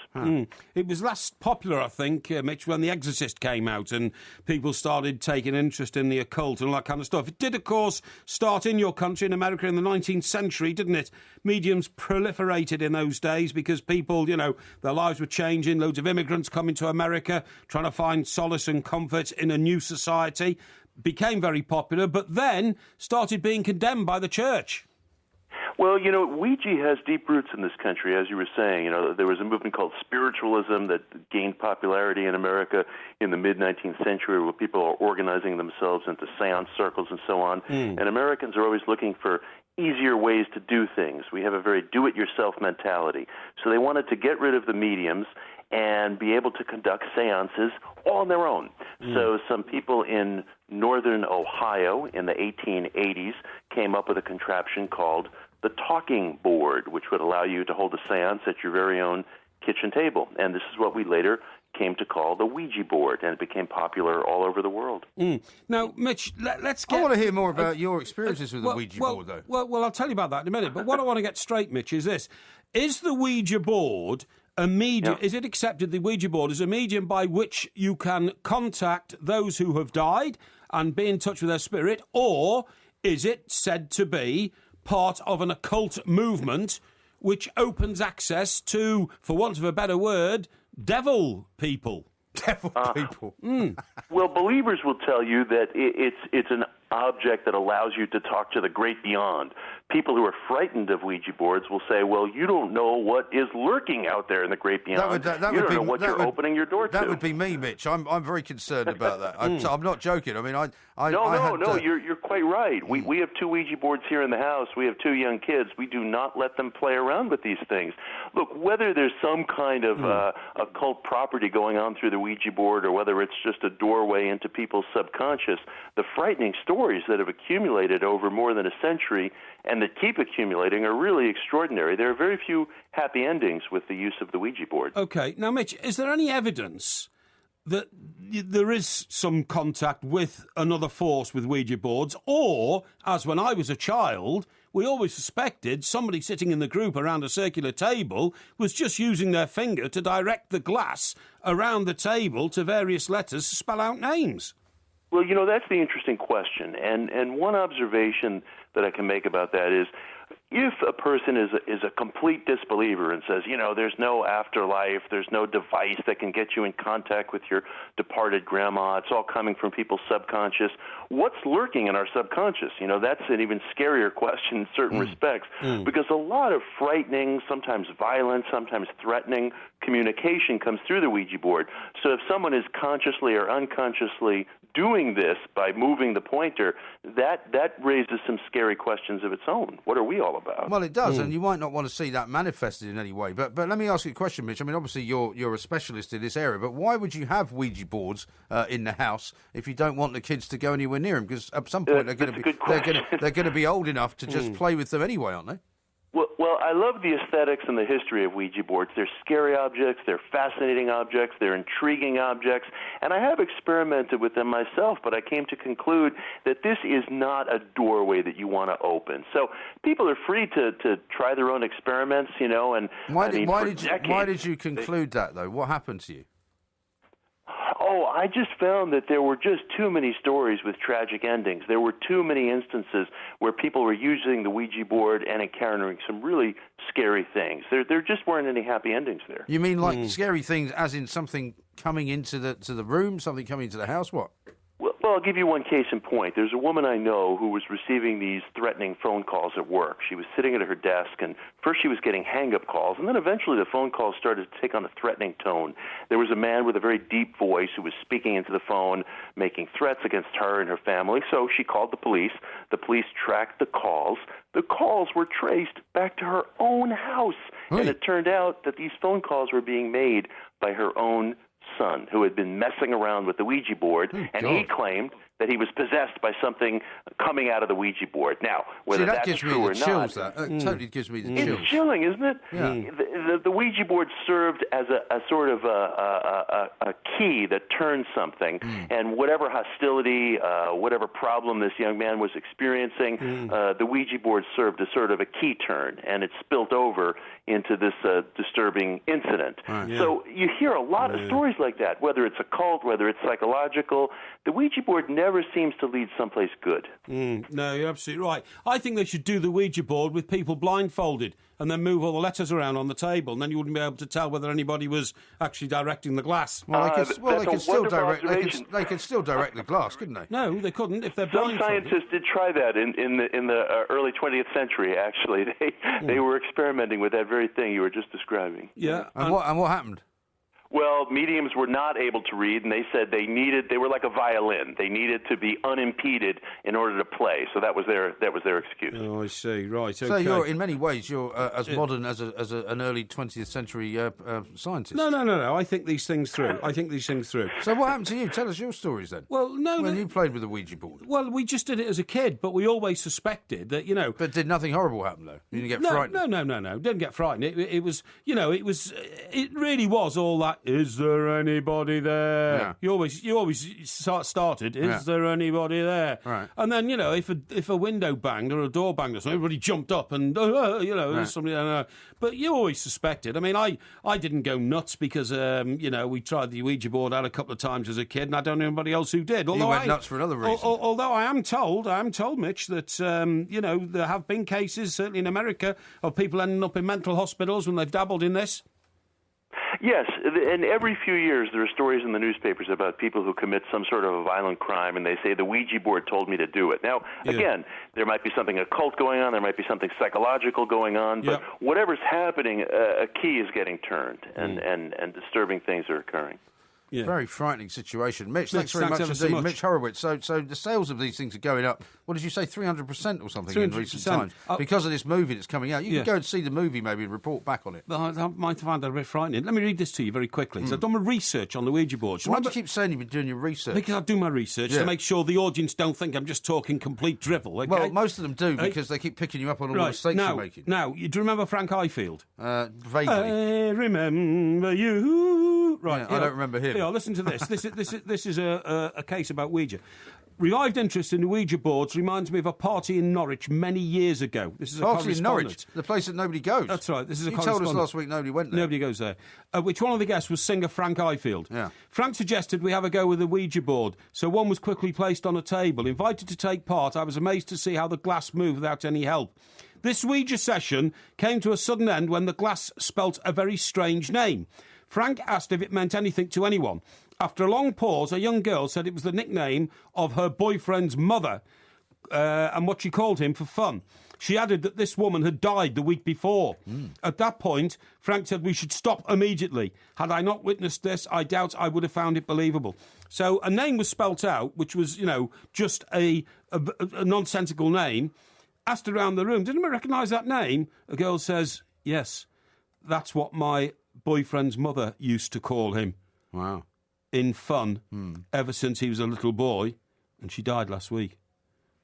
It was less popular, I think, Mitch, when The Exorcist came out and people started taking interest in the occult and all that kind of stuff. It did, of course, start in your country, in America, in the 19th century, didn't it? Mediums proliferated in those days because people, you know, their lives were changing. Loads of immigrants coming to America, trying to find solace and comfort in a new society. Became very popular, but then started being condemned by the church. Well, you know, Ouija has deep roots in this country, as you were saying. You know, there was a movement called spiritualism that gained popularity in America in the mid-19th century, where people are organizing themselves into seance circles and so on. And Americans are always looking for easier ways to do things. We have a very do-it-yourself mentality. So they wanted to get rid of the mediums and be able to conduct seances all on their own. So some people in northern Ohio in the 1880s came up with a contraption called the talking board, which would allow you to hold a seance at your very own kitchen table. And this is what we later came to call the Ouija board, and it became popular all over the world. Now, Mitch, let's get... I want to hear more about your experiences with the Ouija board, though. Well, I'll tell you about that in a minute. But what I want to get straight, Mitch, is this. Is the Ouija board a medium? Is it accepted, the Ouija board, as a medium by which you can contact those who have died and be in touch with their spirit, or is it said to be part of an occult movement which opens access to, for want of a better word, devil people? Devil people. Well, believers will tell you that it's an object that allows you to talk to the great beyond. People who are frightened of Ouija boards will say, well, you don't know what is lurking out there in the great beyond. You don't know what you're opening your door to. That would be me, Mitch. I'm very concerned about that. I'm not joking. I mean, No, you're quite right. We have 2 Ouija boards here in the house. We have 2 young kids. We do not let them play around with these things. Look, whether there's some kind of occult property going on through the Ouija board or whether it's just a doorway into people's subconscious, the frightening stories that have accumulated over more than a century and that keep accumulating are really extraordinary. There are very few happy endings with the use of the Ouija board. Okay. Now, Mitch, is there any evidence that there is some contact with another force with Ouija boards, or, as when I was a child, we always suspected somebody sitting in the group around a circular table was just using their finger to direct the glass around the table to various letters to spell out names? Well, you know, that's the interesting question. And one observation that I can make about that is if a person is a complete disbeliever and says, you know, there's no afterlife, there's no device that can get you in contact with your departed grandma, it's all coming from people's subconscious, what's lurking in our subconscious? You know, that's an even scarier question in certain respects because a lot of frightening, sometimes violent, sometimes threatening communication comes through the Ouija board. So if someone is consciously or unconsciously doing this by moving the pointer, that raises some scary questions of its own. What are we all about? Well, it does, and you might not want to see that manifested in any way. But let me ask you a question, Mitch. I mean, obviously you're a specialist in this area, but why would you have Ouija boards in the house if you don't want the kids to go anywhere near them? Because at some point they're going to be old enough to just play with them anyway, aren't they? Well, I love the aesthetics and the history of Ouija boards. They're scary objects, they're fascinating objects, they're intriguing objects, and I have experimented with them myself, but I came to conclude that this is not a doorway that you want to open. So people are free to try their own experiments, you know, and why did you conclude that, though? What happened to you? Oh, I just found that there were just too many stories with tragic endings. There were too many instances where people were using the Ouija board and encountering some really scary things. There just weren't any happy endings there. You mean like scary things as in something coming into the room, something coming into the house? What? Well, I'll give you one case in point. There's a woman I know who was receiving these threatening phone calls at work. She was sitting at her desk, and first she was getting hang-up calls, and then eventually the phone calls started to take on a threatening tone. There was a man with a very deep voice who was speaking into the phone, making threats against her and her family, so she called the police. The police tracked the calls. The calls were traced back to her own house, and it turned out that these phone calls were being made by her own son, who had been messing around with the Ouija board, and he claimed that he was possessed by something coming out of the Ouija board. Now, whether that's true or not, that totally gives me the chills. It's chilling, isn't it? Yeah. The Ouija board served as a sort of a key that turned something, and whatever hostility, whatever problem this young man was experiencing, the Ouija board served as sort of a key turn, and it spilt over into this disturbing incident. So you hear a lot of stories like that, whether it's occult, whether it's psychological. The Ouija board never seems to lead someplace good. No, you're absolutely right. I think they should do the Ouija board with people blindfolded and then move all the letters around on the table, and then you wouldn't be able to tell whether anybody was actually directing the glass. Well, they could still direct the glass, couldn't they? No, they couldn't if they're Some blindfolded. scientists did try that in the early 20th century, actually. They were experimenting with that very thing you were just describing. Yeah. And what happened? Well, mediums were not able to read, and they said they were like a violin. They needed to be unimpeded in order to play. So that was their excuse. Oh, I see. Right. Okay. So you're in many ways as modern as an early 20th century scientist. No. I think these things through. So what happened to you? Tell us your stories then. Well, no. When you played with the Ouija board. Well, we just did it as a kid, but we always suspected that, But did nothing horrible happen though? You didn't get frightened. No. Didn't get frightened. It was, it really was all that. Is there anybody there? Yeah. You always started. Is there anybody there? Right. And then if a window banged or a door banged or something, everybody jumped up and there's somebody there. But you always suspected. I mean, I didn't go nuts because we tried the Ouija board out a couple of times as a kid, and I don't know anybody else who did. Although you went nuts for another reason. Although I am told, Mitch, that there have been cases, certainly in America, of people ending up in mental hospitals when they've dabbled in this. Yes, and every few years there are stories in the newspapers about people who commit some sort of a violent crime, and they say the Ouija board told me to do it. Now, again, there might be something occult going on, there might be something psychological going on, but whatever's happening, a key is getting turned, and disturbing things are occurring. Yeah. Very frightening situation. Mitch, thanks very much indeed. Mitch Horowitz. So the sales of these things are going up, what did you say, 300% or something 300%. In recent times? Because of this movie that's coming out. You can go and see the movie maybe and report back on it. Well, I might find that a bit frightening. Let me read this to you very quickly. So I've done my research on the Ouija board. Why do you keep saying you've been doing your research? Because I do my research to make sure the audience don't think I'm just talking complete drivel. Okay? Well, most of them do because they keep picking you up on all the mistakes you're making. Now, do you remember Frank Ifield? Vaguely. I remember you. Right. Yeah, I don't remember him. Yeah, listen to this. This is a case about Ouija. Revived interest in the Ouija boards reminds me of a party in Norwich many years ago. This is a party in Norwich, the place that nobody goes. That's right. This is a You told us last week nobody went there. Nobody goes there. Which one of the guests was singer Frank Ifield. Yeah. Frank suggested we have a go with the Ouija board, so one was quickly placed on a table. Invited to take part, I was amazed to see how the glass moved without any help. This Ouija session came to a sudden end when the glass spelt a very strange name. Frank asked if it meant anything to anyone. After a long pause, a young girl said it was the nickname of her boyfriend's mother and what she called him for fun. She added that this woman had died the week before. At that point, Frank said we should stop immediately. Had I not witnessed this, I doubt I would have found it believable. So a name was spelt out, which was, just a nonsensical name. Asked around the room, didn't we recognise that name? A girl says, yes, that's what my boyfriend's mother used to call him. Wow. In fun, ever since he was a little boy, and she died last week.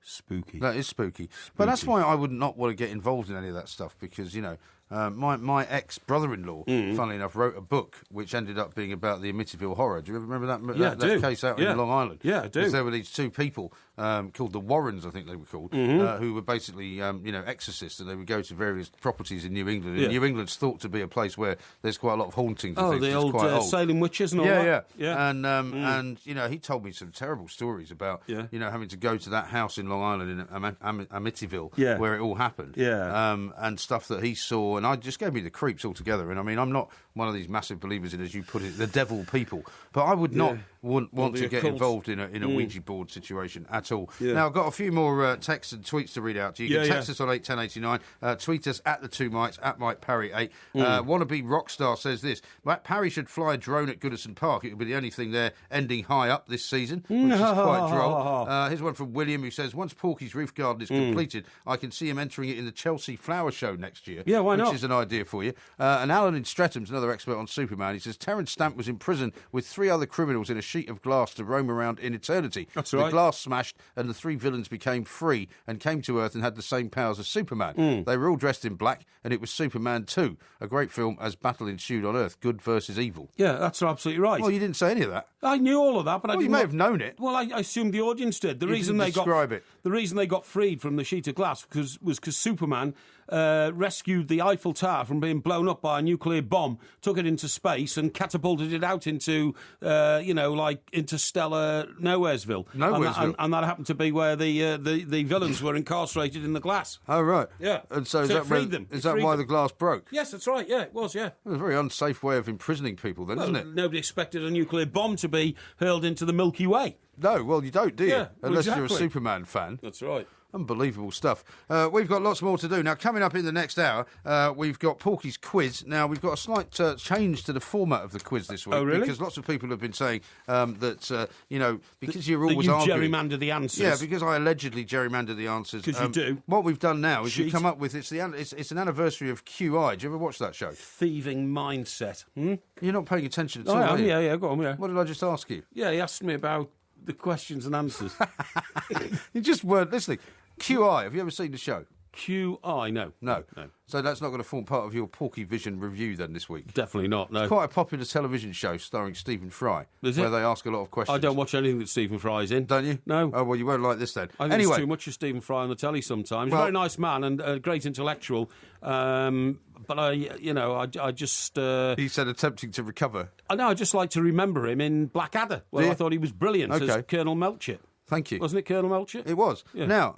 Spooky. That is spooky. But that's why I would not want to get involved in any of that stuff because, you know, my ex-brother-in-law, funnily enough, wrote a book which ended up being about the Amityville Horror. Do you remember that case out in Long Island? Yeah, I do. Because there were these two people called the Warrens, I think they were called, who were basically, exorcists, and they would go to various properties in New England. And New England's thought to be a place where there's quite a lot of hauntings. Oh, the old Salem witches and all that? Yeah. And, you know, he told me some terrible stories about, you know, having to go to that house in Long Island in Amityville where it all happened. And stuff that he saw. And I just gave me the creeps altogether. And I mean, I'm not one of these massive believers in, as you put it, the devil people. But I would not want to get involved in a Ouija board situation at all. Now, I've got a few more texts and tweets to read out to you. You can text us on 81089. Tweet us at the two Mites, at Mike Parry 8. Wannabe Rockstar says this. Matt Parry should fly a drone at Goodison Park. It would be the only thing there ending high up this season, which is quite droll. Here's one from William who says, once Porky's roof garden is completed, I can see him entering it in the Chelsea Flower Show next year. Yeah, why not? Which is an idea for you. And Alan in Stretham's another expert on Superman. He says, Terence Stamp was in prison with 3 other criminals in a sheet of glass to roam around in eternity. That's right. The glass smashed and the 3 villains became free and came to Earth and had the same powers as Superman. They were all dressed in black and it was Superman 2, a great film as battle ensued on Earth, good versus evil. Yeah, that's absolutely right. Well, you didn't say any of that. I knew all of that, but I didn't. You may have known it. Well, I assumed the audience did. The reason they got freed from the sheet of glass was because Superman rescued the Eiffel Tower from being blown up by a nuclear bomb, took it into space, and catapulted it out into, like interstellar Nowheresville. And that happened to be where the villains were incarcerated in the glass. Oh, right. Yeah. And so is that why the glass broke? Yes, that's right. Yeah, it was, yeah. It was a very unsafe way of imprisoning people then, isn't it? Nobody expected a nuclear bomb to be hurled into the Milky Way. No, well, you don't, do you? Yeah, Unless you're a Superman fan. That's right. Unbelievable stuff. We've got lots more to do. Now, coming up in the next hour, we've got Porky's quiz. Now, we've got a slight change to the format of the quiz this week. Oh, really? Because lots of people have been saying that, because you're always arguing... gerrymander the answers. Yeah, because I allegedly gerrymander the answers. Because you do. What we've done now is we've come up with... It's an anniversary of QI. Do you ever watch that show? Thieving mindset. You're not paying attention at all, are you? Yeah, go on, yeah. What did I just ask you? Yeah, he asked me about the questions and answers. You just weren't listening. QI, have you ever seen the show? QI, no. No. So that's not going to form part of your Porky Vision review then this week? Definitely not, no. It's quite a popular television show starring Stephen Fry. Is it? Where they ask a lot of questions. I don't watch anything that Stephen Fry's in. Don't you? No. Oh, well, you won't like this then. I think there's too much of Stephen Fry on the telly sometimes. He's a very nice man and a great intellectual. But I just... He said attempting to recover. I just like to remember him in Blackadder, where I thought he was brilliant as Colonel Melchett. Thank you. Wasn't it Colonel Melchett? It was. Yeah. Now,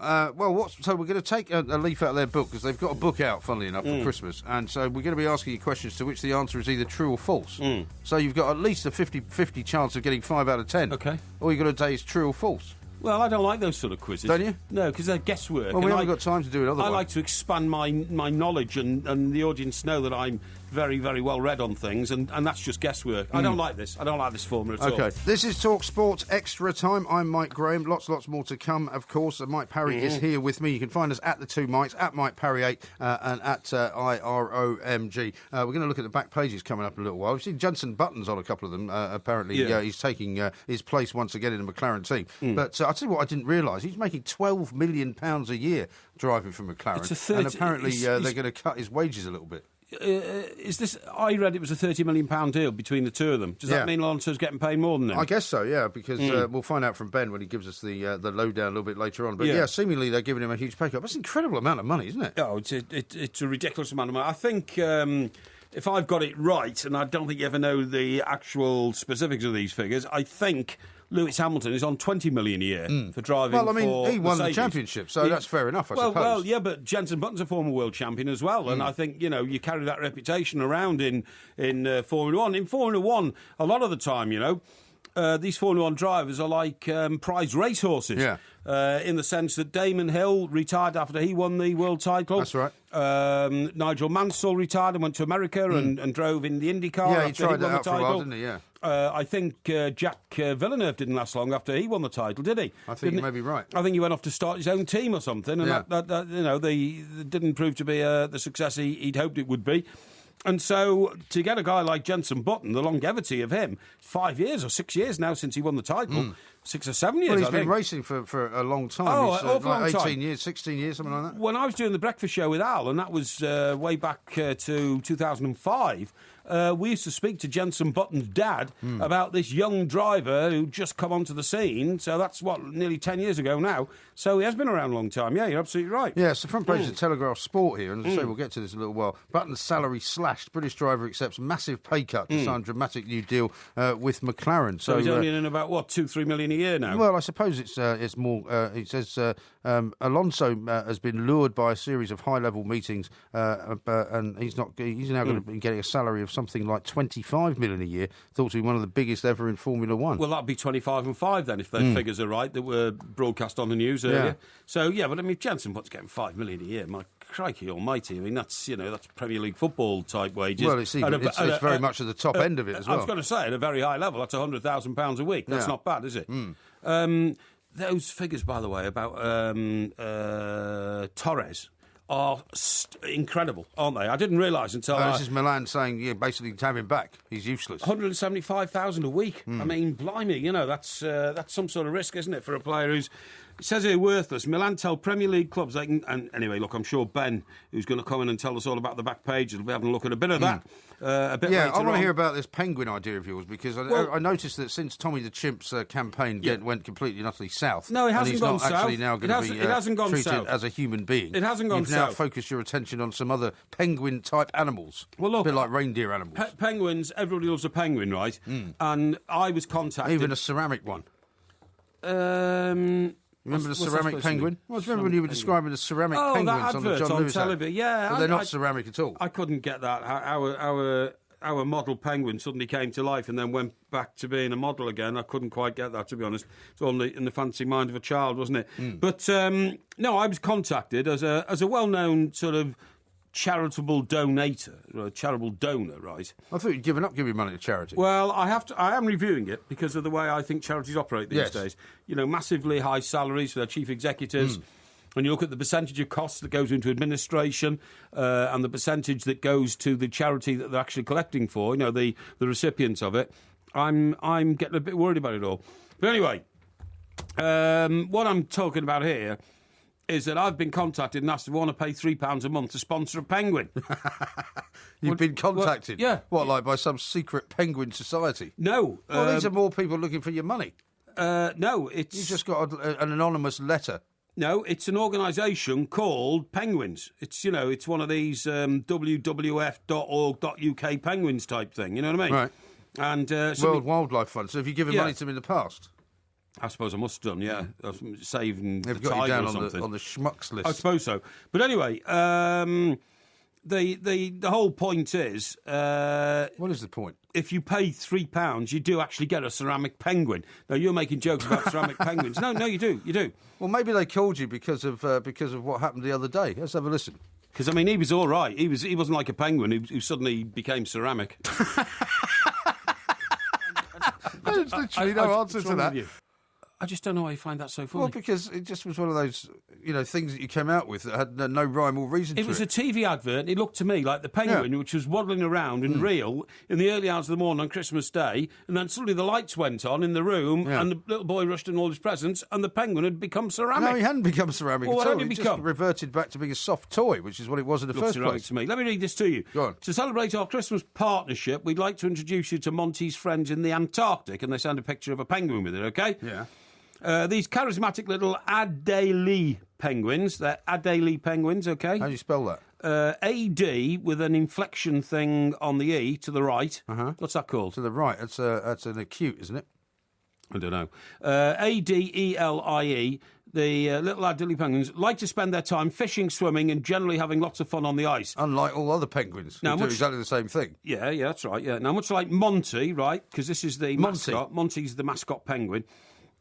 so we're going to take a leaf out of their book, because they've got a book out, funnily enough, for Christmas, and so we're going to be asking you questions to which the answer is either true or false. So you've got at least a 50-50 chance of getting 5 out of 10. Okay. All you've got to say is true or false. Well, I don't like those sort of quizzes. Don't you? No, because they're guesswork. Well, we haven't got time to do it otherwise. I like to expand my knowledge and the audience know that I'm very, very well read on things, and that's just guesswork. I don't like this. I don't like this formula at all. Okay. This is Talk Sports Extra Time. I'm Mike Graham. Lots more to come, of course. Mike Parry is here with me. You can find us at the two Mites, at Mike Parry 8, and at IROMG. We're going to look at the back pages coming up in a little while. We've seen Jensen Button's on a couple of them. Apparently, he's taking his place once again in the McLaren team. But I'll tell you what I didn't realise. He's making £12 million a year driving for McLaren. And apparently they're going to cut his wages a little bit. I read it was a £30 million deal between the two of them. Does that mean Alonso's getting paid more than him? I guess so, yeah, because we'll find out from Ben when he gives us the lowdown a little bit later on. But seemingly they're giving him a huge pay cut. That's an incredible amount of money, isn't it? Oh, it's a ridiculous amount of money. I think if I've got it right, and I don't think you ever know the actual specifics of these figures, I think Lewis Hamilton is on $20 million a year for driving. Well, I mean, he won Mercedes. the championship, so that's fair enough, I suppose. Well, yeah, but Jensen Button's a former world champion as well, and I think you carry that reputation around in Formula One. In Formula One, a lot of the time, these Formula One drivers are like prize racehorses. Yeah. In the sense that Damon Hill retired after he won the world title. That's right. Nigel Mansell retired and went to America and drove in the IndyCar. Yeah, he tried that out for a while, didn't he? Yeah. I think Jack Villeneuve didn't last long after he won the title, did he? I think you may be right. I think he went off to start his own team or something, and that didn't prove to be the success he'd hoped it would be. And so to get a guy like Jenson Button, the longevity of him, 5 years or 6 years now since he won the title, 6 or 7 years, Well, he's I been think. racing for a long time. Oh, he's, an awful like long 18 time. years, 16 years, something like that. When I was doing the breakfast show with Al, and that was way back to 2005, we used to speak to Jenson Button's dad about this young driver who'd just come onto the scene. So that's, nearly 10 years ago now. So he has been around a long time. Yeah, you're absolutely right. Yeah, it's the front page of Telegraph Sport here, and as I say, we'll get to this in a little while. Button's salary slashed. British driver accepts massive pay cut to sign dramatic new deal with McLaren. So he's only in about, $2-3 million a year now? Well, I suppose it's more. It says Alonso has been lured by a series of high-level meetings, and he's now going to be getting a salary of something like 25 million a year. Thought to be one of the biggest ever in Formula One. Well, that'd be 25 and 5 then, if those figures are right that were broadcast on the news earlier. Yeah. So yeah, but I mean, if Jenson Button's getting 5 million a year, my crikey almighty! I mean, that's Premier League football type wages. Well, it's very much at the top end of it as well. I was going to say at a very high level, that's £100,000 a week. That's not bad, is it? Those figures, by the way, about Torres are incredible, aren't they? I didn't realise until this is Milan saying, basically to have him back, he's useless. 175,000 a week. I mean, blimey, that's some sort of risk, isn't it, for a player who's... It says here worthless. Milan tell Premier League clubs they can... And anyway, look, I'm sure Ben, who's going to come in and tell us all about the back page, will be having a look at a bit of that a bit later on. I want to hear about this penguin idea of yours, because I noticed that since Tommy the Chimp's campaign went completely and utterly south... No, it hasn't gone south. He's not actually now going to be it hasn't gone treated south. as a human being. It hasn't gone You've south. now focused your attention on some other penguin-type animals. Well, look... A bit like reindeer animals. Penguins, everybody loves a penguin, right? And I was contacted... Even a ceramic one. Remember the ceramic penguin? Well, remember when you were describing the ceramic penguins on the John Lewis television? Yeah, well, they're not ceramic at all. I couldn't get that. Our model penguin suddenly came to life and then went back to being a model again. I couldn't quite get that, to be honest. It's all in the fancy mind of a child, wasn't it? But no, I was contacted as a well-known sort of charitable charitable donor, right? I thought you'd given up giving money to charity. Well, I am reviewing it because of the way I think charities operate these days. Massively high salaries for their chief executives. When you look at the percentage of costs that goes into administration and the percentage that goes to the charity that they're actually collecting for, the recipients of it, I'm getting a bit worried about it all. But anyway, what I'm talking about here is that I've been contacted and asked if I want to pay £3 a month to sponsor a penguin. You've been contacted? Yeah. What, like by some secret penguin society? No. Well, these are more people looking for your money. No, it's... You've just got an anonymous letter. No, it's an organisation called Penguins. It's one of these wwf.org.uk penguins type thing, you know what I mean? Right. And World Wildlife Fund. So have you given money to them in the past? I suppose I must have done, yeah. Saving They've the got you tiger down or something. on the schmucks list. I suppose so. But anyway, the whole point is... what is the point? If you pay £3, you do actually get a ceramic penguin. Now, you're making jokes about ceramic penguins. No, you do. Well, maybe they called you because of what happened the other day. Let's have a listen. Because, I mean, he was all right. He wasn't like a penguin who suddenly became ceramic. There's literally no answer to that. I just don't know why you find that so funny. Well, because it just was one of those, things that you came out with that had no rhyme or reason to it. It was a TV advert, and it looked to me like the penguin, which was waddling around and real in the early hours of the morning on Christmas Day, and then suddenly the lights went on in the room, and the little boy rushed in all his presents, and the penguin had become ceramic. No, he hadn't become ceramic well, at all. He just reverted back to being a soft toy, which is what it was in the first place. To me. Let me read this to you. Go on. To celebrate our Christmas partnership, we'd like to introduce you to Monty's friends in the Antarctic, and they send a picture of a penguin with it, OK? Yeah. These charismatic little Adélie penguins. They're Adélie penguins, OK? How do you spell that? AD with an inflection thing on the E to the right. What's that called? To the right. That's an acute, isn't it? I don't know. ADELIE. The little Adélie penguins like to spend their time fishing, swimming, and generally having lots of fun on the ice. Unlike all other penguins, who do exactly the same thing. Yeah, that's right. Yeah. Now, much like Monty, right? Because this is the mascot. Monty's the mascot penguin.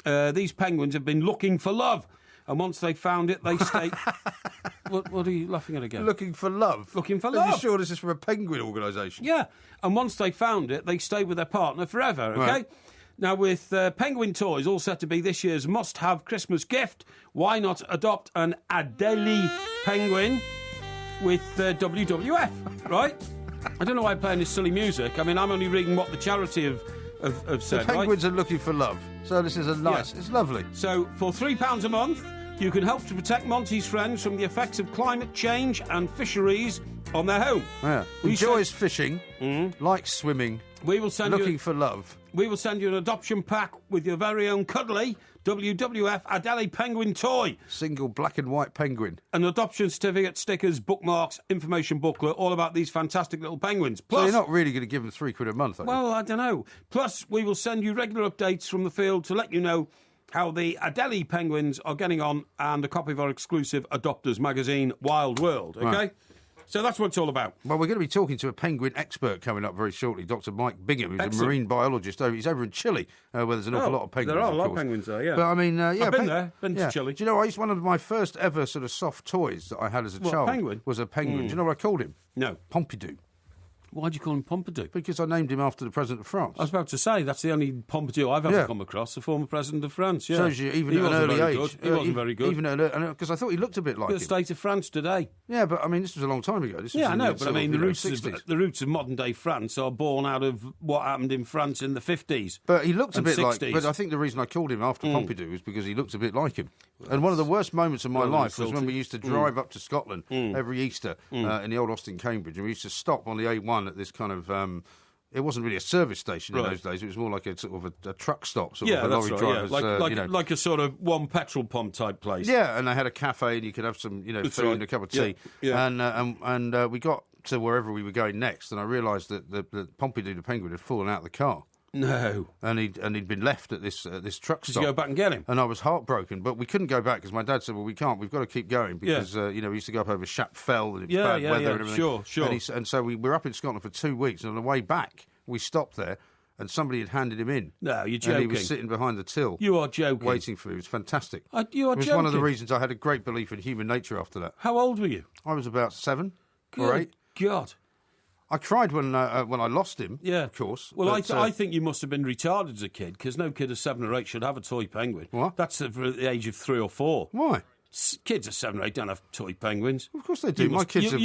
These penguins have been looking for love, and once they found it, they stay. What are you laughing at again? Looking for love. Looking for Are love. you sure this is from a penguin organisation? Yeah, and once they found it, they stayed with their partner forever. Okay. Right. Now, with penguin toys all set to be this year's must-have Christmas gift, why not adopt an Adélie penguin with WWF, right? I don't know why I'm playing this silly music. I mean, I'm only reading what the charity have said. The penguins are looking for love. So this is a nice... Yes. It's lovely. So for £3 a month, you can help to protect Monty's friends from the effects of climate change and fisheries on their home. Yeah. Enjoys fishing, likes swimming, we will send looking for love. We will send you an adoption pack with your very own cuddly WWF Adele penguin toy. Single black and white penguin. An adoption certificate, stickers, bookmarks, information booklet, all about these fantastic little penguins. Plus, so you're not really going to give them £3 a month, are you? Well, I don't know. Plus, we will send you regular updates from the field to let you know how the Adele penguins are getting on, and a copy of our exclusive Adopters magazine, Wild World, OK? Right. So that's what it's all about. Well, we're going to be talking to a penguin expert coming up very shortly, Dr. Mike Bingham, who's a marine biologist. He's over in Chile, where there's an awful lot of penguins. There are a lot of penguins there, yeah. But I mean, I've been there, to Chile. Do you know, one of my first ever sort of soft toys that I had as a child was a penguin. Do you know what I called him? No. Pompidou. Why'd you call him Pompidou? Because I named him after the President of France. I was about to say, that's the only Pompidou I've ever come across, the former President of France, yeah. Shows you, even at an early age. He wasn't very good. Even because I thought he looked a bit like him. The state of France today. Yeah, but I mean, this was a long time ago. I know, but I mean, the roots of modern-day France are born out of what happened in France in the 50s. But he looked a bit 60s. like... But I think the reason I called him after Pompidou was because he looked a bit like him. And one of the worst moments of my life was when we used to drive up to Scotland every Easter in the old Austin, Cambridge, and we used to stop on the A1 at this kind of... it wasn't really a service station in those days. It was more like a sort of a truck stop, sort of a lorry driver's... Like a sort of one petrol pump type place. Yeah, and they had a cafe and you could have some, food and a cup of tea. Yeah. And we got to wherever we were going next, and I realised that the Pompidou the penguin had fallen out of the car. No. And he'd been left at this truck stop. Did you go back and get him? And I was heartbroken, but we couldn't go back because my dad said, well, we can't. We've got to keep going because, we used to go up over Shap Fell and it was bad weather and everything. Sure. And so we were up in Scotland for 2 weeks, and on the way back, we stopped there and somebody had handed him in. No, you're joking. And he was sitting behind the till. You are joking. Waiting for me. It was fantastic. You are joking. It was one of the reasons I had a great belief in human nature after that. How old were you? I was about 7 Good or 8. God. I cried when I lost him, of course. Well, I think you must have been retarded as a kid, because no kid of 7 or 8 should have a toy penguin. What? That's for the age of 3 or 4. Why? Kids of 7 or 8 don't have toy penguins. Of course they do. You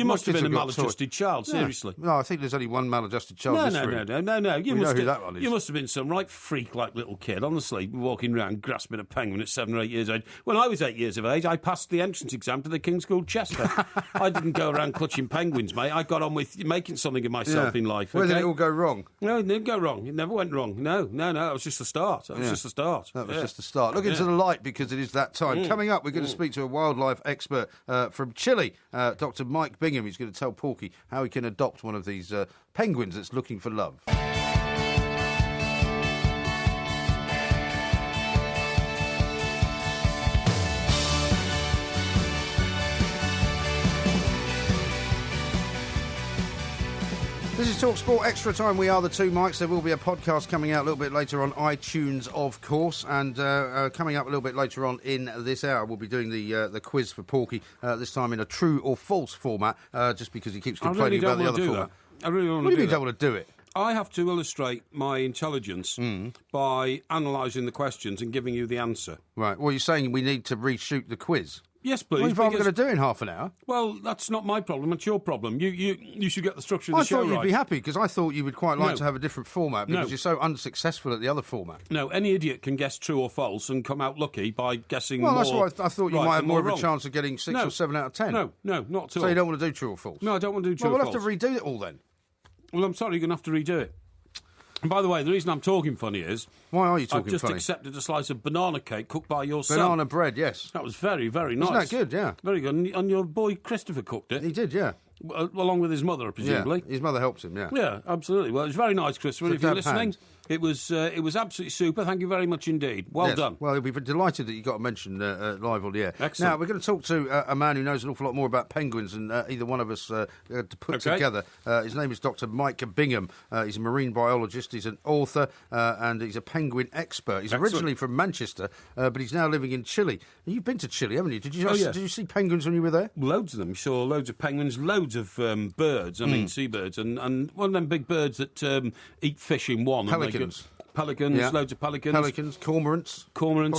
must have been a maladjusted child, seriously. No, I think there's only one maladjusted child in this room. No. You know who that one is. You must have been some right freak-like little kid, honestly, walking around grasping a penguin at 7 or 8 years of age. When I was 8 years of age, I passed the entrance exam to the King's School Chester. I didn't go around clutching penguins, mate. I got on with making something of myself in life. Where did it all go wrong? No, it didn't go wrong. It never went wrong. No. That was just the start. That was just the start. Look into the light because it is that time. Coming up, we're going to speak to a wildlife expert from Chile, Dr. Mike Bingham. He's going to tell Porky how he can adopt one of these penguins that's looking for love. This is TalkSport Extra Time. We are the two Mikes. There will be a podcast coming out a little bit later on iTunes, of course. And coming up a little bit later on in this hour, we'll be doing the quiz for Porky, this time in a true or false format, just because he keeps complaining about the other format. I really want to do that. What do you mean don't want to do it? I have to illustrate my intelligence by analysing the questions and giving you the answer. Right. Well, you're saying we need to reshoot the quiz? Yes, please. Well, if I'm going to do it in half an hour. Well, that's not my problem. It's your problem. You should get the structure of the show right. I thought you'd be happy, because I thought you would quite like to have a different format, because you're so unsuccessful at the other format. No, any idiot can guess true or false and come out lucky by guessing more. Well, that's why I thought you might have more of a chance of getting 6 or 7 out of 10. No, not at all. So you don't want to do true or false? No, I don't want to do true or false. Well, we'll have to redo it all then. Well, I'm sorry, you're going to have to redo it. And by the way, the reason I'm talking funny is... Why are you talking funny? I've just accepted a slice of banana cake cooked by your son. Banana bread, yes. That was very, very nice. Isn't that good, yeah? Very good. And your boy Christopher cooked it. He did, yeah. Along with his mother, presumably. Yeah, his mother helps him, yeah. Yeah, absolutely. Well, it was very nice, Christopher. If you're listening, it was absolutely super. Thank you very much indeed. Well done. Well, he'll be delighted that you got mentioned live on the air. Excellent. Now, we're going to talk to a man who knows an awful lot more about penguins than either one of us to put together. His name is Dr. Mike Bingham. He's a marine biologist, he's an author, and he's a penguin expert. He's originally from Manchester, but he's now living in Chile. You've been to Chile, haven't you? Did you see penguins when you were there? Loads of them. You saw loads of penguins, loads of birds, seabirds, and one of them big birds that eat fish in one. Pelicans. Pelicans, loads of pelicans. Pelicans, cormorants.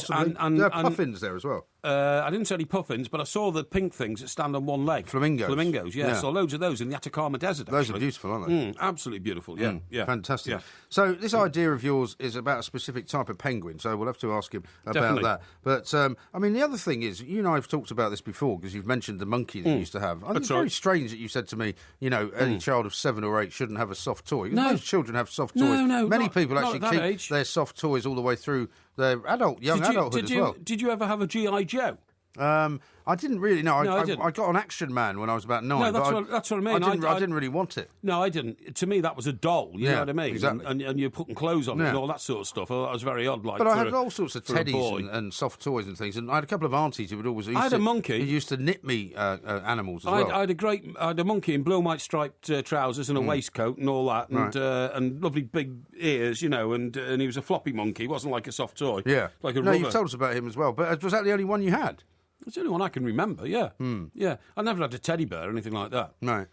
And there are puffins there as well. I didn't see any puffins, but I saw the pink things that stand on one leg. Flamingos, yeah. Saw loads of those in the Atacama Desert, actually. Those are beautiful, aren't they? Absolutely beautiful, yeah. Fantastic. Yeah. So this idea of yours is about a specific type of penguin, so we'll have to ask him about that. But, I mean, the other thing is, you and I have talked about this before, because you've mentioned the monkey that you used to have. It's very strange that you said to me, any child of 7 or 8 shouldn't have a soft toy. No. Most children have soft toys. Many people actually keep age. their soft toys all the way through their adulthood as well. Did you ever have a G.I. Joe? I didn't really. I got an Action Man when I was about 9. No, that's what I mean. I didn't really want it. No, I didn't. To me, that was a doll. You know what I mean? Exactly. And you're putting clothes on it and all that sort of stuff. I thought that was very odd. But I had all sorts of teddies and soft toys and things. And I had a couple of aunties who would always. I had a monkey. Who used to knit me animals as well. I had a monkey in blue and white striped trousers and a waistcoat and all that, and lovely big ears, and he was a floppy monkey. He wasn't like a soft toy. Yeah, like a rubber. You've told us about him as well. But was that the only one you had? It's the only one I can remember, yeah. Yeah. I never had a teddy bear or anything like that. No.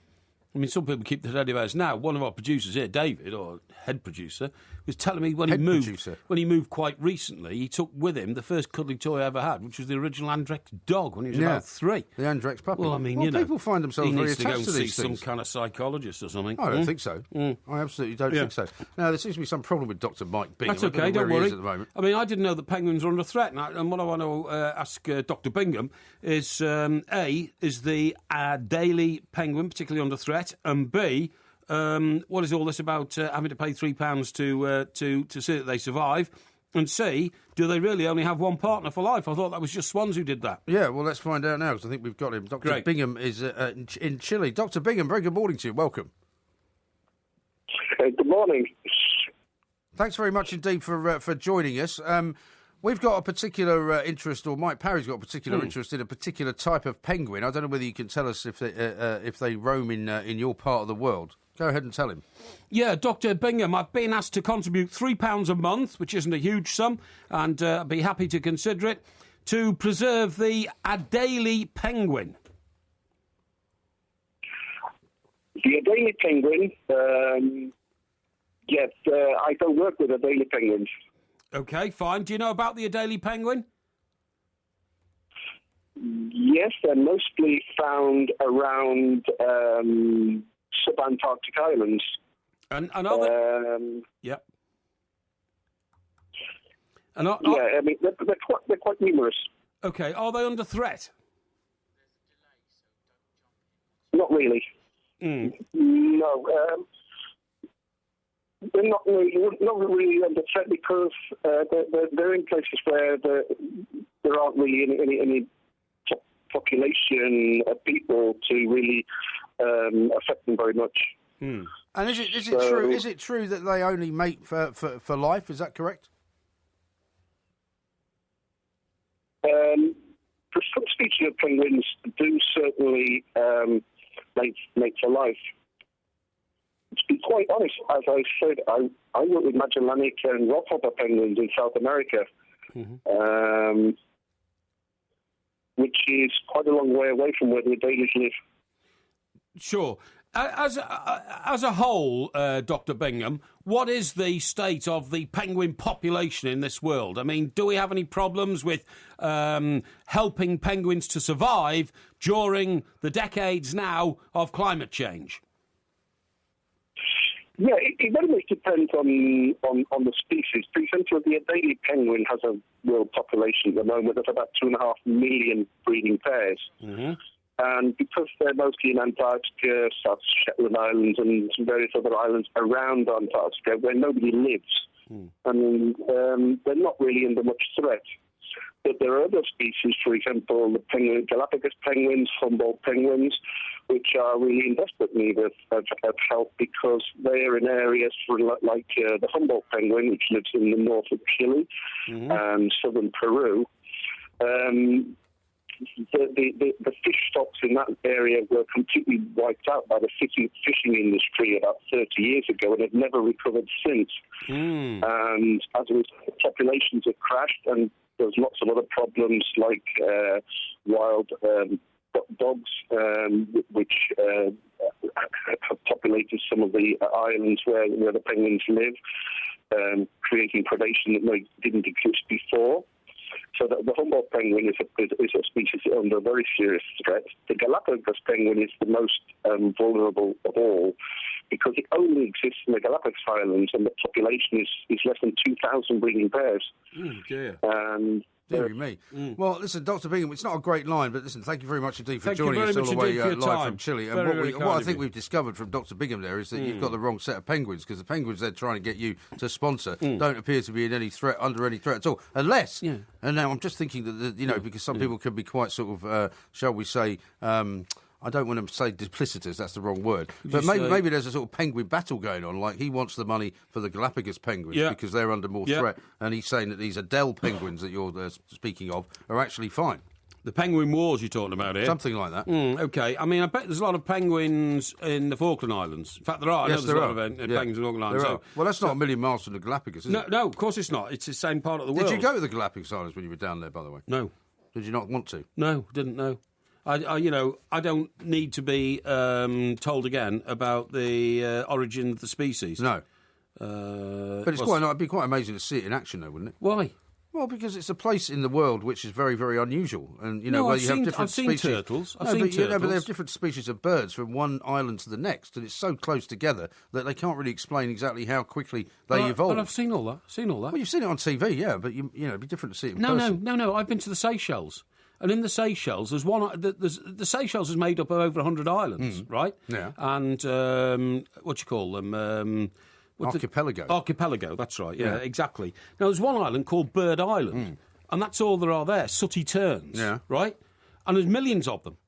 I mean, some people keep the teddy bears now. One of our producers here, David, or head producer, was telling me when he moved quite recently, he took with him the first cuddly toy I ever had, which was the original Andrex dog when he was about 3. The Andrex puppy. Well, I mean, people find themselves very attached to these things. He needs to go and see some kind of psychologist or something. I don't think so. I absolutely don't think so. Now, there seems to be some problem with Dr. Mike Bingham. That's okay, don't worry. At the moment. I mean, I didn't know that penguins are under threat. And what I want to ask Dr. Bingham is, A, is the Adelie penguin particularly under threat? And B, what is all this about having to pay £3 to see that they survive? And C, do they really only have one partner for life? I thought that was just swans who did that. Yeah, well, let's find out now, because I think we've got him. Dr. Bingham is in Chile. Dr. Bingham, very good morning to you. Welcome. Good morning. Thanks very much indeed for joining us. We've got a particular interest, or Mike Parry's got a particular interest in a particular type of penguin. I don't know whether you can tell us if they roam in your part of the world. Go ahead and tell him. Yeah, Dr. Bingham, I've been asked to contribute £3 a month, which isn't a huge sum, and I'd be happy to consider it, to preserve the Adelie penguin. The Adelie penguin, yes, I don't work with Adelie penguins. OK, fine. Do you know about the Adelie penguin? Yes, they're mostly found around subantarctic islands. And are they? Yep. And I mean, they're quite numerous. OK, are they under threat? Not really. No. They're not really under threat because they're in places where there aren't really any population of people to really affect them very much. And is it true? Is it true that they only mate for life? Is that correct? For some species of penguins, do certainly mate for life. To be quite honest, as I said, I work with Magellanic and rockhopper penguins in South America, which is quite a long way away from where the Adelies live. Sure. As a whole, Dr. Bingham, what is the state of the penguin population in this world? I mean, do we have any problems with helping penguins to survive during the decades now of climate change? Yeah, it very much depends on the species. For example, the Adelie penguin has a world population at the moment of about 2.5 million breeding pairs. And because they're mostly in Antarctica, South Shetland Islands, and some various other islands around Antarctica where nobody lives, they're not really under much threat. But there are other species, for example, the Galapagos penguins, Humboldt penguins, which are really in desperate need of help because they are in areas like the Humboldt penguin, which lives in the north of Chile and southern Peru. The fish stocks in that area were completely wiped out by the fishing industry about 30 years ago and have never recovered since. And as a result, populations have crashed, and there's lots of other problems like wild dogs, which have populated some of the islands where the penguins live. creating predation that didn't exist before. So the Humboldt penguin is a species under very serious threat. The Galapagos penguin is the most vulnerable of all because it only exists in the Galapagos Islands and the population is less than 2,000 breeding pairs. Dear. And Deary me. Well, listen, Dr. Bingham, it's not a great line, but listen, thank you very much indeed for joining us all the way live from Chile. And what I think we've discovered from Dr. Bingham there is that you've got the wrong set of penguins, because the penguins they're trying to get you to sponsor don't appear to be in under any threat at all. Unless, and now I'm just thinking that, because some people can be quite sort of, shall we say, I don't want to say duplicitous, that's the wrong word. But maybe there's a sort of penguin battle going on, like he wants the money for the Galapagos penguins because they're under more threat, and he's saying that these Adele penguins that you're speaking of are actually fine. The penguin wars you're talking about here? Something like that. OK. I mean, I bet there's a lot of penguins in the Falkland Islands. In fact, there are. Yes, I know there's a lot of penguins in the Falkland Islands. Well, that's not a million miles from the Galapagos, is it? No, of course it's not. It's the same part of the world. Did you go to the Galapagos Islands when you were down there, by the way? No. Did you not want to? No, didn't know. I don't need to be told again about the origin of the species. No. But it'd be quite amazing to see it in action, though, wouldn't it? Why? Well, because it's a place in the world which is very, very unusual, and where you have different species. Turtles. But they have different species of birds from one island to the next, and it's so close together that they can't really explain exactly how quickly they evolve. But I've seen all that. Well, you've seen it on TV, yeah, but it'd be different to see it in person. No. I've been to the Seychelles. And in the Seychelles, there's one. The Seychelles is made up of over 100 islands, right? Yeah. And what do you call them? Archipelago. Archipelago. That's right. Yeah, exactly. Now there's one island called Bird Island, and that's all there are there. Sooty terns. Yeah. Right. And there's millions of them,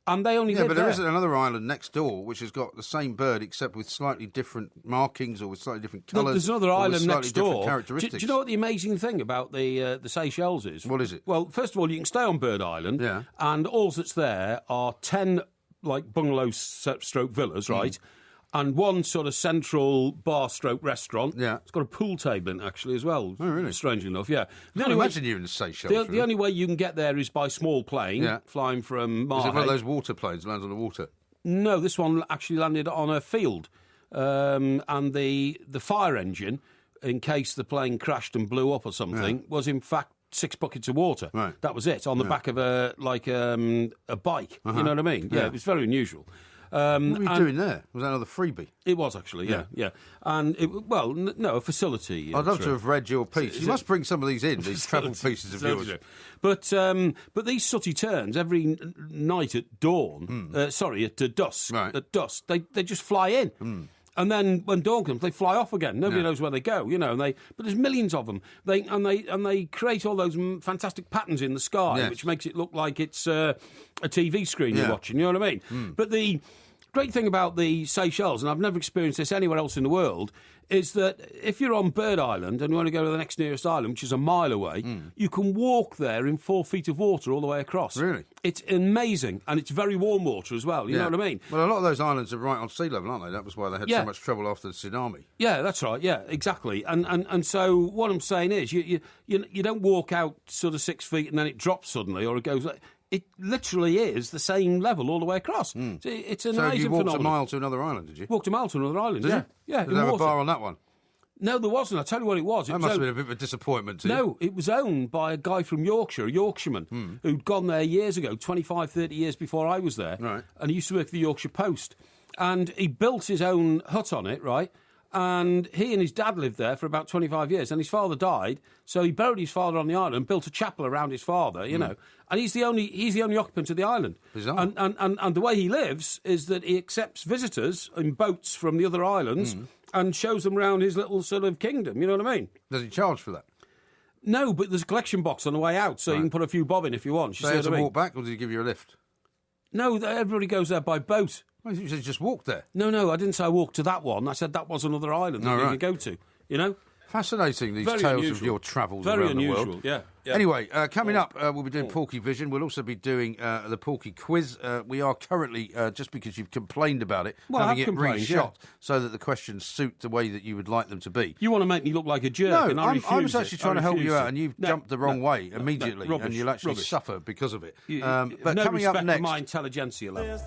and they only live but there. There is another island next door which has got the same bird except with slightly different markings or with slightly different colours. There's another island next door. Characteristics. Do you know what the amazing thing about the Seychelles is? What is it? Well, first of all, you can stay on Bird Island, and all that's there are 10 bungalow stroke villas, right? And one sort of central bar-stroke restaurant. Yeah. It's got a pool table in it, actually, as well. Oh, really? Strangely enough, yeah. I can't imagine you in the Seychelles. The only way you can get there is by small plane, flying from Marseille. Is it one of those water planes that lands on the water? No, this one actually landed on a field. And the fire engine, in case the plane crashed and blew up or something, was in fact 6 buckets of water. Right. That was it, on the back of a bike. You know what I mean? Yeah, it was very unusual. What were you doing there? Was that another freebie? It was actually, yeah. And a facility. I'd love to have read your piece. You must bring some of these in, these travel pieces of yours. But these sooty terns, every night at dawn, at dusk, they just fly in. And then when dawn comes, they fly off again. Nobody knows where they go, but there's millions of them. They create all those fantastic patterns in the sky, which makes it look like it's a TV screen you're watching. You know what I mean? But the great thing about the Seychelles, and I've never experienced this anywhere else in the world, is that if you're on Bird Island and you want to go to the next nearest island, which is a mile away, you can walk there in 4 feet of water all the way across. Really? It's amazing, and it's very warm water as well, you know what I mean? Well, a lot of those islands are right on sea level, aren't they? That was why they had so much trouble after the tsunami. Yeah, that's right, yeah, exactly. And so what I'm saying is, you don't walk out sort of 6 feet and then it drops suddenly, or it goes... It literally is the same level all the way across. It's an amazing phenomenon. So you walked a mile to another island, did you? Walked a mile to another island, yeah. Yeah, did they have a bar on that one? No, there wasn't. I'll tell you what it was. That must have been a bit of a disappointment to you. No, it was owned by a guy from Yorkshire, a Yorkshireman, who'd gone there years ago, 25, 30 years before I was there. Right. And he used to work for the Yorkshire Post. And he built his own hut on it, right? And he and his dad lived there for about 25 years. And his father died, so he buried his father on the island and built a chapel around his father, you know. And he's the only occupant of the island. Bizarre. And the way he lives is that he accepts visitors in boats from the other islands and shows them around his little sort of kingdom, you know what I mean? Does he charge for that? No, but there's a collection box on the way out, so you can put a few bob in if you want. So you have to walk back, or did he give you a lift? No, everybody goes there by boat. Well, you said just walk there. No, I didn't say I walked to that one. I said that was another island that you could go to, you know? Fascinating, these tales of your travels around the world. Yeah. Anyway, coming up, we'll be doing Porky Vision. We'll also be doing the Porky Quiz. We are currently, just because you've complained about it, having it reshot so that the questions suit the way that you would like them to be. You want to make me look like a jerk, no, and I refuse. I was actually trying to help you out, and you've jumped the wrong way immediately, rubbish, and you'll actually suffer because of it. But no coming up next, next, for my intelligentsia level.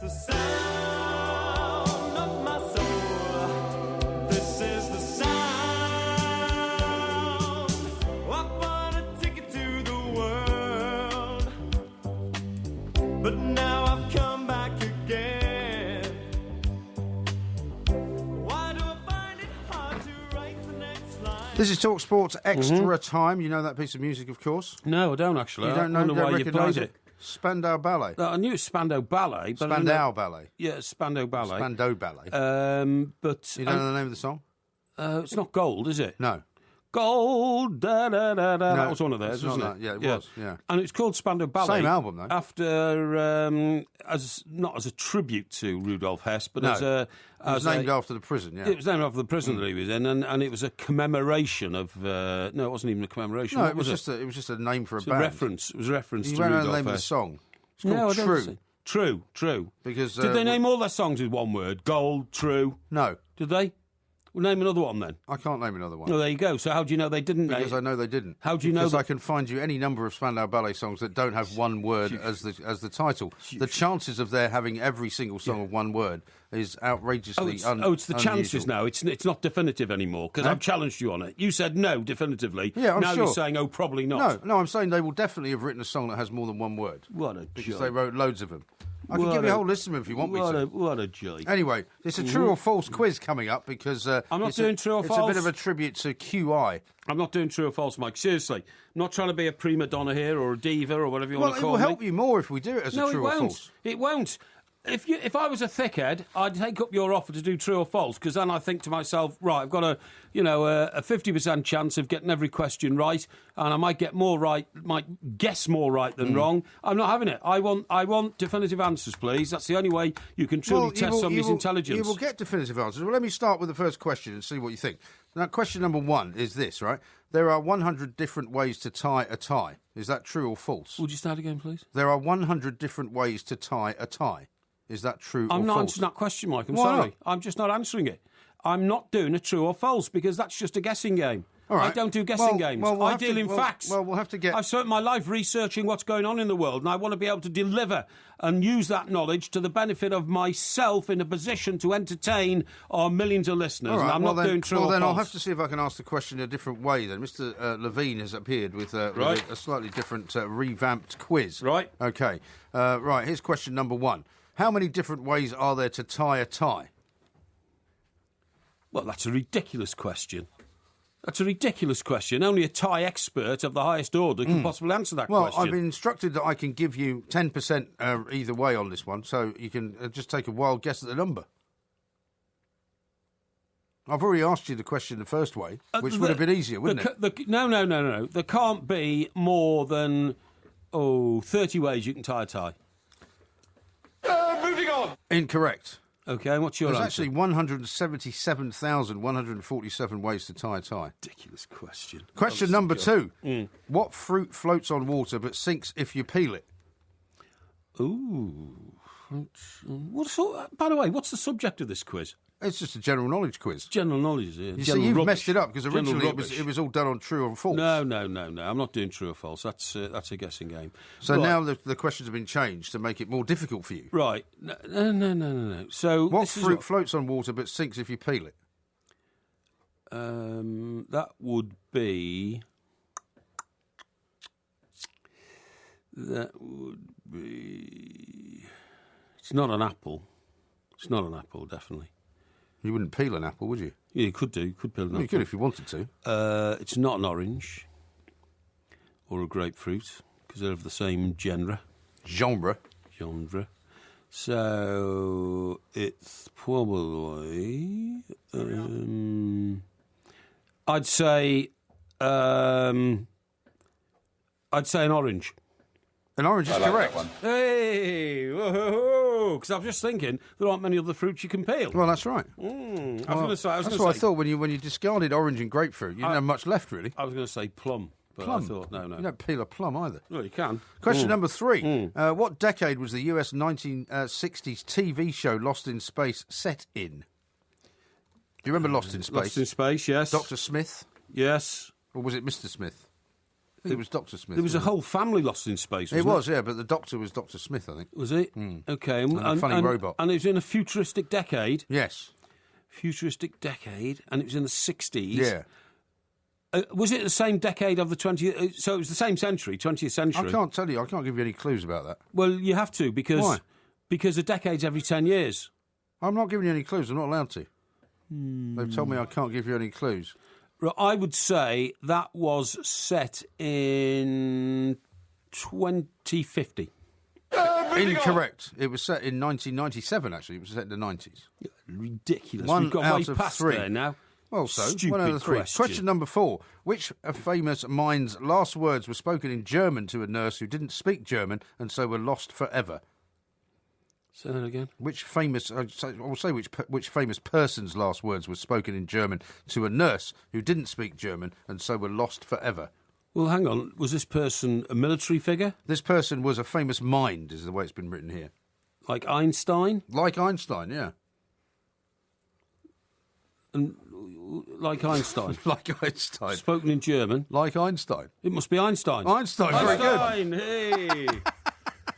but now I've come back again. Why do I find it hard to write the next line? This is Talk Sports Extra Time. You know that piece of music, of course? No, I don't actually. You don't know, I don't know why you recognise played it. Spandau Ballet. I knew it was Spandau Ballet. But Spandau Ballet. Yeah, Spandau Ballet. Spandau Ballet. But you don't know the name of the song? It's not Gold, is it? No. Gold, da da da da. No, that was one of theirs, wasn't it? Yeah, it was. Yeah, and it's called Spandau Ballet. Same album though. After, not as a tribute to Rudolf Hess, but as a. It was named after the prison. Yeah, it was named after the prison that he was in, and it was a commemoration of. No, it wasn't even a commemoration. No, what it was just a name for a band. Reference. It was a reference to Rudolf Hess. You Rudolf know the name of the song. It's called True. True. Because did they name all their songs with one word? Gold, True. No. Did they? Well, name another one then. I can't name another one. Well, there you go. So how do you know they didn't? Because I know they didn't. How do you know? Because I can find you any number of Spandau Ballet songs that don't have one word as the title. The chances of their having every single song of one word is outrageously unusual. It's the chances unusual. now. It's not definitive anymore because I've challenged you on it. You said no definitively. Yeah, I'm now sure. You're saying probably not. No, I'm saying they will definitely have written a song that has more than one word. What a because joke. they wrote loads of them. I can give you a whole list of them if you want me to. What a joke. Anyway, it's a true or false quiz coming up because I'm not doing true or false. It's a bit of a tribute to QI. I'm not doing true or false, Mike. Seriously. I'm not trying to be a prima donna here or a diva or whatever you want to call me. Well, it will help you more if we do it as a true or false. It won't. If I was a thickhead, I'd take up your offer to do true or false, because then I think to myself, right, I've got a 50% chance of getting every question right, and I might get more right, might guess more right than wrong. I'm not having it. I want definitive answers, please. That's the only way you can truly test somebody's intelligence. You will get definitive answers. Well, let me start with the first question and see what you think. Now, question number one is this, right? There are 100 different ways to tie a tie. Is that true or false? Would you start again, please? There are 100 different ways to tie a tie. Is that true or false? I'm not answering that question, Mike. I'm Why sorry. not? I'm just not answering it. I'm not doing a true or false because that's just a guessing game. All right. I don't do guessing games. I deal in facts. Well, we'll have to get... I've spent my life researching what's going on in the world, and I want to be able to deliver and use that knowledge to the benefit of myself in a position to entertain our millions of listeners. Right. And I'm not doing true or false. Well, then I'll have to see if I can ask the question a different way then. Mr. Levine has appeared with a slightly different revamped quiz. Right. OK. Right, here's question number one. How many different ways are there to tie a tie? Well, that's a ridiculous question. That's a ridiculous question. Only a tie expert of the highest order can possibly answer that question. Well, I've been instructed that I can give you 10% either way on this one, so you can just take a wild guess at the number. I've already asked you the question the first way, which would have been easier, wouldn't it? No. There can't be more than 30 ways you can tie a tie. Moving on. Incorrect. OK, and what's your There's answer? actually 177,147 ways to tie a tie. Ridiculous question. Question number two. What fruit floats on water but sinks if you peel it? Ooh. By the way, what's the subject of this quiz? It's just a general knowledge quiz. General knowledge, yeah. You see, you've messed it up because originally it was all done on true or false. No. I'm not doing true or false. That's a guessing game. So now the questions have been changed to make it more difficult for you. Right. No. So what fruit floats on water but sinks if you peel it? That would be. It's not an apple. It's not an apple, definitely. You wouldn't peel an apple, would you? Yeah, you could do. You could peel an apple. You could if you wanted to. It's not an orange or a grapefruit because they're of the same genre. Genre. So it's probably. I'd say an orange. An orange is correct. Hey, because I was just thinking there aren't many other fruits you can peel. Well, that's right. I was going to say. That's what I thought when you discarded orange and grapefruit. You didn't have much left, really. I was going to say plum, but Plum? I thought no. You don't peel a plum either. Well, you can. Question number three. What decade was the US 1960s TV show Lost in Space set in? Do you remember Lost in Space? Lost in Space, yes. Dr. Smith? Yes. Or was it Mr. Smith? It was Dr. Smith. There was a whole family lost in space, wasn't it? It was, yeah, but the doctor was Dr. Smith, I think. Was it? OK. And a funny robot. And it was in a futuristic decade? Yes. Futuristic decade, and it was in the 60s? Yeah. Was it the same decade of the 20th? So it was the same century, 20th century. I can't tell you. I can't give you any clues about that. Well, you have to because Why? Because a decade's every 10 years. I'm not giving you any clues. I'm not allowed to. They've told me I can't give you any clues. I would say that was set in 2050. Incorrect. It was set in 1997, actually. It was set in the 90s. Ridiculous. One We've got out way of past 3. there now. Well, so, Stupid 1 out of 3. question. Question number 4. Which famous mind's last words were spoken in German to a nurse who didn't speak German and so were lost forever? Say that again. Which famous, I will say which famous person's last words were spoken in German to a nurse who didn't speak German and so were lost forever? Well, hang on. Was this person a military figure? This person was a famous mind, is the way it's been written here. Like Einstein? Like Einstein, yeah. And like Einstein? Like Einstein. Spoken in German? Like Einstein. It must be Einstein. Einstein, very good. Einstein, hey!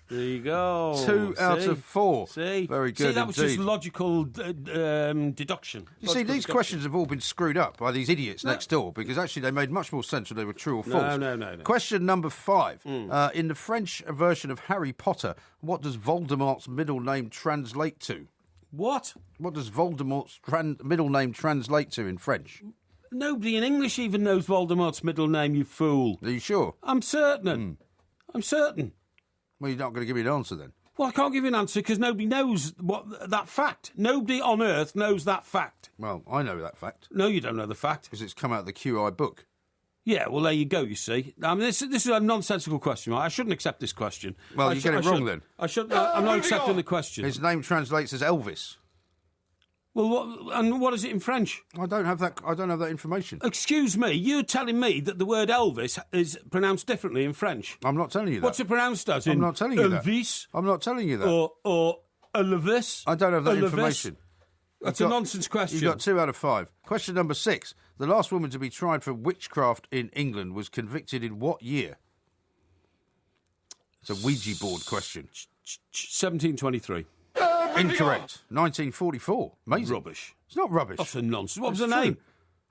There you go. 2 out of 4. See? Very good. See, that was indeed. just logical deduction. You see, these questions have all been screwed up by these idiots next door because actually they made much more sense when they were true or false. No. Question number 5. In the French version of Harry Potter, what does Voldemort's middle name translate to? What? What does Voldemort's middle name translate to in French? Nobody in English even knows Voldemort's middle name, you fool. Are you sure? I'm certain. I'm certain. Well, you're not going to give me an answer then. Well, I can't give you an answer because nobody knows that fact. Nobody on Earth knows that fact. Well, I know that fact. No, you don't know the fact. Because it's come out of the QI book. Yeah, well, there you go, you see. I mean, this is a nonsensical question. Right? I shouldn't accept this question. Well, you get it wrong then. I'm not accepting the question. His name translates as Elvis. Well, what is it in French? I don't have that information. Excuse me, you're telling me that the word Elvis is pronounced differently in French? I'm not telling you that. What's it pronounced as? I'm not telling you that. Elvis? I'm not telling you that. Or Elvis? I don't have that Elvis? information. That's a nonsense question. You got 2 out of 5. Question number 6. The last woman to be tried for witchcraft in England was convicted in what year? It's a Ouija board question. 1723. Incorrect. 1944. Amazing. Rubbish. It's not rubbish. That's a nonsense. What was It's the name? true.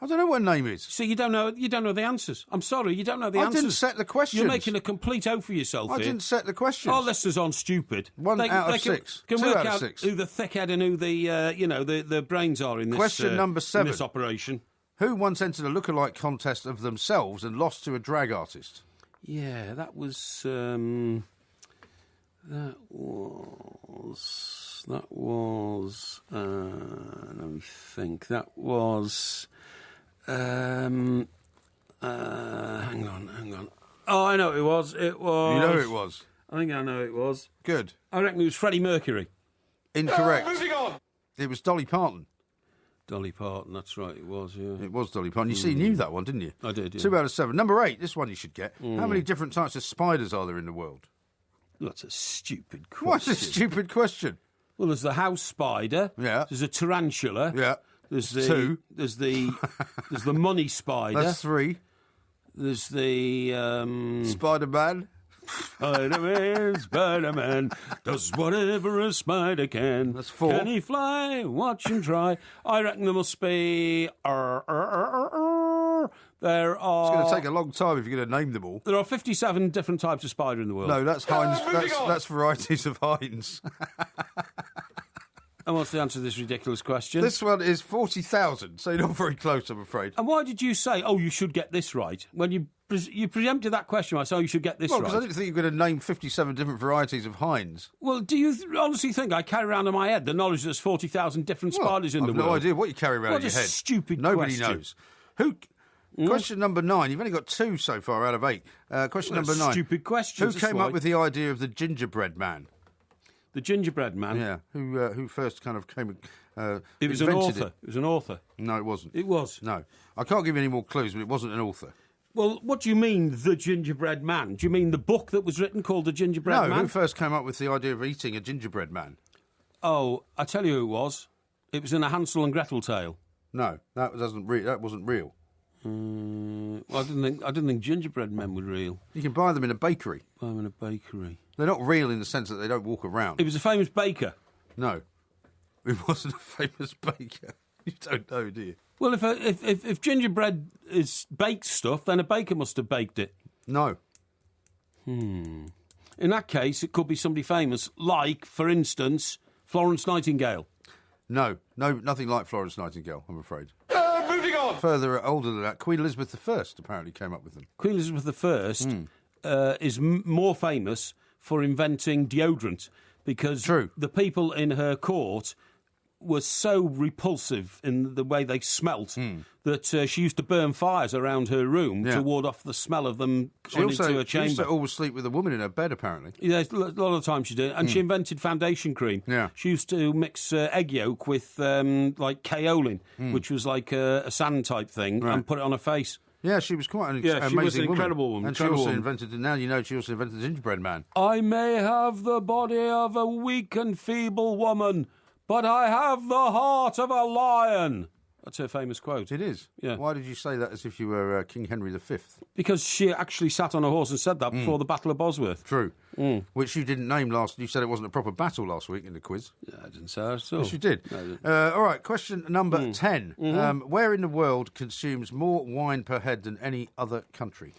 I don't know what her name is. So you don't know the answers. I'm sorry, you don't know the answers. I didn't set the questions. You're making a complete O for yourself I here. didn't set the questions. Our listeners aren't stupid. 1 out of 6. Can 2 work out of out 6. who the thickhead and who the brains are in this. Question number 7. In this operation. Who once entered a lookalike contest of themselves and lost to a drag artist? Yeah, that was. Let me think. That was. Hang on. Oh, I know who it was. It was. You know who it was? I think I know who it was. Good. I reckon it was Freddie Mercury. Incorrect. Moving on. It was Dolly Parton. Dolly Parton, that's right, it was, yeah. It was Dolly Parton. You see, you knew that one, didn't you? I did, yeah. 2 out of 7. Number 8, this one you should get. How many different types of spiders are there in the world? That's a stupid question. What's a stupid question? Well, there's the house spider. Yeah. There's a tarantula. Yeah. There's the 2. There's the money spider. That's 3. There's the Spider-Man. Spider-Man does whatever a spider can. That's 4. Can he fly? Watch him try. I reckon there must be. There are. It's going to take a long time if you're going to name them all. There are 57 different types of spider in the world. No, that's Heinz. That's varieties of Heinz. And what's the answer to this ridiculous question? This one is 40,000, so you're not very close, I'm afraid. And why did you say, "Oh, you should get this right"? When you preempted that question, I said, "Oh, you should get this Well, right." because I didn't think you were going to name 57 different varieties of Heinz. Well, do you honestly think I carry around in my head the knowledge there's 40,000 different spiders in the I've world? no idea what you carry around in your What a head. stupid Nobody question. knows. Question number 9. You've only got 2 so far out of 8. Question Well, number 9. stupid questions, Who that's came why. up with the idea of the gingerbread man? The gingerbread man. Yeah. Who first kind of came? It was an invented author. It was an author. No, it wasn't. It was. No, I can't give you any more clues, but it wasn't an author. Well, what do you mean, the gingerbread man? Do you mean the book that was written called The Gingerbread No, Man? who first came up with the idea of eating a gingerbread man? Oh, I tell you who it was. It was in a Hansel and Gretel tale. No, that wasn't real. Well, I didn't think gingerbread men were real. You can buy them in a bakery. Buy them in a bakery. They're not real in the sense that they don't walk around. It was a famous baker. No, it wasn't a famous baker. You don't know, do you? Well, if gingerbread is baked stuff, then a baker must have baked it. No. In that case, it could be somebody famous, like, for instance, Florence Nightingale. No, nothing like Florence Nightingale, I'm afraid. Moving on! Further older than that, Queen Elizabeth I apparently came up with them. Queen Elizabeth I is more famous for inventing deodorant because the people in her court were so repulsive in the way they smelt that she used to burn fires around her room to ward off the smell of them into her chamber. She used to always sleep with a woman in her bed, apparently. Yeah, a lot of the time she did. And she invented foundation cream. Yeah. She used to mix egg yolk with, like, kaolin, which was like a sand type thing, and put it on her face. Yeah, she was quite an amazing she was an incredible woman. And she also invented, now you know, she also invented the gingerbread man. I may have the body of a weak and feeble woman, but I have the heart of a lion. That's her famous quote. It is? Yeah. Why did you say that as if you were King Henry V? Because she actually sat on a horse and said that before the Battle of Bosworth. True. Which you didn't name last. You said it wasn't a proper battle last week in the quiz. Yeah, I didn't say that at all. Yes, you did. No, all right, question number 10. Where in the world consumes more wine per head than any other country?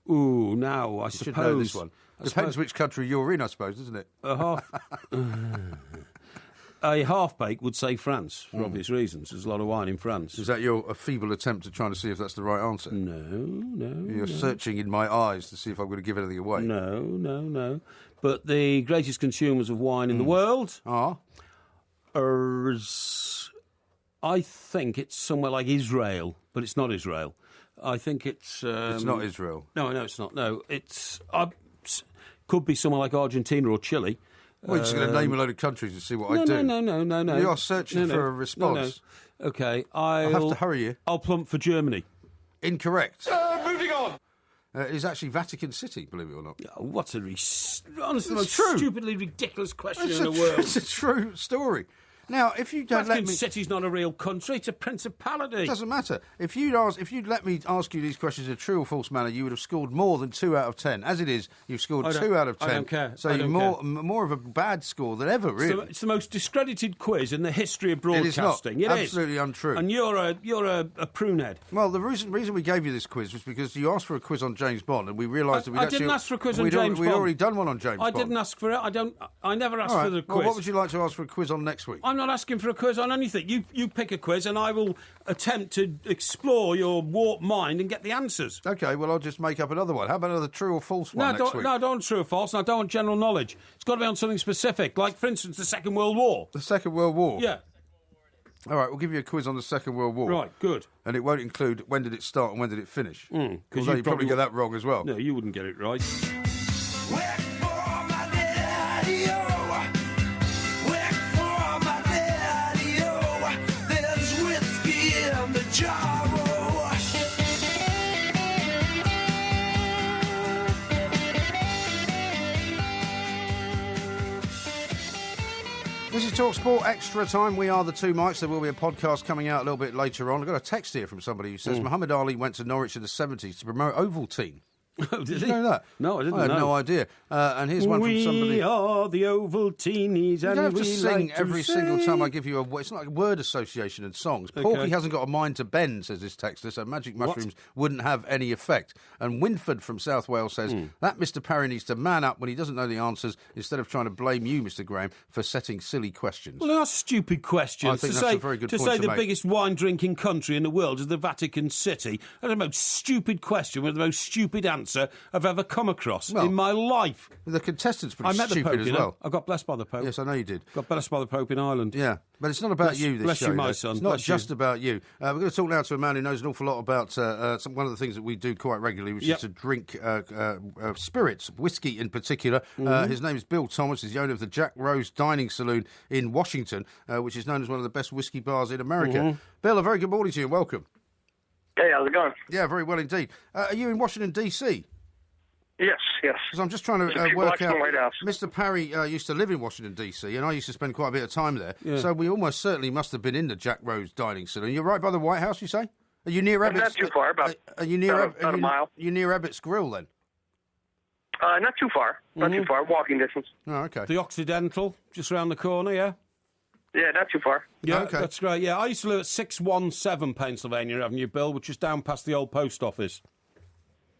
Ooh, now, I suppose... You should know this one. Depends which country you're in, I suppose, doesn't it? A half-bake would say France, for obvious reasons. There's a lot of wine in France. Is that a feeble attempt at trying to see if that's the right answer? No. You're searching in my eyes to see if I'm going to give anything away. No. But the greatest consumers of wine in the world are? I think it's somewhere like Israel, but it's not Israel. I think it's... it's not Israel? No, it's not. No, it's... could be somewhere like Argentina or Chile. Well, you're just going to name a load of countries and see what I do. No. You are searching for a response. No. Okay, I'll have to hurry you. I'll plump for Germany. Incorrect. Moving on. It's actually Vatican City, believe it or not. Oh, what a honestly, the most stupidly ridiculous question in the world. It's a true story. Now, if you don't Vatican City's not a real country; it's a principality. It doesn't matter. If you'd let me ask you these questions in a true or false manner, you would have scored more than 2 out of 10. As it is, you've scored 2 out of 10. I don't care. So you're more of a bad score than ever, really. It's the most discredited quiz in the history of broadcasting. It is not. Absolutely untrue. And you're a prunehead. Well, the reason we gave you this quiz was because you asked for a quiz on James Bond, and we realised that I didn't ask for a quiz on James Bond. We'd already done one on James Bond. I didn't ask for it. I never asked for the quiz. Well, what would you like to ask for a quiz on next week? I'm not asking for a quiz on anything. You pick a quiz and I will attempt to explore your warped mind and get the answers. OK, well, I'll just make up another one. How about another true or false one next week? No, I don't want true or false, and I don't want general knowledge. It's got to be on something specific, like, for instance, the Second World War. The Second World War? Yeah. All right, we'll give you a quiz on the Second World War. Right, good. And it won't include when did it start and when did it finish. Because you'd probably get that wrong as well. No, you wouldn't get it right. This is TalkSport Extra Time. We are the Two Mics. There will be a podcast coming out a little bit later on. I've got a text here from somebody who says Muhammad Ali went to Norwich in the 70s to promote Ovaltine. Oh, did you know that? No, I didn't know. I had no idea. And here's one from somebody... We are the Ovaltines, and you don't have to we sing like every to single time I give you a... It's not like word association and songs. Okay. Porky hasn't got a mind to bend, says this texter, so magic mushrooms wouldn't have any effect. And Winford from South Wales says, that Mr Parry needs to man up when he doesn't know the answers instead of trying to blame you, Mr Graham, for setting silly questions. Well, they're stupid questions. I think that's a very good point to say the make. biggest wine-drinking country in the world is the Vatican City, that's the most stupid question with the most stupid answer I've ever come across in my life. The contestants pretty I met stupid the Pope, as well. I got blessed by the Pope. Yes, I know you did. Got blessed by the Pope in Ireland. Yeah, but it's not about you, this bless show. You, my though. son. It's not bless just you. about you. We're going to talk now to a man who knows an awful lot about one of the things that we do quite regularly, which is to drink spirits, whiskey in particular. His name is Bill Thomas. He's the owner of the Jack Rose Dining Saloon in Washington, which is known as one of the best whiskey bars in America. Bill, a very good morning to you and welcome. Hey, how's it going? Yeah, very well indeed. Are you in Washington, D.C.? Yes. Because I'm just trying to work out. White House. Mr. Parry used to live in Washington, D.C., and I used to spend quite a bit of time there. Yeah. So we almost certainly must have been in the Jack Rose Dining Saloon. You're right by the White House, you say? Are you near Abbott's? Not too far, about are you near about a mile. You near Abbott's Grill, then? Not too far. Not too far. Walking distance. Oh, okay. The Occidental, just round the corner, yeah? Yeah, not too far. Yeah, okay. That's great. Yeah, I used to live at 617 Pennsylvania Avenue, Bill, which is down past the old post office.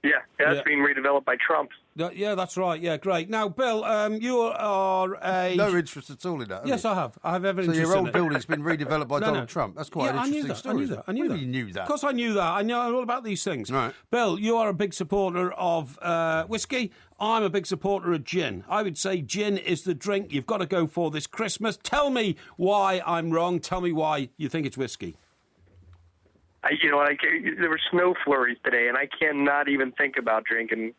Yeah, that's Yeah. being redeveloped by Trump. Yeah, that's right. Yeah, great. Now, Bill, you are a... No interest at all in that. Yes, I have. I have every So interest your in old it. building's been redeveloped by Donald Trump. That's quite an I knew interesting that. story. I knew that. I knew What that. do you mean you knew that? Of course I knew that. I know all about these things. Right. Bill, you are a big supporter of whiskey. I'm a big supporter of gin. I would say gin is the drink you've got to go for this Christmas. Tell me why I'm wrong. Tell me why you think it's whiskey. There were snow flurries today, and I cannot even think about drinking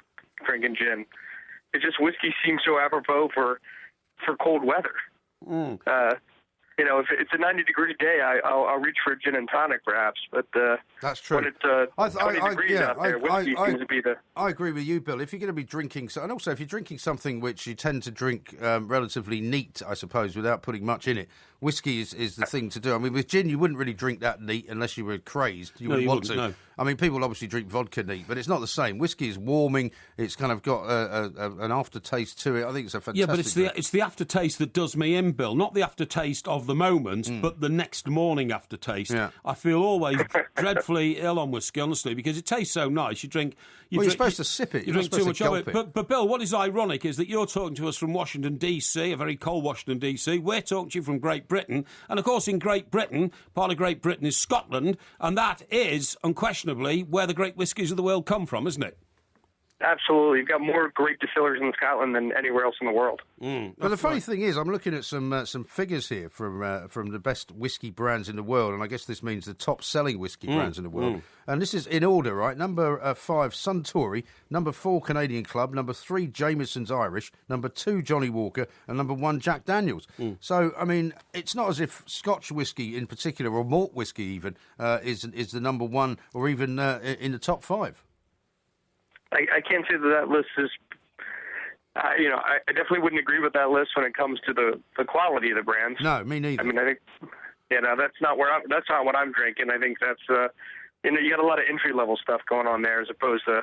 gin. It's just whiskey seems so apropos for cold weather. If it's a 90-degree day, I'll reach for a gin and tonic, perhaps. But that's true. When it's 20 degrees out there, whiskey seems to be the... I agree with you, Bill. If you're going to be drinking... And also, if you're drinking something which you tend to drink relatively neat, I suppose, without putting much in it, whiskey is the thing to do. I mean, with gin, you wouldn't really drink that neat unless you were crazed. You wouldn't want to. No. I mean, people obviously drink vodka neat, but it's not the same. Whiskey is warming. It's kind of got an aftertaste to it. I think it's a fantastic... Yeah, but it's the aftertaste that does me in, Bill. Not the aftertaste of the moment, but the next morning aftertaste. Yeah. I feel always dreadfully ill on whiskey, honestly, because it tastes so nice. You're supposed to sip it. You You're drink not too supposed much to of gulp it. But Bill, what is ironic is that you're talking to us from Washington, D.C., a very cold Washington, D.C. We're talking to you from Great Britain. And, of course, in Great Britain, part of Great Britain is Scotland, and that is, unquestionably, where the great whiskies of the world come from, isn't it? Absolutely. You've got more great distillers in Scotland than anywhere else in the world. But the funny thing is, I'm looking at some figures here from the best whiskey brands in the world, and I guess this means the top-selling whiskey brands in the world. And this is in order, right? Number 5, Suntory. Number 4, Canadian Club. Number 3, Jameson's Irish. Number 2, Johnny Walker. And number 1, Jack Daniels. So, I mean, it's not as if Scotch whiskey in particular, or malt whiskey even, is the number 1 or even in the top 5. I can't say that list is, I definitely wouldn't agree with that list when it comes to the quality of the brands. No, me neither. I mean, I think, that's not what I'm drinking. I think that's, you got a lot of entry level stuff going on there as opposed to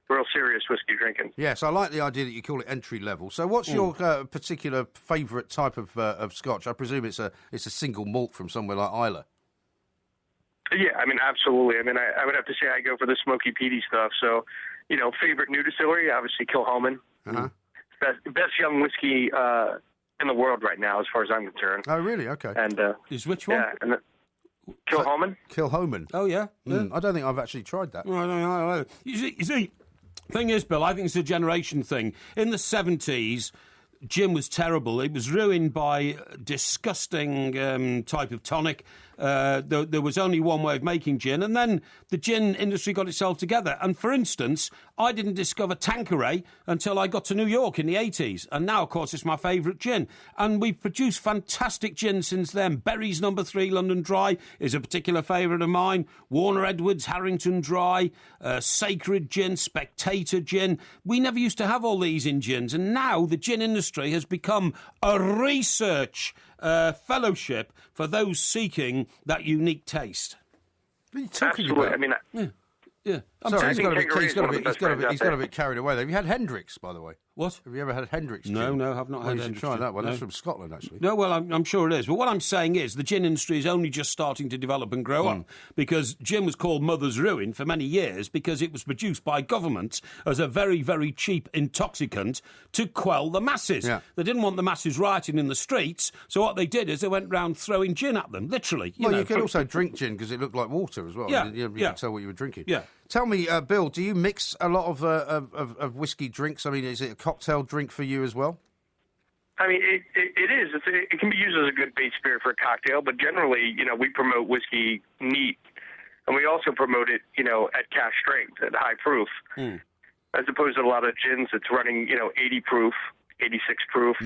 real serious whiskey drinking. Yes, I like the idea that you call it entry level. So, what's your particular favourite type of Scotch? I presume it's a single malt from somewhere like Islay. Yeah, I mean, absolutely. I mean, I would have to say I go for the smoky peaty stuff. So, favorite new distillery, obviously Kilchoman. Best young whiskey in the world right now, as far as I'm concerned. Oh, really? Okay. And is which one? Yeah, and Kilchoman. Kilchoman. Oh, yeah? I don't think I've actually tried that. No. You see, thing is, Bill, I think it's a generation thing. In the 70s, gin was terrible. It was ruined by disgusting type of tonic. There was only one way of making gin, and then the gin industry got itself together. And for instance, I didn't discover Tanqueray until I got to New York in the 80s, and now, of course, it's my favourite gin. And we've produced fantastic gin since then. Berry's No. 3 London Dry is a particular favourite of mine. Warner Edwards Harrington Dry, Sacred Gin, Spectator Gin. We never used to have all these in gins, and now the gin industry has become a research fellowship for those seeking that unique taste. What are you talking Absolutely. about? I mean, Yeah. Sorry, he's got Tanqueray a bit carried away there. Have you had Hendrix, by the way? What? Have you ever had Hendrix? No, gin? I've not Well, had you should Hendrix try gin. that one. No. That's from Scotland, actually. No, well, I'm sure it is. But what I'm saying is the gin industry is only just starting to develop and grow up, because gin was called Mother's Ruin for many years because it was produced by governments as a very, very cheap intoxicant to quell the masses. Yeah. They didn't want the masses rioting in the streets, so what they did is they went round throwing gin at them, literally. You could also drink gin because it looked like water as well. Yeah, You yeah. could tell what you were drinking. Yeah. Tell me, Bill, do you mix a lot of whiskey drinks? I mean, is it a cocktail drink for you as well? I mean, it is. It can be used as a good base spirit for a cocktail, but generally, we promote whiskey neat, and we also promote it, at cask strength, at high proof, as opposed to a lot of gins that's running, 80 proof, 86 proof.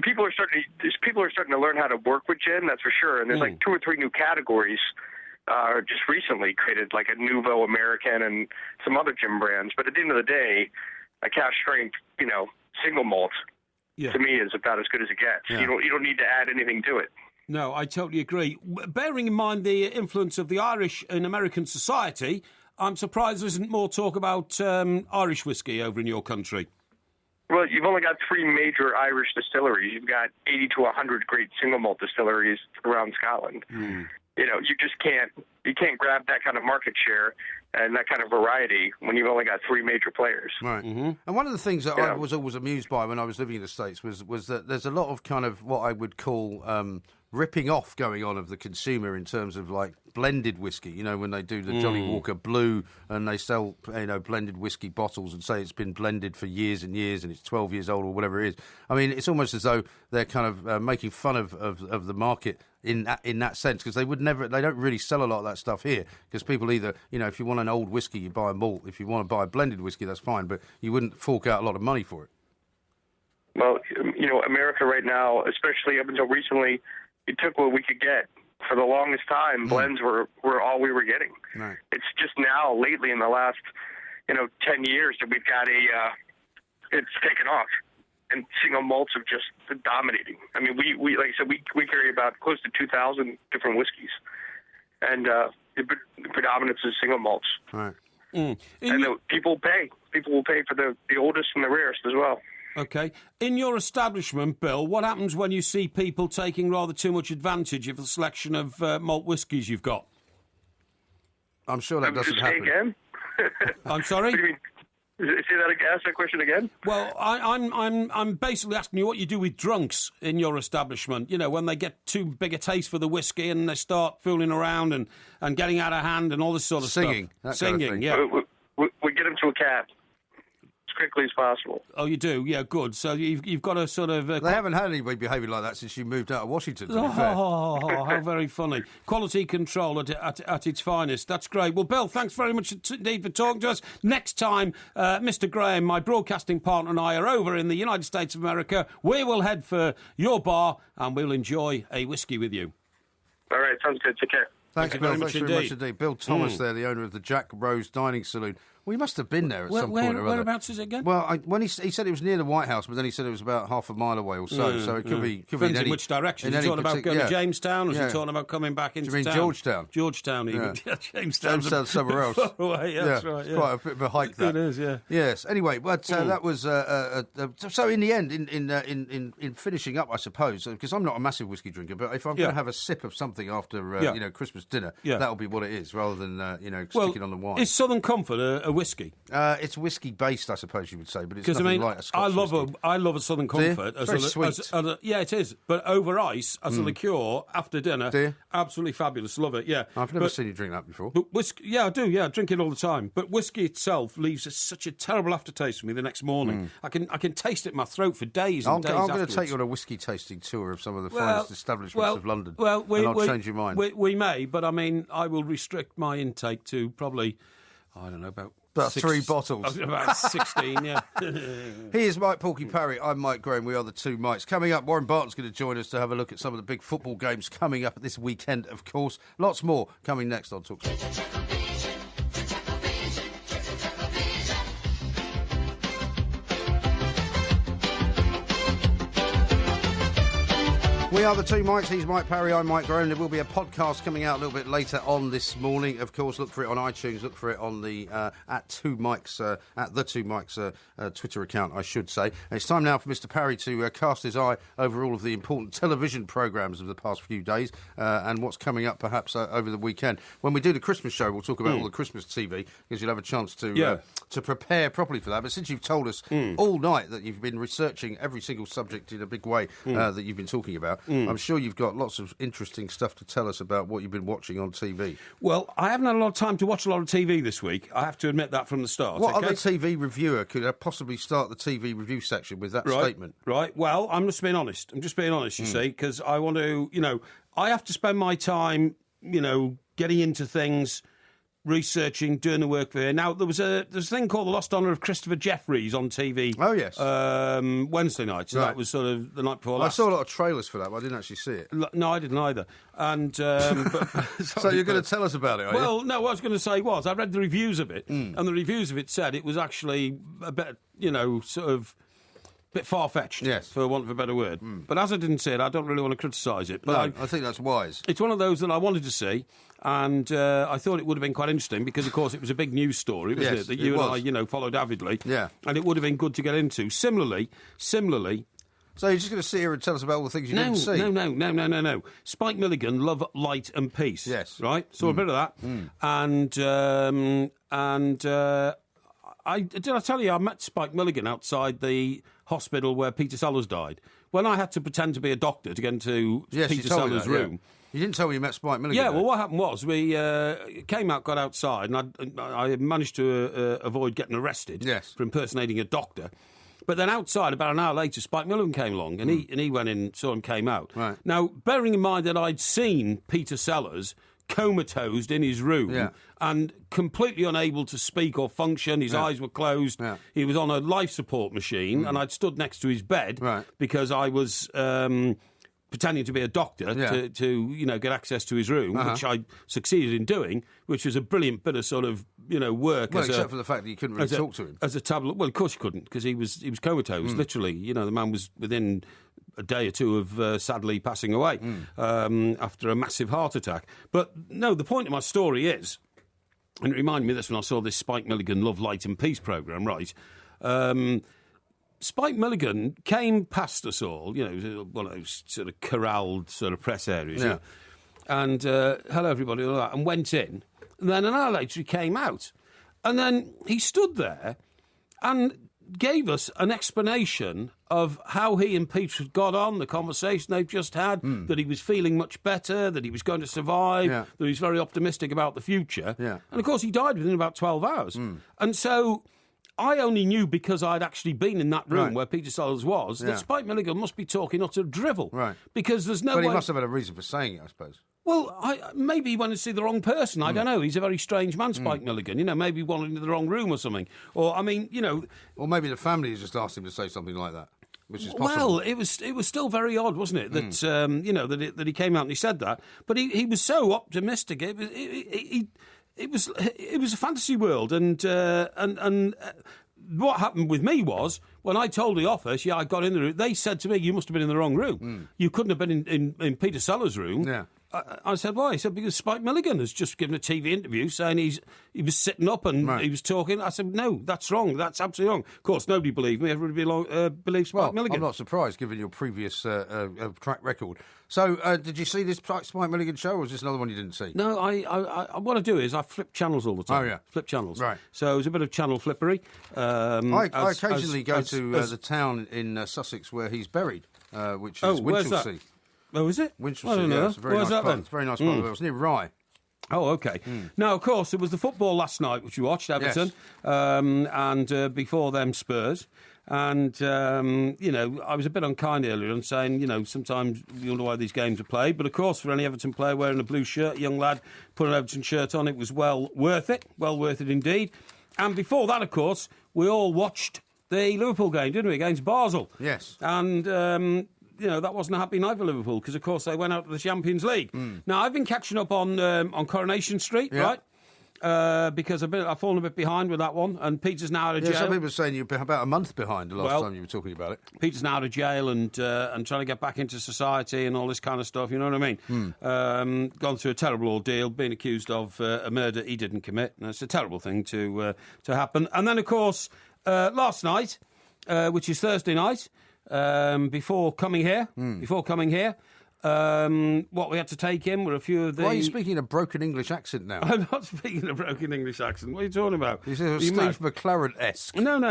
People are starting to learn how to work with gin, that's for sure. And there's like 2 or 3 new categories. Just recently created like a Nouveau American and some other gin brands. But at the end of the day, a cask strength, single malt, to me is about as good as it gets. Yeah. You don't need to add anything to it. No, I totally agree. Bearing in mind the influence of the Irish in American society, I'm surprised there isn't more talk about Irish whiskey over in your country. Well, you've only got 3 major Irish distilleries. You've got 80 to 100 great single malt distilleries around Scotland. You know, you can't grab that kind of market share and that kind of variety when you've only got 3 major players. Right. And one of the things that I was always amused by when I was living in the States was that there's a lot of kind of what I would call ripping off going on of the consumer in terms of like blended whiskey. You know, when they do the Johnny Walker Blue and they sell, you know, blended whiskey bottles and say it's been blended for years and years and it's 12 years old or whatever it is. I mean, it's almost as though they're kind of making fun of the market in that sense, because they don't really sell a lot of that stuff here, because people either, you know, if you want an old whiskey, you buy a malt. If you want to buy a blended whiskey, that's fine, but you wouldn't fork out a lot of money for it. Well, you know, America right now, especially up until recently, it took what we could get. For the longest time, blends were all we were getting. Right. It's just now, lately, in the last, 10 years, that we've got it's taken off. And single malts are just dominating. I mean, we like I said, we carry about close to 2,000 different whiskeys. And the predominance is single malts. Right. And people pay. People will pay for the oldest and the rarest as well. Okay. In your establishment, Bill, what happens when you see people taking rather too much advantage of the selection of malt whiskies you've got? I'm sure that doesn't happen. Again? I'm sorry? What do you mean? Say that again. Ask that question again. Well, I'm basically asking you what you do with drunks in your establishment. You know, when they get too big a taste for the whiskey and they start fooling around and getting out of hand and all this sort of stuff. Singing, yeah. We get them to a cab as quickly as possible. Oh, you do? Yeah, good. So you've got a sort of... they haven't had anybody behaving like that since you moved out of Washington, to be fair. How very funny. Quality control at its finest. That's great. Well, Bill, thanks very much indeed for talking to us. Next time, Mr. Graham, my broadcasting partner, and I are over in the United States of America. We will head for your bar and we'll enjoy a whiskey with you. All right, sounds good. Take care. Thanks, Bill. Thanks very much indeed. Bill Thomas there, the owner of the Jack Rose Dining Saloon. Well, he must have been there at some point or other. Whereabouts is it again? Well, when he said it was near the White House, but then he said it was about half a mile away or so. So it could be. Depends in which direction. Is he talking about going to Jamestown, or is he talking about coming back into town? Do you mean Georgetown? Georgetown, even. Yeah. Jamestown somewhere else. Far away, that's right. It's quite a bit of a hike, that. It is, yeah. Yes. Anyway, but that was. So in the end, in finishing up, I suppose, because I'm not a massive whiskey drinker, but if I'm going to have a sip of something after Christmas dinner, that'll be what it is, rather than sticking on the wine. Is Southern Comfort a whiskey? It's whiskey based, I suppose you would say, but it's nothing like a Scotch whiskey. I love a Southern Comfort. It's very sweet. Yeah, it is. But over ice, as a liqueur, after dinner, absolutely fabulous. Love it, yeah. I've never seen you drink that before. But whiskey, yeah, I do, yeah. I drink it all the time. But whiskey itself leaves such a terrible aftertaste for me the next morning. I can taste it in my throat for days and days I'm afterwards. going to take you on a whiskey tasting tour of some of the finest establishments of London, and I'll change your mind. We may, but I mean, I will restrict my intake to probably, I don't know, about 3 bottles. About 16, yeah. He is Mike Porky Parry. I'm Mike Graham. We are the two Mikes. Coming up, Warren Barton's going to join us to have a look at some of the big football games coming up this weekend, of course. Lots more coming next on Talk Sport. We are the two Mikes. He's Mike Parry. I'm Mike Graham. There will be a podcast coming out a little bit later on this morning. Of course, look for it on iTunes. Look for it on the at the two Mikes Twitter account, I should say. And it's time now for Mr. Parry to cast his eye over all of the important television programmes of the past few days and what's coming up perhaps over the weekend. When we do the Christmas show, we'll talk about all the Christmas TV, because you'll have a chance to prepare properly for that. But since you've told us all night that you've been researching every single subject in a big way that you've been talking about, I'm sure you've got lots of interesting stuff to tell us about what you've been watching on TV. Well, I haven't had a lot of time to watch a lot of TV this week. I have to admit that from the start. What other TV reviewer could possibly start the TV review section with that statement? Right. Well, I'm just being honest. You see, because I want to, I have to spend my time, getting into things, researching, doing the work for here. Now, there's a thing called The Lost Honour of Christopher Jeffries on TV. Oh, yes. Wednesday night. So that was sort of the night before last. I saw a lot of trailers for that, but I didn't actually see it. No, I didn't either. And so you're going to tell us about it, are you? Well, no, what I was going to say was I read the reviews of it, and the reviews of it said it was actually a bit, sort of bit far-fetched, yes, for want of a better word. But as I didn't see it, I don't really want to criticise it. But I think that's wise. It's one of those that I wanted to see, and I thought it would have been quite interesting because, of course, it was a big news story, wasn't it? That you and I, followed avidly. Yeah. And it would have been good to get into. Similarly. So you're just going to sit here and tell us about all the things you didn't see? No. Spike Milligan, Love, Light and Peace. Yes. Right? Saw a bit of that. Did I tell you I met Spike Milligan outside the hospital where Peter Sellers died? When I had to pretend to be a doctor to get into Peter Sellers' room. Yeah. You didn't tell me you met Spike Milligan. Yeah, well, what happened was we came out, got outside, and I managed to avoid getting arrested for impersonating a doctor. But then outside, about an hour later, Spike Milligan came along, and he went in, saw him, came out. Right. Now, bearing in mind that I'd seen Peter Sellers comatose in his room and completely unable to speak or function, his eyes were closed, he was on a life support machine, and I'd stood next to his bed because I was pretending to be a doctor to get access to his room, which I succeeded in doing, which was a brilliant bit of sort of work. Well, except for the fact that you couldn't really talk to him as a tablet. Well, of course you couldn't, because he was comatose, literally. The man was within a day or two of sadly passing away after a massive heart attack. But no, the point of my story is, and it reminded me of this when I saw this Spike Milligan Love, Light and Peace programme, right? Spike Milligan came past us all, one of those sort of corralled sort of press areas, and hello everybody, all that, and went in. And then an hour later he came out. And then he stood there and gave us an explanation of how he and Peter had got on, the conversation they've just had, that he was feeling much better, that he was going to survive, that he was very optimistic about the future. And, of course, he died within about 12 hours. And so I only knew because I'd actually been in that room where Peter Sellers was that Spike Milligan must be talking utter drivel. Right. Because there's no way... But he must have had a reason for saying it, I suppose. Well, maybe he went to see the wrong person. I don't know. He's a very strange man, Spike Milligan. Maybe he wandered into the wrong room or something. Or, Or maybe the family just asked him to say something like that, which is possible. Well, it was still very odd, wasn't it? That, that he came out and he said that. But he was so optimistic. It was a fantasy world. And what happened with me was, when I told the office, I got in the room, they said to me, you must have been in the wrong room. You couldn't have been in Peter Sellers' room. Yeah. I said, why? He said, because Spike Milligan has just given a TV interview saying he was sitting up and he was talking. I said, no, that's wrong. That's absolutely wrong. Of course, nobody believed me. Everybody believes Spike Milligan. I'm not surprised, given your previous track record. So, did you see this Spike Milligan show, or was this another one you didn't see? No, what I do is I flip channels all the time. Oh, yeah. Flip channels. Right. So it was a bit of channel flippery. I occasionally go to the town in Sussex where he's buried, which is Winchelsea. Oh, is it? Winchelsea, I don't know. It's a very nice part. It's a very nice part of Wales, near Rye. Oh, OK. Now, of course, there was the football last night, which we watched, Everton, and before them Spurs. And, I was a bit unkind earlier on saying, sometimes you wonder why these games are played. But, of course, for any Everton player wearing a blue shirt, young lad, put an Everton shirt on, it was well worth it indeed. And before that, of course, we all watched the Liverpool game, didn't we, against Basel? Yes. And... that wasn't a happy night for Liverpool because, of course, they went out to the Champions League. Now, I've been catching up on Coronation Street, right? Because I've fallen a bit behind with that one, and Peter's now out of jail. Some people are saying you're about a month behind the last time you were talking about it. Peter's now out of jail and trying to get back into society and all this kind of stuff, you know what I mean? Gone through a terrible ordeal, being accused of a murder he didn't commit, and it's a terrible thing to happen. And then, of course, last night, which is Thursday night, before coming here, what we had to take in were a few of the... Why are you speaking a broken English accent now? I'm not speaking a broken English accent. What are you talking about? You said Steve McLaren-esque. No.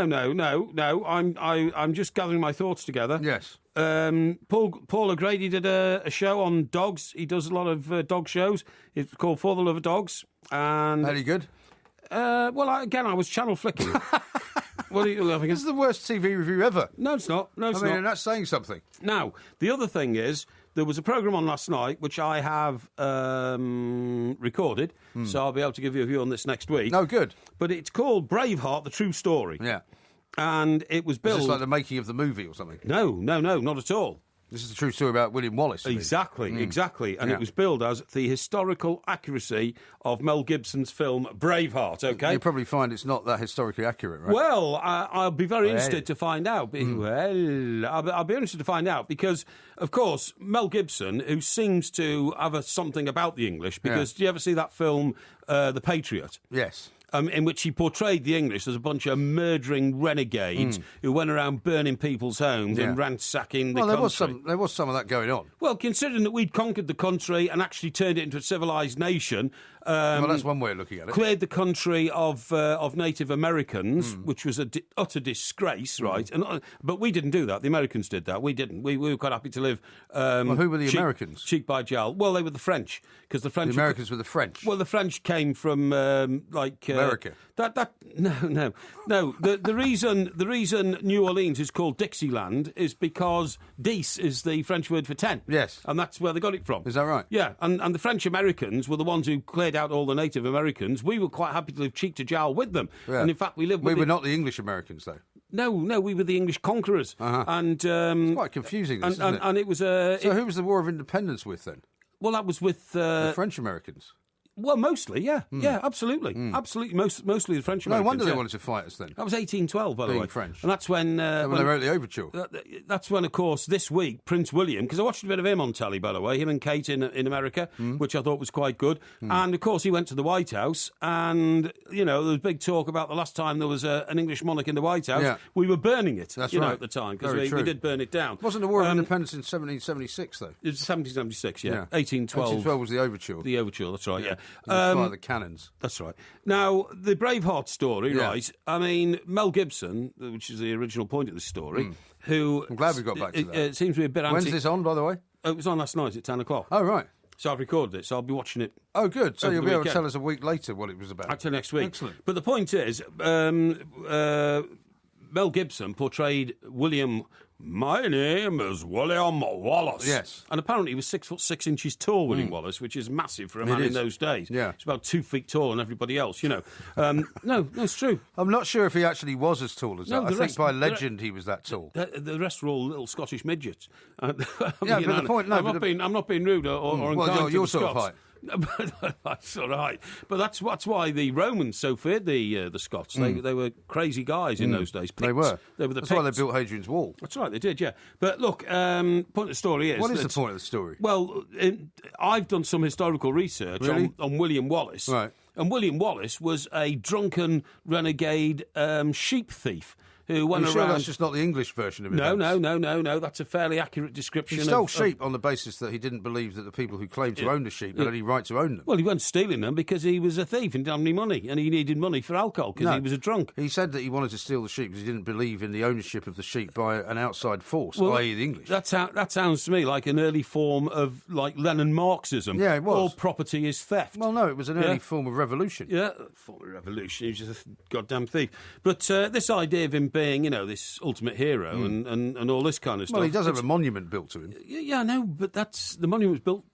I'm just gathering my thoughts together. Yes. Paul O'Grady did a show on dogs. He does a lot of dog shows. It's called For the Love of Dogs. And very good. I was channel flicking. What are you laughing at? This is the worst TV review ever. No, it's not. I mean, and that's saying something. Now, the other thing is, there was a programme on last night, which I have recorded, so I'll be able to give you a view on this next week. No, good. But it's called Braveheart, The True Story. Yeah. And it was billed... Is this like the making of the movie or something? No, not at all. This is the true story about William Wallace. Exactly. And it was billed as the historical accuracy of Mel Gibson's film Braveheart, OK? You probably find it's not that historically accurate, right? Well, I'll be very interested to find out. I'll be interested to find out because, of course, Mel Gibson, who seems to have something about the English, because do you ever see that film, The Patriot? Yes. In which he portrayed the English as a bunch of murdering renegades who went around burning people's homes and ransacking the country. There was some of that going on. Well, considering that we'd conquered the country and actually turned it into a civilised nation... well, that's one way of looking at it. Cleared the country of Native Americans, which was an utter disgrace, right? But we didn't do that. The Americans did that. We didn't. We were quite happy to live... well, who were the Americans? Cheek by jowl. Well, they were the French. Because the French... The Americans were the French? Well, the French came from, America. No. The reason New Orleans is called Dixieland is because 10 is the French word for 10. Yes. And that's where they got it from. Is that right? Yeah. And the French Americans were the ones who cleared out all the Native Americans. We were quite happy to live cheek to jowl with them. Yeah. And in fact, we lived We with were not the English Americans, though. No, we were the English conquerors. And it's quite confusing, this, isn't it? And it was... So who was the War of Independence with, then? Well, that was with... the French Americans. Well, mostly, yeah. Yeah, absolutely. Absolutely, mostly the French Americans. No wonder they wanted to fight us then. That was 1812, by the way. Being French. And that's when... when they wrote the Overture. That's when, of course, this week, Prince William, because I watched a bit of him on telly, by the way, him and Kate in America, which I thought was quite good. And, of course, he went to the White House, and, there was big talk about the last time there was an English monarch in the White House. Yeah. We were burning it, that's right. at the time, because we did burn it down. Wasn't the War of Independence in 1776, though? It was 1776, yeah. 1812. 1812 was the Overture. The Overture, that's right, yeah. Cannons. That's right. Now, the Braveheart story, right? I mean, Mel Gibson, which is the original point of the story, who... I'm glad we got back to that. It seems to be a bit When's this on, by the way? It was on last night at 10 o'clock. Oh, right. So I've recorded it, so I'll be watching it. Oh, good. So you'll be able to tell us a week later what it was about. I'll tell you next week. Excellent. But the point is, Mel Gibson portrayed William... My name is William Wallace. Yes. And apparently he was 6'6" tall, William Wallace, which is massive for a man in those days. Yeah. He's about 2 feet tall than everybody else, No, it's true. I'm not sure if he actually was as tall as that. I think by legend he was that tall. The rest were all little Scottish midgets. But the point... I'm not being rude or unkind well, you're to the sort Scots. of height. That's all right. But that's why the Romans so feared the Scots. They were crazy guys in those days. Picts. They were. That's Picts. Why they built Hadrian's Wall. That's right, they did, yeah. But look, point of the story is... What is the point of the story? Well, I've done some historical research on William Wallace. Right. And William Wallace was a drunken renegade sheep thief who went around... Sure that's just not the English version of it? No. That's a fairly accurate description. He stole sheep on the basis that he didn't believe that the people who claimed to own the sheep had any right to own them. Well, he wasn't stealing them because he was a thief and didn't have any money, and he needed money for alcohol because he was a drunk. He said that he wanted to steal the sheep because he didn't believe in the ownership of the sheep by an outside force, i.e. the English. That sounds to me like an early form of, like, Lenin Marxism. Yeah, it was. All property is theft. Well, no, it was an early form of revolution. Yeah, form of revolution. He was just a goddamn thief. But this idea of him being, this ultimate hero and all this kind of stuff. Well, he does have a monument built to him. Yeah, I know, but the monument was built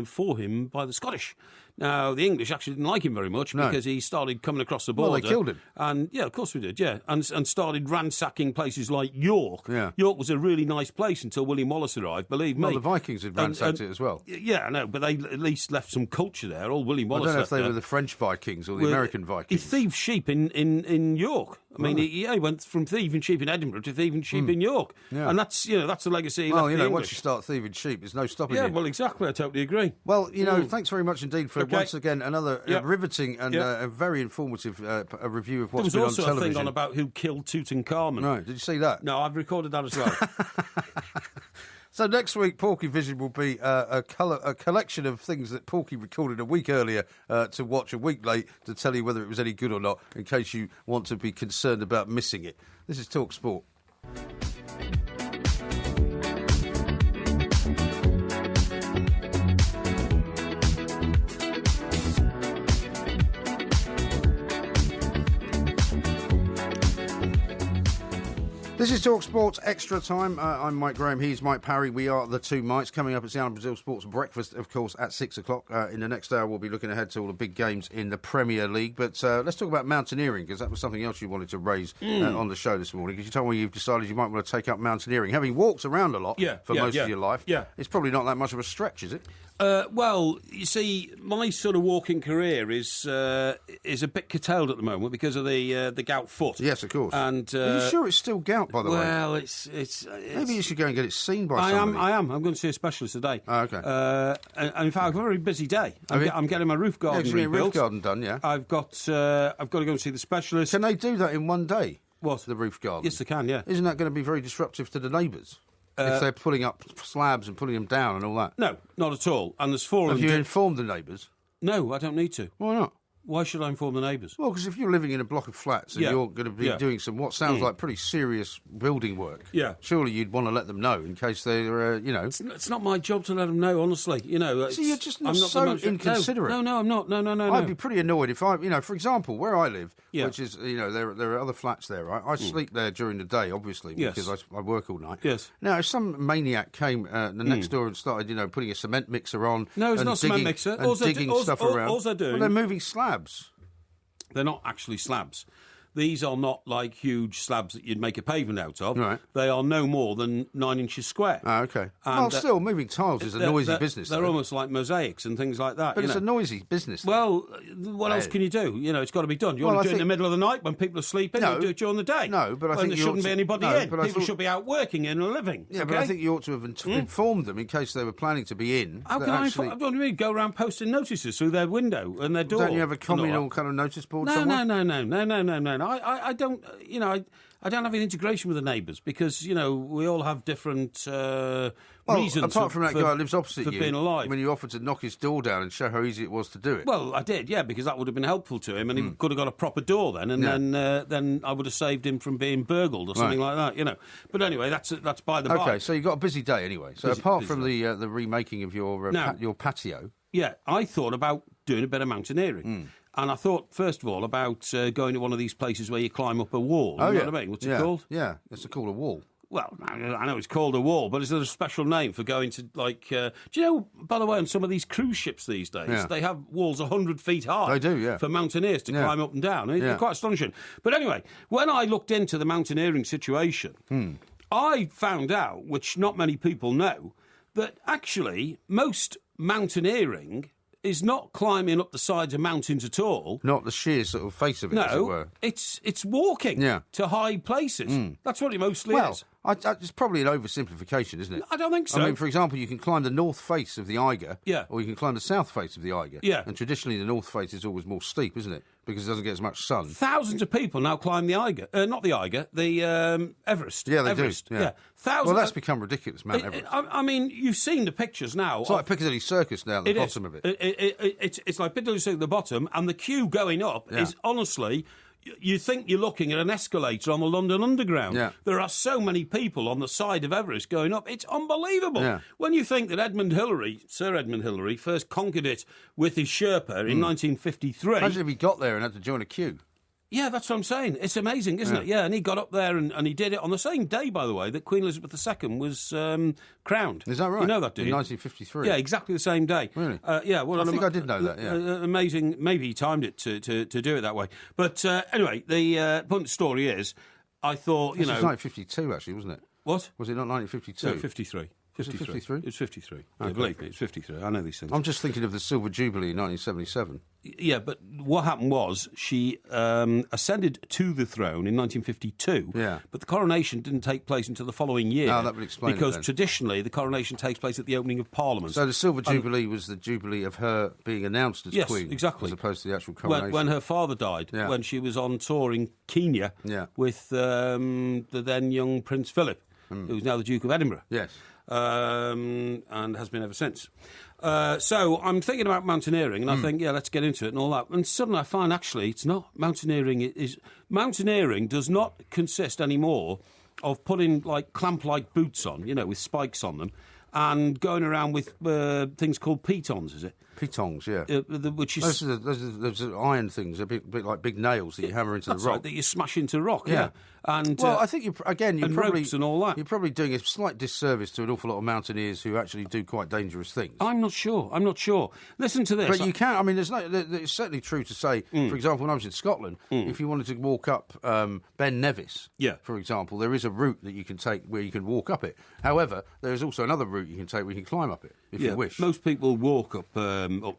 for him by the Scottish. Now, the English actually didn't like him very much because he started coming across the border. Well, they killed him. And, yeah, of course we did, yeah. And started ransacking places like York. Yeah. York was a really nice place until William Wallace arrived, believe me. Well, the Vikings had ransacked it as well. Yeah, I know, but they at least left some culture there. All William Wallace I don't know if they were the French Vikings or the American Vikings. He thieved sheep in York. I mean, he went from thieving sheep in Edinburgh to thieving sheep in York. Yeah. And that's the legacy. Well, once you start thieving sheep, there's no stopping you. Yeah, well, exactly. I totally agree. Well, thanks very much indeed for once again another riveting and a very informative a review of what's been on television. There was also a thing on about who killed Tutankhamun. Right, did you see that? No, I've recorded that as well. So next week, Porky Vision will be a collection of things that Porky recorded a week earlier to watch a week late to tell you whether it was any good or not, in case you want to be concerned about missing it. This is Talk Sport. This is Talk Sports Extra Time. I'm Mike Graham. He's Mike Parry. We are the two Mikes. Coming up, it's the Alan Brazil Sports Breakfast, of course, at 6 o'clock. In the next hour, we'll be looking ahead to all the big games in the Premier League. But let's talk about mountaineering, because that was something else you wanted to raise on the show this morning. Because you told me you've decided you might want to take up mountaineering. Having walked around a lot for most of your life, it's probably not that much of a stretch, is it? Well, you see, my sort of walking career is a bit curtailed at the moment because of the gout foot. Yes, of course. And are you sure it's still gout, by the way? Well, it's maybe you should go and get it seen by somebody. I am. I'm going to see a specialist today. Oh, okay. And in fact, I've got a very busy day. I'm getting my roof garden rebuilt. Roof garden done, yeah. I've got to go and see the specialist. Can they do that in one day? What? The roof garden? Yes, they can. Yeah. Isn't that going to be very disruptive to the neighbours? If they're putting up slabs and putting them down and all that? No, not at all. And there's four of them. Have you informed the neighbours? No, I don't need to. Why not? Why should I inform the neighbours? Well, because if you're living in a block of flats and you're going to be doing some what sounds like pretty serious building work, surely you'd want to let them know in case they're, It's not my job to let them know, honestly. So you're just not so inconsiderate. No, I'm not. No. I'd be pretty annoyed if for example, where I live, which is, there are other flats there, right? I sleep there during the day, obviously, because I work all night. Yes. Now, if some maniac came next door and started, putting a cement mixer on... No, it's not a cement mixer. And digging stuff around... All they're doing... Well, they're moving slabs. They're not actually slabs. These are not like huge slabs that you'd make a pavement out of. Right. They are no more than 9 inches square. Oh, okay. Well, still, moving tiles is a noisy business. They're almost like mosaics and things like that. But it's a noisy business. Well, what else can you do? It's got to be done. You want to do it in the middle of the night when people are sleeping? No, you do it during the day. No, but I think there shouldn't be anybody in. But people should be out working and living. Yeah, but I think you ought to have informed them in case they were planning to be in. How can I inform? What do you mean? Go around posting notices through their window and their door? Don't you have a communal kind of notice board somewhere? No. I don't. I don't have an integration with the neighbours because we all have different reasons. Apart from that guy who lives opposite for you, being alive. When you offered to knock his door down and show how easy it was to do it. Well, I did, because that would have been helpful to him, and he could have got a proper door then, and then I would have saved him from being burgled or something like that. But anyway, that's by the by. Okay, so you've got a busy day anyway. So apart from the remaking of your patio, I thought about doing a bit of mountaineering. And I thought, first of all, about going to one of these places where you climb up a wall. You know what I mean? What's it called? Yeah, it's called a wall. Well, I know it's called a wall, but is there a special name for going to, like... do you know, by the way, on some of these cruise ships these days, they have walls 100 feet high. They do, yeah. For mountaineers to climb up and down. It's quite astonishing. But anyway, when I looked into the mountaineering situation, I found out, which not many people know, that actually most mountaineering is not climbing up the sides of mountains at all. Not the sheer sort of face of it, as it were. It's walking to high places. That's what it mostly is. It's probably an oversimplification, isn't it? I don't think so. I mean, for example, you can climb the north face of the Eiger, Yeah. or you can climb the south face of the Eiger. Yeah. And traditionally, the north face is always more steep, isn't it? Because it doesn't get as much sun. Thousands of people now climb the Eiger. Not the Eiger, the Everest. Yeah, they Everest. do. Yeah. Thousands. Well, that's become ridiculous, Mount Everest. I mean, you've seen the pictures now. It's like Piccadilly Circus now at the bottom of it. It's like Piccadilly Circus at the bottom, and the queue going up is honestly... You think you're looking at an escalator on the London Underground. Yeah. There are so many people on the side of Everest going up. It's unbelievable. Yeah. When you think that Sir Edmund Hillary, first conquered it with his Sherpa in 1953... Imagine if he got there and had to join a queue. Yeah, that's what I'm saying. It's amazing, isn't it? Yeah, and he got up there and he did it on the same day, by the way, that Queen Elizabeth II was crowned. Is that right? You know that, do you? In 1953? Yeah, exactly the same day. Really? Yeah. Well, I think I did know that, yeah. Amazing. Maybe he timed it to do it that way. But anyway, the point of the story is, I thought, This was 1952, actually, wasn't it? What? Was it not 1952? No, 53. 53? It was 53. Okay. Yeah, believe me, it's 53. I know these things. I'm just thinking of the Silver Jubilee in 1977. Yeah, but what happened was she ascended to the throne in 1952. Yeah. But the coronation didn't take place until the following year. Oh, that would explain it because then. Traditionally, the coronation takes place at the opening of Parliament. So the Silver Jubilee was the Jubilee of her being announced as Queen. Exactly. As opposed to the actual coronation. When her father died, when she was on tour in Kenya with the then young Prince Philip, who's now the Duke of Edinburgh. Yes. And has been ever since. So I'm thinking about mountaineering, and I think, let's get into it and all that. And suddenly I find, actually, it's not. Mountaineering does not consist anymore of putting, like, clamp-like boots on, with spikes on them, and going around with things called pitons, is it? Pitons, yeah. Which is those are iron things, a bit like big nails that you hammer into the rock. Right, that you smash into rock, yeah. And I think you're probably ropes and all that. You're probably doing a slight disservice to an awful lot of mountaineers who actually do quite dangerous things. I'm not sure. Listen to this. But you can. I mean, it's certainly true to say. For example, when I was in Scotland, if you wanted to walk up Ben Nevis, for example, there is a route that you can take where you can walk up it. However, there is also another route you can take where you can climb up it if you wish. Most people walk up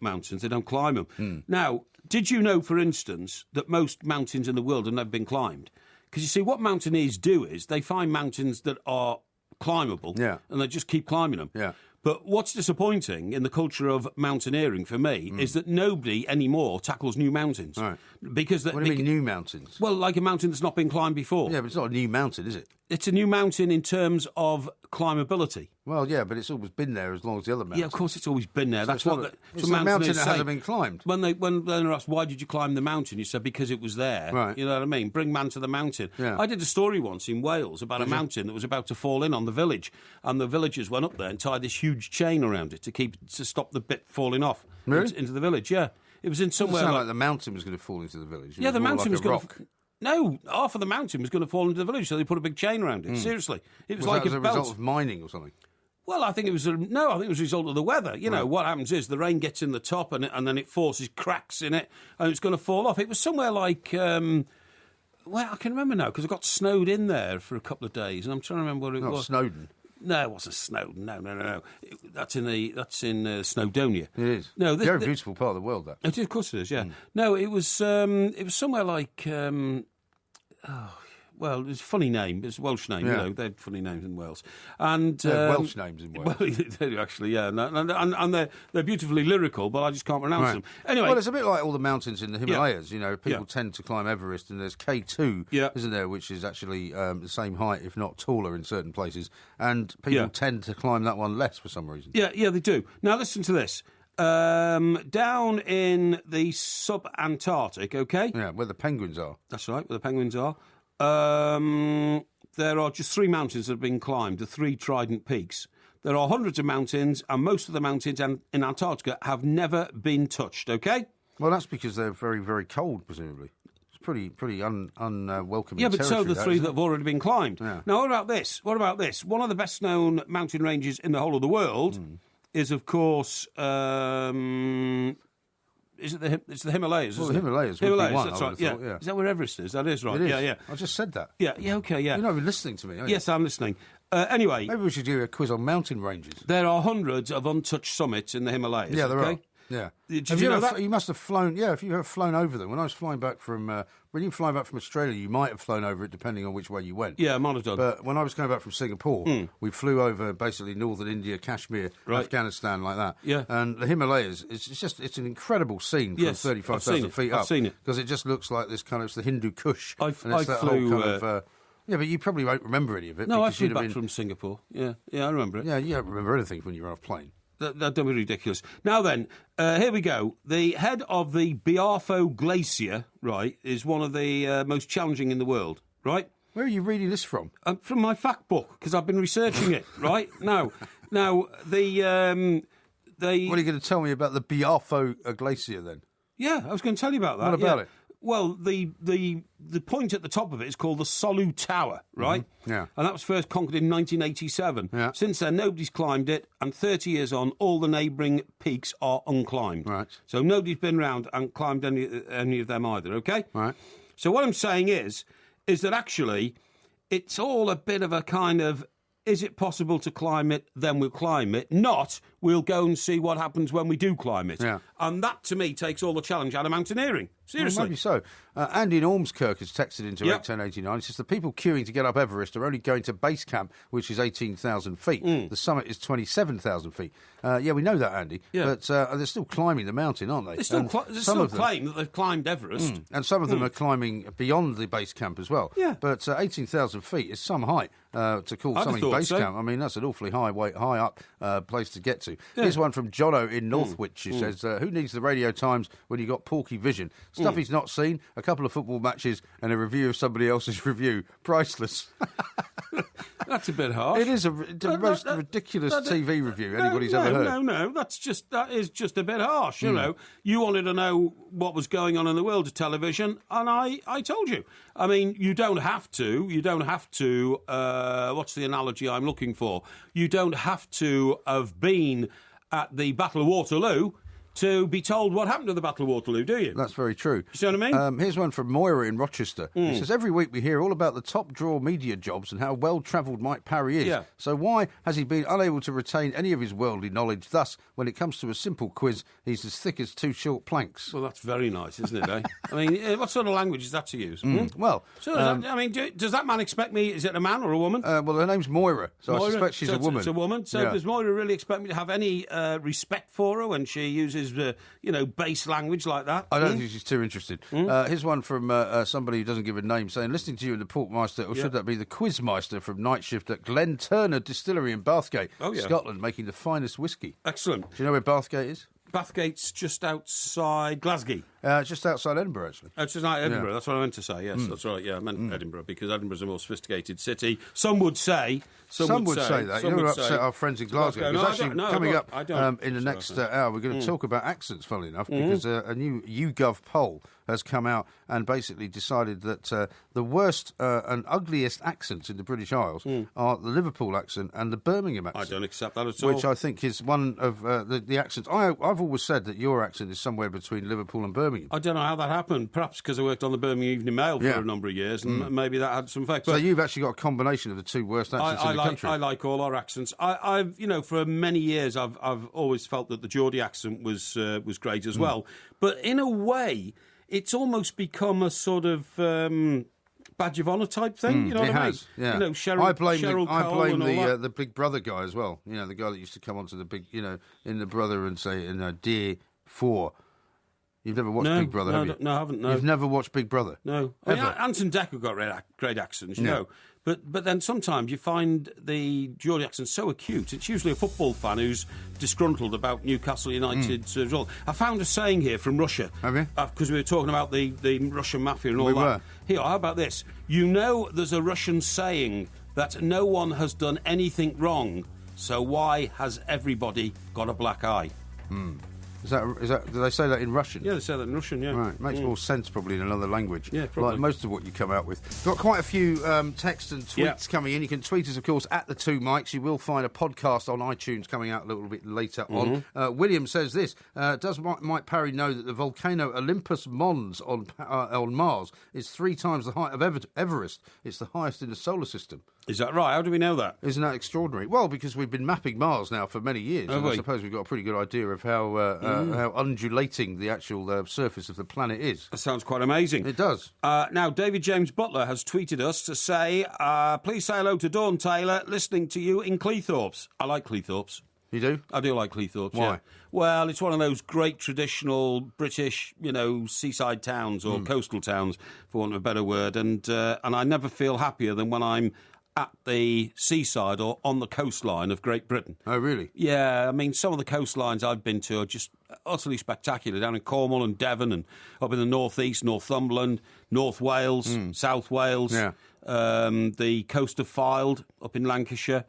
mountains; they don't climb them. Now, did you know, for instance, that most mountains in the world have never been climbed? Because you see, what mountaineers do is they find mountains that are climbable, and they just keep climbing them. Yeah. But what's disappointing in the culture of mountaineering for me is that nobody anymore tackles new mountains. Right. Because what do you mean new mountains? Well, like a mountain that's not been climbed before. Yeah, but it's not a new mountain, is it? It's a new mountain in terms of climbability. Well, yeah, but it's always been there as long as the other mountains. Yeah, of course it's always been there. So That's it's a mountain that hasn't been climbed. When they're asked, why did you climb the mountain? You said, because it was there. Right. You know what I mean? Bring man to the mountain. Yeah. I did a story once in Wales about a mountain that was about to fall in on the village. And the villagers went up there and tied this huge chain around it to stop the bit falling off into the village. Yeah. It was in somewhere. It sounded like the mountain was going to fall into the village. Yeah, the mountain was going to. No, half of the mountain was going to fall into the village, so they put a big chain around it. Seriously, it was like that as a belt. result of mining or something. Well, I think it was a result of the weather. You know, what happens is the rain gets in the top and then it forces cracks in it and it's going to fall off. It was somewhere like, well, I can remember now because I got snowed in there for a couple of days and I'm trying to remember what it was. Snowdon. No, it wasn't Snowdon. No. That's in Snowdonia. It is. No, very beautiful part of the world. That. It is, of course it is. Yeah. No, it was somewhere like. Well, it's a funny name. It's a Welsh name, you know. They have funny names in Wales. And Welsh names in Wales. Well, they do actually, yeah. And they're beautifully lyrical, but I just can't pronounce them. Anyway. Well, it's a bit like all the mountains in the Himalayas. You know, people tend to climb Everest, and there's K2, isn't there, which is actually the same height, if not taller, in certain places. And people tend to climb that one less for some reason. Yeah, they do. Now, listen to this. Down in the sub-Antarctic, okay? Yeah, where the penguins are. That's right, where the penguins are. There are just 3 mountains that have been climbed, the 3 Trident Peaks. There are hundreds of mountains, and most of the mountains in Antarctica have never been touched, okay? Well, that's because they're very, very cold, presumably. It's pretty unwelcoming. Yeah, but so the 3 that have already been climbed. Yeah. Now, what about this? One of the best-known mountain ranges in the whole of the world is, of course... It's the Himalayas, isn't it? Himalayas, that's right. Yeah. Is that where Everest is? That is right. It is. Yeah. I just said that. Yeah, okay, yeah. You're not even listening to me, are you? Yes, I'm listening. Anyway. Maybe we should do a quiz on mountain ranges. There are hundreds of untouched summits in the Himalayas. Yeah, there are. Yeah. Did you know that? You must have flown... Yeah, if you have flown over them. When I was flying back from... when you fly back from Australia, you might have flown over it depending on which way you went. Yeah, I might have done. But when I was coming back from Singapore, we flew over basically northern India, Kashmir, Afghanistan, like that. Yeah. And the Himalayas, it's an incredible scene from 35,000 feet up. I've seen it. Because it just looks like this kind of... It's the Hindu Kush. I flew... yeah, but you probably won't remember any of it. No, I flew back from Singapore. Yeah, I remember it. Yeah, you don't remember anything when you're on a plane. That don't be ridiculous. Now then, here we go. The head of the Biafo Glacier, right, is one of the most challenging in the world, right? Where are you reading this from? From my fact book, because I've been researching it, right? Now, the... What are you going to tell me about the Biafo Glacier, then? Yeah, I was going to tell you about that. What about it? Well, the point at the top of it is called the Solu Tower, right? Mm-hmm. Yeah. And that was first conquered in 1987. Yeah. Since then, nobody's climbed it, and 30 years on, all the neighbouring peaks are unclimbed. Right. So nobody's been round and climbed any of them either, okay? Right. So what I'm saying is that actually it's all a bit of a kind of, is it possible to climb it, then we'll climb it, not we'll go and see what happens when we do climb it. Yeah. And that, to me, takes all the challenge out of mountaineering. Seriously. Well, maybe so. Andy in Ormskirk has texted into 81089. He says the people queuing to get up Everest are only going to base camp, which is 18,000 feet. The summit is 27,000 feet. Yeah, we know that, Andy. Yeah. But they're still climbing the mountain, aren't they? They still claim that they've climbed Everest. And some of them are climbing beyond the base camp as well. Yeah. But 18,000 feet is some height to call something base camp. I mean, that's an awfully high up place to get to. Yeah. Here's one from Jono in Northwich. He says, who needs the radio times when you've got Porky Vision? Stuff he's not seen, a couple of football matches and a review of somebody else's review. Priceless. That's a bit harsh. It is the most ridiculous TV review anybody's ever heard. No, that is just a bit harsh, you know. You wanted to know what was going on in the world of television, and I told you. I mean, you don't have to, what's the analogy I'm looking for? You don't have to have been at the Battle of Waterloo to be told what happened to the Battle of Waterloo, do you? That's very true. You see what I mean? Here's one from Moira in Rochester. It says, every week we hear all about the top draw media jobs and how well-travelled Mike Parry is. Yeah. So why has he been unable to retain any of his worldly knowledge? Thus, when it comes to a simple quiz, he's as thick as two short planks. Well, that's very nice, isn't it, eh? I mean, what sort of language is that to use? Well... So, does that man expect me... Is it a man or a woman? Well, her name's Moira, so I suspect she's a woman. It's a woman. So does Moira really expect me to have any respect for her when she uses, base language like that? I don't think she's too interested. Here's one from somebody who doesn't give a name saying, listening to you in the Portmeister, or should that be the Quizmeister from Night Shift at Glen Turner Distillery in Bathgate, Scotland, making the finest whiskey. Excellent. Do you know where Bathgate is? Bathgate's just outside Glasgow. Just outside Edinburgh, actually. It's just outside Edinburgh, that's what I meant to say, yes, that's right, I meant Edinburgh, because Edinburgh's a more sophisticated city. Some would say... Some would say that. You don't upset our friends in Glasgow. Because actually, coming up in the next hour, we're going to talk about accents, funnily enough, because a new YouGov poll has come out and basically decided that the worst and ugliest accents in the British Isles are the Liverpool accent and the Birmingham accent. I don't accept that at all. Which I think is one of the accents. I've always said that your accent is somewhere between Liverpool and Birmingham. I don't know how that happened. Perhaps because I worked on the Birmingham Evening Mail for a number of years, and maybe that had some effect. So you've actually got a combination of the two worst accents in the country. I like all our accents. I've for many years, I've always felt that the Geordie accent was great as well. But in a way, it's almost become a sort of badge of honour type thing. You know what I mean? Yeah. Cheryl blame the Big Brother guy as well. You know, the guy that used to come onto the big, in the Brother and say, Dear 4. You've never watched Big Brother, have you? No, I haven't. No. You've never watched Big Brother? No. Ever? Anton Decker got great accents, you know. But then sometimes you find the Geordie accent so acute. It's usually a football fan who's disgruntled about Newcastle United's result. I found a saying here from Russia. Have you? Because we were talking about the Russian mafia and all that. Were. Here, how about this? There's a Russian saying that no one has done anything wrong, so why has everybody got a black eye? Is that? Do they say that in Russian? Yeah, they say that in Russian, yeah. Right, makes more sense probably in another language. Yeah, probably. Like most of what you come out with. Got quite a few texts and tweets coming in. You can tweet us, of course, at the Two Mics. You will find a podcast on iTunes coming out a little bit later on. William says this, does Mike Parry know that the volcano Olympus Mons on Mars is 3 times the height of Everest? It's the highest in the solar system. Is that right? How do we know that? Isn't that extraordinary? Well, because we've been mapping Mars now for many years, and I suppose we've got a pretty good idea of how undulating the actual surface of the planet is. That sounds quite amazing. It does. Now, David James Butler has tweeted us to say, please say hello to Dawn Taylor, listening to you in Cleethorpes. I like Cleethorpes. You do? I do like Cleethorpes, Why? Yeah. Well, it's one of those great traditional British, seaside towns or coastal towns, for want of a better word, and I never feel happier than when I'm at the seaside or on the coastline of Great Britain. Oh, really? Yeah, I mean, some of the coastlines I've been to are just utterly spectacular, down in Cornwall and Devon and up in the northeast, Northumberland, North Wales, South Wales, the coast of Fylde up in Lancashire,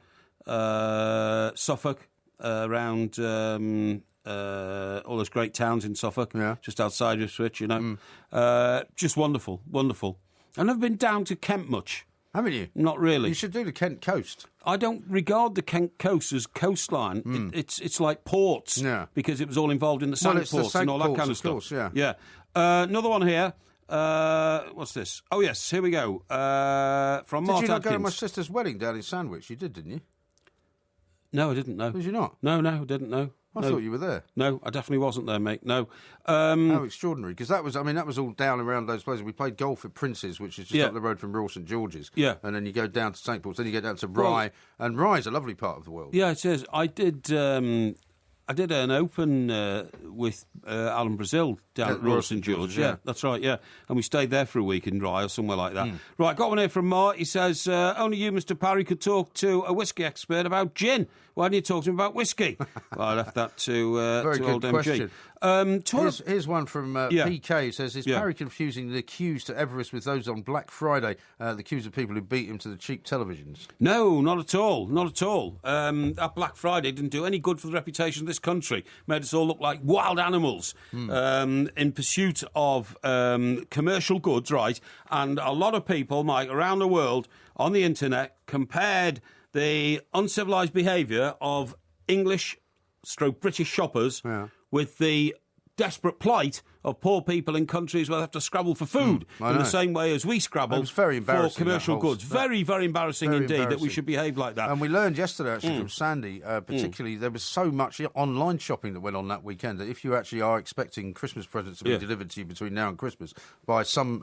Suffolk, around all those great towns in Suffolk, just outside Ipswich, just wonderful, wonderful. I've never been down to Kent much. Haven't you? Not really. You should do the Kent coast. I don't regard the Kent coast as coastline. It's like ports, because it was all involved in the sand ports and all that kind of stuff. Course, yeah. Yeah. Another one here. What's this? Oh, yes, here we go. From Mark Did you not Adkins. go to my sister's wedding down in Sandwich? You did, didn't you? No, I didn't, no. Did you not? No, I didn't, no. I thought you were there. No, I definitely wasn't there, mate. No. How extraordinary. Because that was all down around those places. We played golf at Prince's, which is just up the road from Royal St George's. Yeah. And then you go down to St Paul's, then you go down to Rye. And Rye's a lovely part of the world. Yeah, it is. I did an open with Alan Brazil down at Royal St George. Yeah, that's right, yeah. And we stayed there for a week in Rye or somewhere like that. Right, got one here from Mark. He says, only you, Mr. Parry, could talk to a whiskey expert about gin. Why didn't you talk to him about whiskey? Well, I left that to Very old good MG. question. Here's one from PK. Who says, is Parry confusing the queues to Everest with those on Black Friday? The queues of people who beat him to the cheap televisions. No, not at all. Not at all. That Black Friday didn't do any good for the reputation of this country. Made us all look like wild animals in pursuit of commercial goods, right? And a lot of people, Mike, around the world on the internet compared the uncivilised behaviour of English/British shoppers with the desperate plight of poor people in countries where they have to scrabble for food in the same way as we scrabble for commercial goods. Very, very embarrassing indeed that we should behave like that. And we learned yesterday, actually, from Sandy, particularly, there was so much online shopping that went on that weekend that if you actually are expecting Christmas presents to be delivered to you between now and Christmas by some,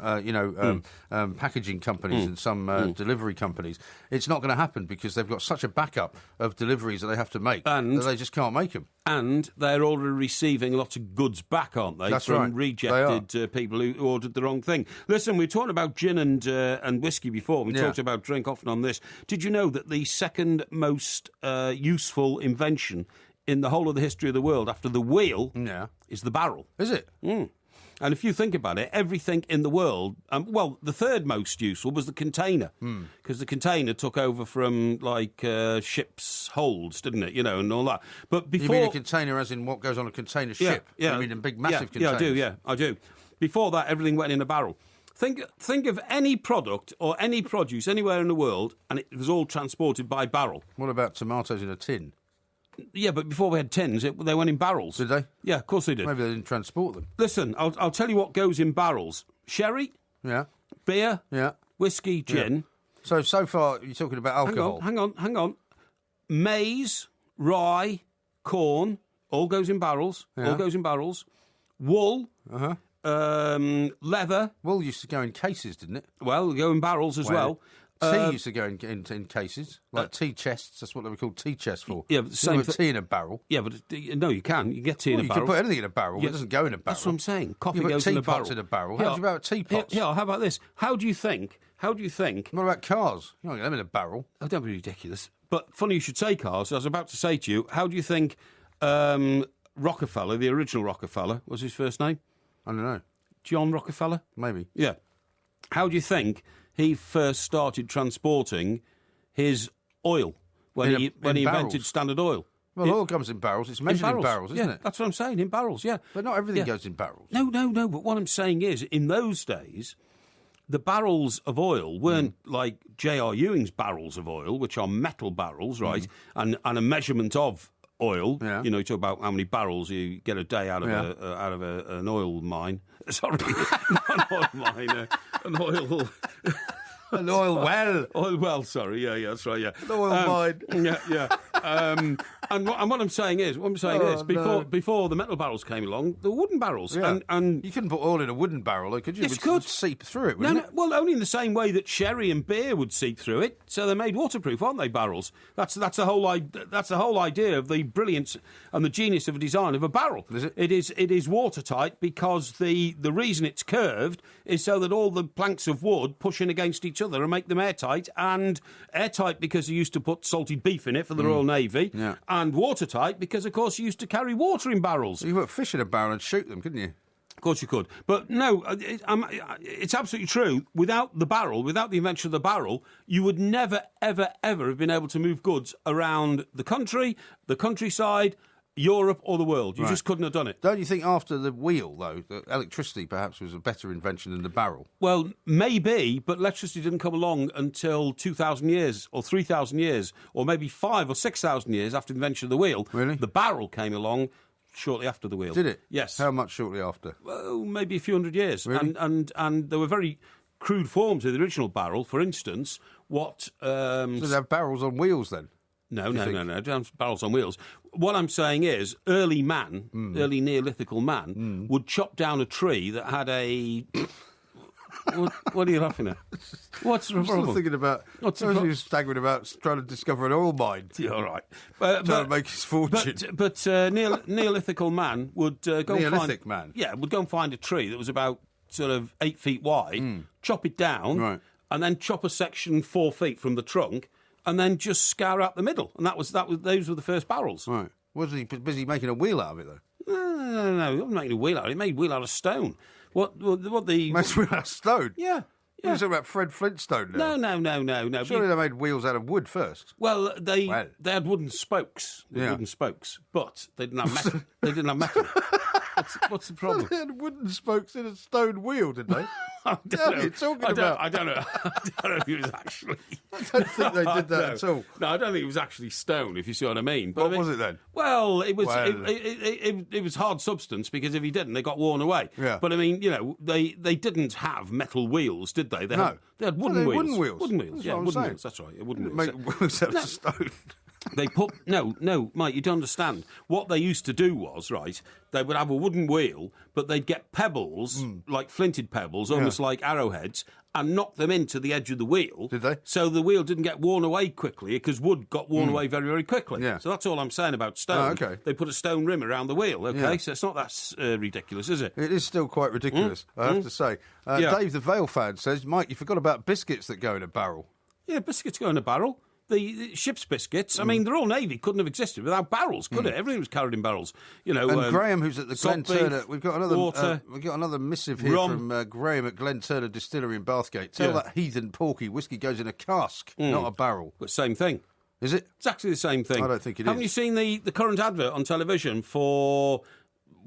packaging companies and some delivery companies, it's not going to happen because they've got such a backup of deliveries that they have to make that they just can't make them. And they're already receiving lots of goods back, aren't they? That's from right. Rejected people who ordered the wrong thing. Listen, we talked about gin and whiskey before. We talked about drink often on this. Did you know that the second most useful invention in the whole of the history of the world after the wheel is the barrel? Is it? And if you think about it, everything in the world, the third most useful was the container, because the container took over from, ships' holds, didn't it, and all that. But before... You mean a container as in what goes on a container ship? Yeah. I mean, a big, massive container. I do. Before that, everything went in a barrel. Think of any product or any produce anywhere in the world, and it was all transported by barrel. What about tomatoes in a tin? Yeah, but before we had tins, they went in barrels. Did they? Yeah, of course they did. Maybe they didn't transport them. Listen, I'll tell you what goes in barrels. Sherry. Yeah. Beer. Yeah. Whiskey, gin. Yeah. So far, you're talking about alcohol. Hang on. Maize, rye, corn, all goes in barrels. Yeah. All goes in barrels. Wool. Leather. Wool used to go in cases, didn't it? Well, go in barrels as well. Tea used to go in cases, like tea chests. That's what they were called tea chests for. Yeah, but same tea in a barrel. Yeah, but no, you can. You get tea in a barrel. You can put anything in a barrel, but it doesn't go in a barrel. That's what I'm saying. Coffee you goes in a barrel. Teapots in a barrel. How do you about teapots? Yeah, how about this? How do you think? What about cars? You don't get them in a barrel. Oh, don't be ridiculous. But funny you should say cars. I was about to say to you, how do you think Rockefeller, the original Rockefeller, was his first name? I don't know. John Rockefeller? Maybe. Yeah. How do you think he first started transporting his oil when he invented Standard Oil? Well, oil comes in barrels. It's measured in barrels, isn't it? That's what I'm saying, in barrels, yeah. But not everything goes in barrels. No. But what I'm saying is, in those days, the barrels of oil weren't like J.R. Ewing's barrels of oil, which are metal barrels, right? And a measurement of oil. Yeah. You talk about how many barrels you get a day out of an oil mine. Sorry, not an oil mine, an oil. An oil well. Oil well, sorry. Yeah, that's right, yeah. An oil mine. Yeah. And what I'm saying is, before the metal barrels came along, the wooden barrels. Yeah. And you couldn't put oil in a wooden barrel, though, could you? Yes, it you could. Seep through it, wouldn't it? Well, only in the same way that sherry and beer would seep through it. So they're made waterproof, aren't they, barrels? That's the whole idea of the brilliance and the genius of a design of a barrel. Is it? It is watertight because the reason it's curved is so that all the planks of wood push in against each other and make them airtight. And airtight because you used to put salted beef in it for the Royal Navy. Yeah. And watertight because, of course, you used to carry water in barrels. You put fish in a barrel and shoot them, couldn't you? Of course you could. But no, it's absolutely true. Without the barrel, without the invention of the barrel, you would never, ever, ever have been able to move goods around the country, the countryside, Europe or the world. You just couldn't have done it. Don't you think after the wheel, though, that electricity perhaps was a better invention than the barrel? Well, maybe, but electricity didn't come along until 2,000 years or 3,000 years or maybe 5,000 or 6,000 years after the invention of the wheel. Really? The barrel came along shortly after the wheel. Did it? Yes. How much shortly after? Well, maybe a few hundred years. Really? And there were very crude forms of the original barrel. For instance, what... So they have barrels on wheels, then? No. Don't have barrels on wheels. What I'm saying is, early early Neolithical man, would chop down a tree that had a... what are you laughing at? What's the problem? I'm still thinking about... He was staggering about trying to discover an oil mine. Yeah, all right. Trying to make his fortune. But Neolithical man would go Neolithic man? Yeah, would go and find a tree that was about sort of 8 feet wide, chop it down, right, and then chop a section 4 feet from the trunk, and then just scour out the middle. And those were the first barrels. Right. Was he busy making a wheel out of it, though? No. It wasn't making a wheel out. It made wheel out of stone. What the... Made wheel out of stone? Yeah. You're talking about Fred Flintstone now? No. Surely they made wheels out of wood first. Well, they had wooden spokes. Wooden spokes, but they didn't have metal. They didn't have metal. What's the problem? They had wooden spokes in a stone wheel, did they? I don't know. You're talking about? I don't know. I don't know if it was actually... I don't think they did that at all. No, I don't think it was actually stone, if you see what I mean. But What was it then? Well, it was it was hard substance, because if he didn't, they got worn away. Yeah. But I mean, they didn't have metal wheels, did they? They had wooden wheels. Wooden wheels. Wooden wheels. That's Yeah, what I'm wooden saying. wheels. That's right. Wooden wheels. Make wheels out of stone. They put no, Mike, you don't understand. What they used to do was, right, they would have a wooden wheel, but they'd get pebbles, like flinted pebbles, almost like arrowheads, and knock them into the edge of the wheel. Did they? So the wheel didn't get worn away quickly, because wood got worn away very, very quickly. Yeah. So that's all I'm saying about stone. Oh, okay. They put a stone rim around the wheel, okay? Yeah. So it's not that ridiculous, is it? It is still quite ridiculous, I have to say. Dave, the Vale fan, says, Mike, you forgot about biscuits that go in a barrel. Yeah, biscuits go in a barrel. The ship's biscuits, I mean, the Royal Navy couldn't have existed without barrels, could it? Everything was carried in barrels. And Graham, who's at the Glen Turner, beef, we've got another missive here from Graham at Glen Turner Distillery in Bathgate. Tell that heathen porky whiskey goes in a cask, not a barrel. But same thing. Is it? It's actually the same thing. I don't think it Haven't you seen the current advert on television for...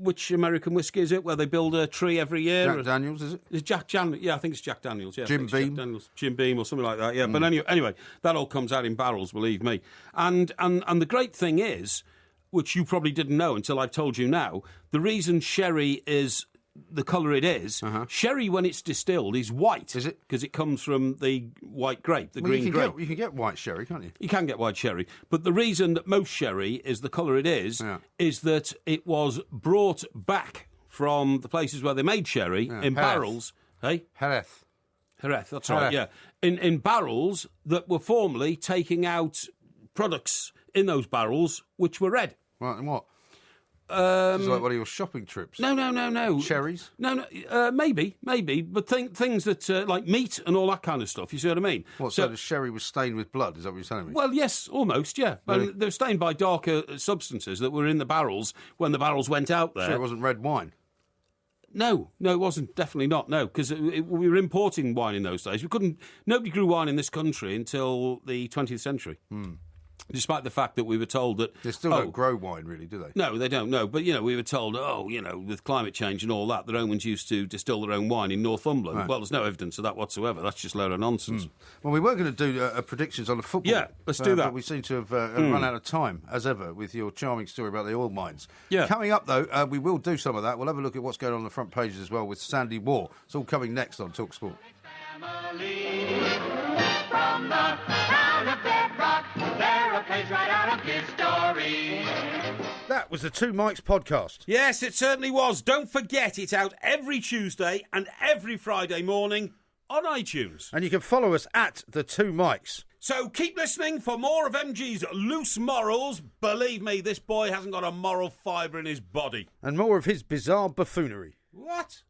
Which American whiskey is it, where they build a tree every year? Jack Daniels, is it? It's Jack Daniels. Yeah, I think it's Jack Daniels. Yeah, Jim Beam? Jim Beam or something like that, yeah. But anyway, that all comes out in barrels, believe me. And the great thing is, which you probably didn't know until I've told you now, the reason sherry is the colour it is, sherry, when it's distilled, is white. Is it? Because it comes from the white grape, the green grape. You can get white sherry, can't you? You can get white sherry. But the reason that most sherry is the colour it is that it was brought back from the places where they made sherry in barrels. Hey? Jerez, that's right, yeah. In barrels that were formerly taking out products in those barrels which were red. Right, and what? This is like one of your shopping trips. No. Cherries? No, maybe. But things that, like meat and all that kind of stuff, you see what I mean? What, so the sherry was stained with blood, is that what you're telling me? Well, yes, almost, yeah. Really? They were stained by darker substances that were in the barrels when the barrels went out there. So it wasn't red wine? No, it wasn't. Definitely not, no, because we were importing wine in those days. Nobody grew wine in this country until the 20th century. Despite the fact that we were told that... They still don't grow wine, really, do they? No, they don't, no. But, we were told, with climate change and all that, the Romans used to distill their own wine in Northumberland. Right. Well, there's no evidence of that whatsoever. That's just a load of nonsense. Well, we were going to do predictions on the football. Yeah, let's do that. But we seem to have run out of time, as ever, with your charming story about the oil mines. Yeah. Coming up, though, we will do some of that. We'll have a look at what's going on the front pages as well with Sandy War. It's all coming next on TalkSport. From the town of Bedrock, they're a page right out of his story. That was the Two Mikes podcast. Yes, it certainly was. Don't forget, it's out every Tuesday and every Friday morning on iTunes. And you can follow us at the Two Mikes. So keep listening for more of MG's loose morals. Believe me, this boy hasn't got a moral fibre in his body. And more of his bizarre buffoonery. What?